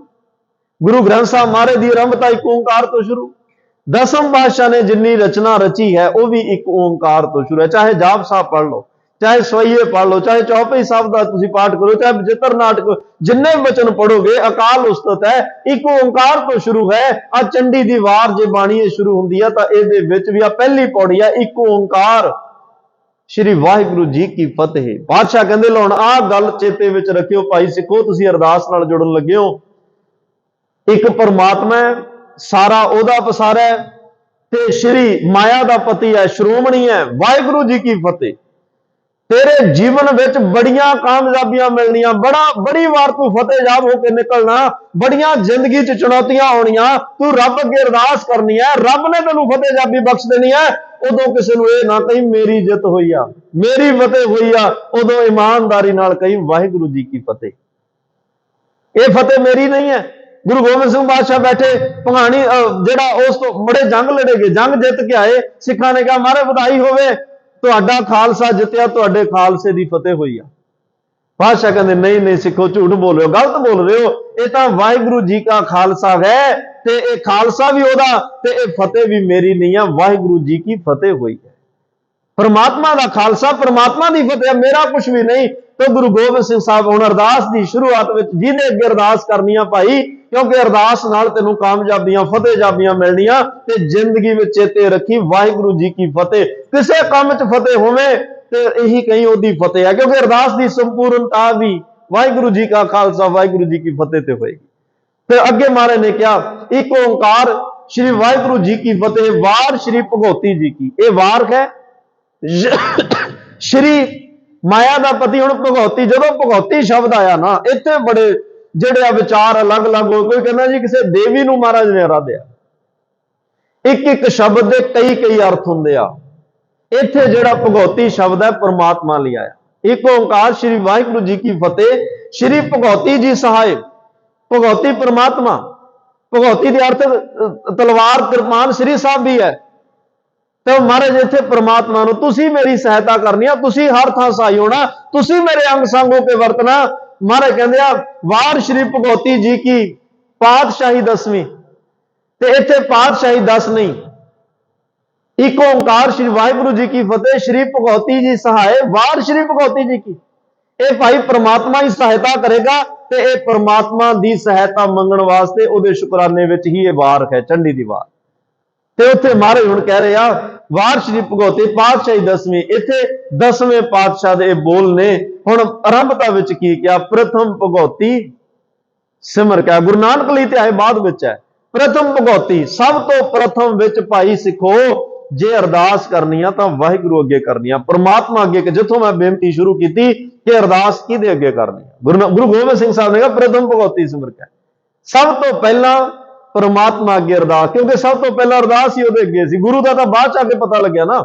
गुरु ग्रंथ साहब महाराज की आरंभता एक ओंकार तो शुरू, दसम पातशाह ने जिन्नी रचना रची है वह भी एक ओंकार तो शुरू है। चाहे जाप साहब पढ़ लो, चाहे सवैये पढ़ लो, चाहे चौपाई साहब का तुसीं पाठ करो, चाहे बचित्र नाटक, जिन्ने वचन पढ़ोगे अकाल उस्तत है, एक ओंकार तो शुरू है। आ चंडी दी वार जे बाणी शुरू हुंदी है तां इहदे विच भी आ पहली पौड़ी है, एक ओंकार श्री वाहिगुरु जी की फतेह। पातशाह कहंदे लो हुण आ गल चेते विच रखियो भाई सिखो, तुसीं अरदास नाल जुड़न लगे हो। एक परमात्मा है, सारा ओदा पसारा है, ते श्री माया दा पति है, श्रोमणी है, वाहिगुरु जी की फतेह। तेरे जीवन विच बड़ियां कामयाबियां मिलनियां, बड़ी वार तू फतेहयाब होकर निकलना, बड़ियां जिंदगी च चुनौतियां होनियां, तू रब अगे अरदास करनी है, रब ने तेनू फतेहयाबी बख्श देनी है। उदों किसी नूं इह ना कहीं मेरी जित हुई आ, मेरी फतेह हुई आ, उदों ईमानदारी नाल कहीं वाहिगुरु जी की फतेह। यह फतेह मेरी नहीं है, गुरु गोबिंद सिंह बादशाह बैठे भंगाणी जेड़ा उस तो बड़े जंग लड़े गए, जंग जित के आए। सिखा ने कहा महाराज बधाई होवे, तुहाडा खालसा जितया, तुहाडे खालसे दी फतेह हुई आ। बादशाह कहते नहीं नहीं सिखो, झूठ बोल रहे हो, गलत बोल रहे हो, ये तो वाहिगुरु जी का खालसा है, ते ये खालसा भी ओदा ते ये फतेह भी मेरी नहीं है, वाहिगुरु जी की फतेह हुई है। परमात्मा का खालसा, परमात्मा की फतेह, मेरा कुछ भी नहीं। तो गुरु गोबिंद सिंह साहब हुण अरदास की शुरुआत में जिन्हें अगे अरदास करनी भाई, क्योंकि अरदास नाल तेनू कामयाबियां फतेहजाबियां मिलनियां, ते जिंदगी में चेते रखी वाहिगुरु जी की फतेह, किसी काम च फतेह होवे ते यही कहीं ओदी फतेह है, क्योंकि अरदास की संपूर्णता भी वाहिगुरु जी का खालसा वाहिगुरु जी की फतेह ते होएगी। फिर अगे महाराज ने क्या, एक ओंकार श्री वाहिगुरु जी की फतेह, वार श्री भगवती जी की। ये वार है श्री माया का पति। हुण भगवती, जदों भगवती शब्द आया ना, इत्थे बड़े जेड़े विचार अलग अलग हो। कोई कहना जी किसी देवी नूं महाराज ने आराध्या, एक एक शब्द के कई कई अर्थ हुंदे आ। इत्थे जेड़ा भगवती शब्द है परमात्मा लई आया। एक ओंकार श्री वाहिगुरु जी की फतेह, श्री भगवती जी सहाय। भगवती परमात्मा, भगवती के अर्थ तलवार कृपान श्री साहब भी है। तो महाराज इत्थे परमात्मा नूं तुसी मेरी सहायता करनी, तुसी हर थां सहाय होना, तुसी मेरे अंग संग होके वरतना। महाराज कहंदे आ वार श्री भगवती जी की पातशाही 10वीं, ते इत्थे पातशाही 10 नहीं, एक ओंकार श्री वाहिगुरु जी की फतेह, श्री भगवती जी सहाय, वार श्री भगवती जी की। ये भाई परमात्मा ही सहायता करेगा, ते ये परमात्मा की सहायता मंगण वास्ते उहदे शुकराने विच ही ये वार है, चंडी दी वार। ते उत्थे महाराज हुण कह रहे आ वार श्री भगवती पातशाही 10वीं, इत्थे 10वें पातशाह दे बोल ने। हुण आरंभता विच की क्या, प्रथम भगवती सिमर क्या। गुरु नानक लई ते आए बाद विच है प्रथम भगवती, सब तो प्रथम विच भाई सिखो जे अरदास करनी आ तां वाहिगुरु अगे करनी आ, परमात्मा अगे। जिथों मैं बेनती शुरू की कि अरदास किहदे अगे करनी आ, गुरु गोबिंद सिंह साहब ने कहा प्रथम भगवती सिमर क्या, सब तो पहला परमात्मा अगे अरदास, क्योंकि सब तो पहला अरदास ही उहदे अगे सी। गुरु का तो बाद च आके पता लग्या ना,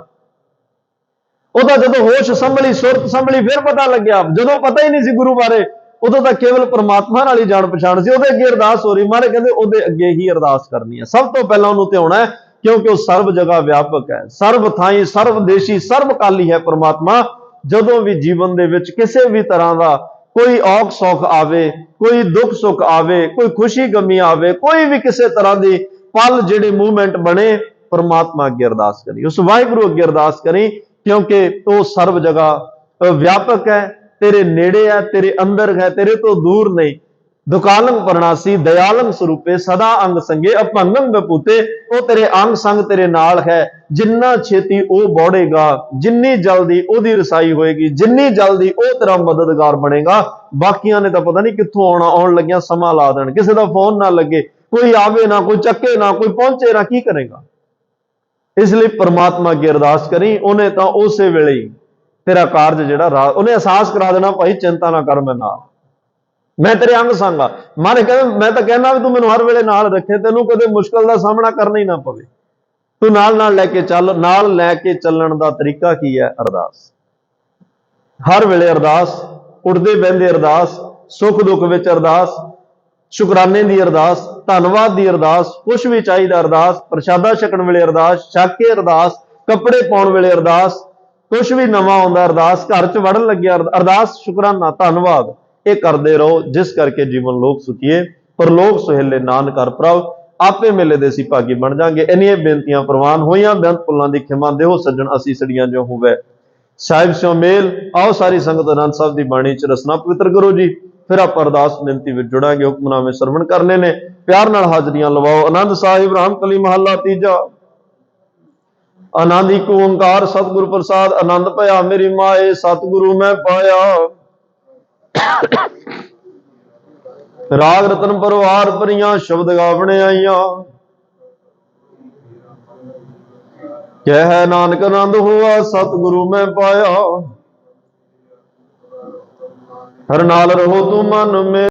उहदा जदों होश संभली सुरत संभली फिर पता लग्या, जदों पता ही नहीं सी गुरु बारे, उदों तक केवल परमात्मा नाल ही जान पछाण सी। उहदे अगे अरदास हो रही, मारे कहंदे उहदे अगे ही अरदास करनी है। सब तो पहला उहनूं ध्याना है, क्योंकि वह सर्व जगह व्यापक है, सर्व थाई सर्वदेशी सर्वकाली है परमात्मा। जदों भी जीवन दे विच किसी भी तरह का कोई औख सौख आवे, कोई दुख सुख आवे, कोई खुशी गमी आवे, कोई भी किसी तरह की पल जिहड़े मूवमेंट बने, परमात्मा अगे अरदास करी, उस वाहिगुरु अगे अरदास करी, क्योंकि वो सर्व जगह व्यापक है, तेरे नेड़े है, तेरे अंदर है, तेरे तो दूर नहीं। दुकालंग परनासी दयालंग स्वरूपे सदा अंग संगे अपंगंग बपूते, वो तेरे अंग संग तेरे नाल है। जिन्ना छेती वो बौड़ेगा, जिन्नी जल्दी ओदी रसाई होएगी, जिन्नी जल्दी वो तेरा मददगार बनेगा। बाकियां ने तो पता नहीं कित्थों आउणा, आउण लग्या समा ला देण, किसी का फोन ना लगे, कोई आवे ना, कोई चक्के ना, कोई पहुंचे ना, की करेगा। इसलिए परमात्मा अगे अरदास करी, उन्हें तो उस वेले ही तेरा कारज जिहड़ा उन्हें एहसास करा देना, भाई चिंता ना कर, मैं नाल, मैं तेरे अंग संग आ। मारे कहते मैं तो कहना भी तू मैनूं हर वेले नाल रखे, तेनों कदे मुश्किल का सामना करना ही ना पवे, तू नाल नाल लैके चल। नाल लैके चलण दा तरीका की है, अरदास। हर वेले अरदास, उठदे बहिंदे अरदास, सुख दुख विच अरदास, शुकराने दी अरदास, धन्नवाद दी अरदास, कुछ भी चाहिए अरदास, प्रशादा छकण वेले अरदास, छक के अरदास, कपड़े पाउण वेले अरदास, कुछ भी नवा आउंदा अरदास, घर च वड़न लग्या अरदास, शुकराना धन्नवाद, ये करते रहो, जिस करके जीवन लोक सुखिए, परलोक सुहेले नानक हर प्रभ, आपे मेले दे असीं भागी बन जांगे। इन्नियां बेनतियां प्रवान होईयां, बेअंत भुल्लां दी खिमा देहो सज्जण असीं सड़ियां जो होवे। साहिब स्यों मेल आओ, सारी संगत आनंद साहब की बाणी च रसना पवित्र करो जी। फिर आप अरदास बेनती विच जुड़ांगे, हुक्मनामे सरवण करने ने, प्यार नाल हाजरियां लवाओ। आनंद साहिब राम कली महला तीजा। आनंद एक ओंकार सतगुरु प्रसाद, आनंद भया मेरी माए, सतगुरु मैं पाया। राग रतन परवार भरियां, शब्द गावने आईयां, कह नानक आनंद हुआ, सतगुरु मैं पाया। हर नाल रहो तू मन में।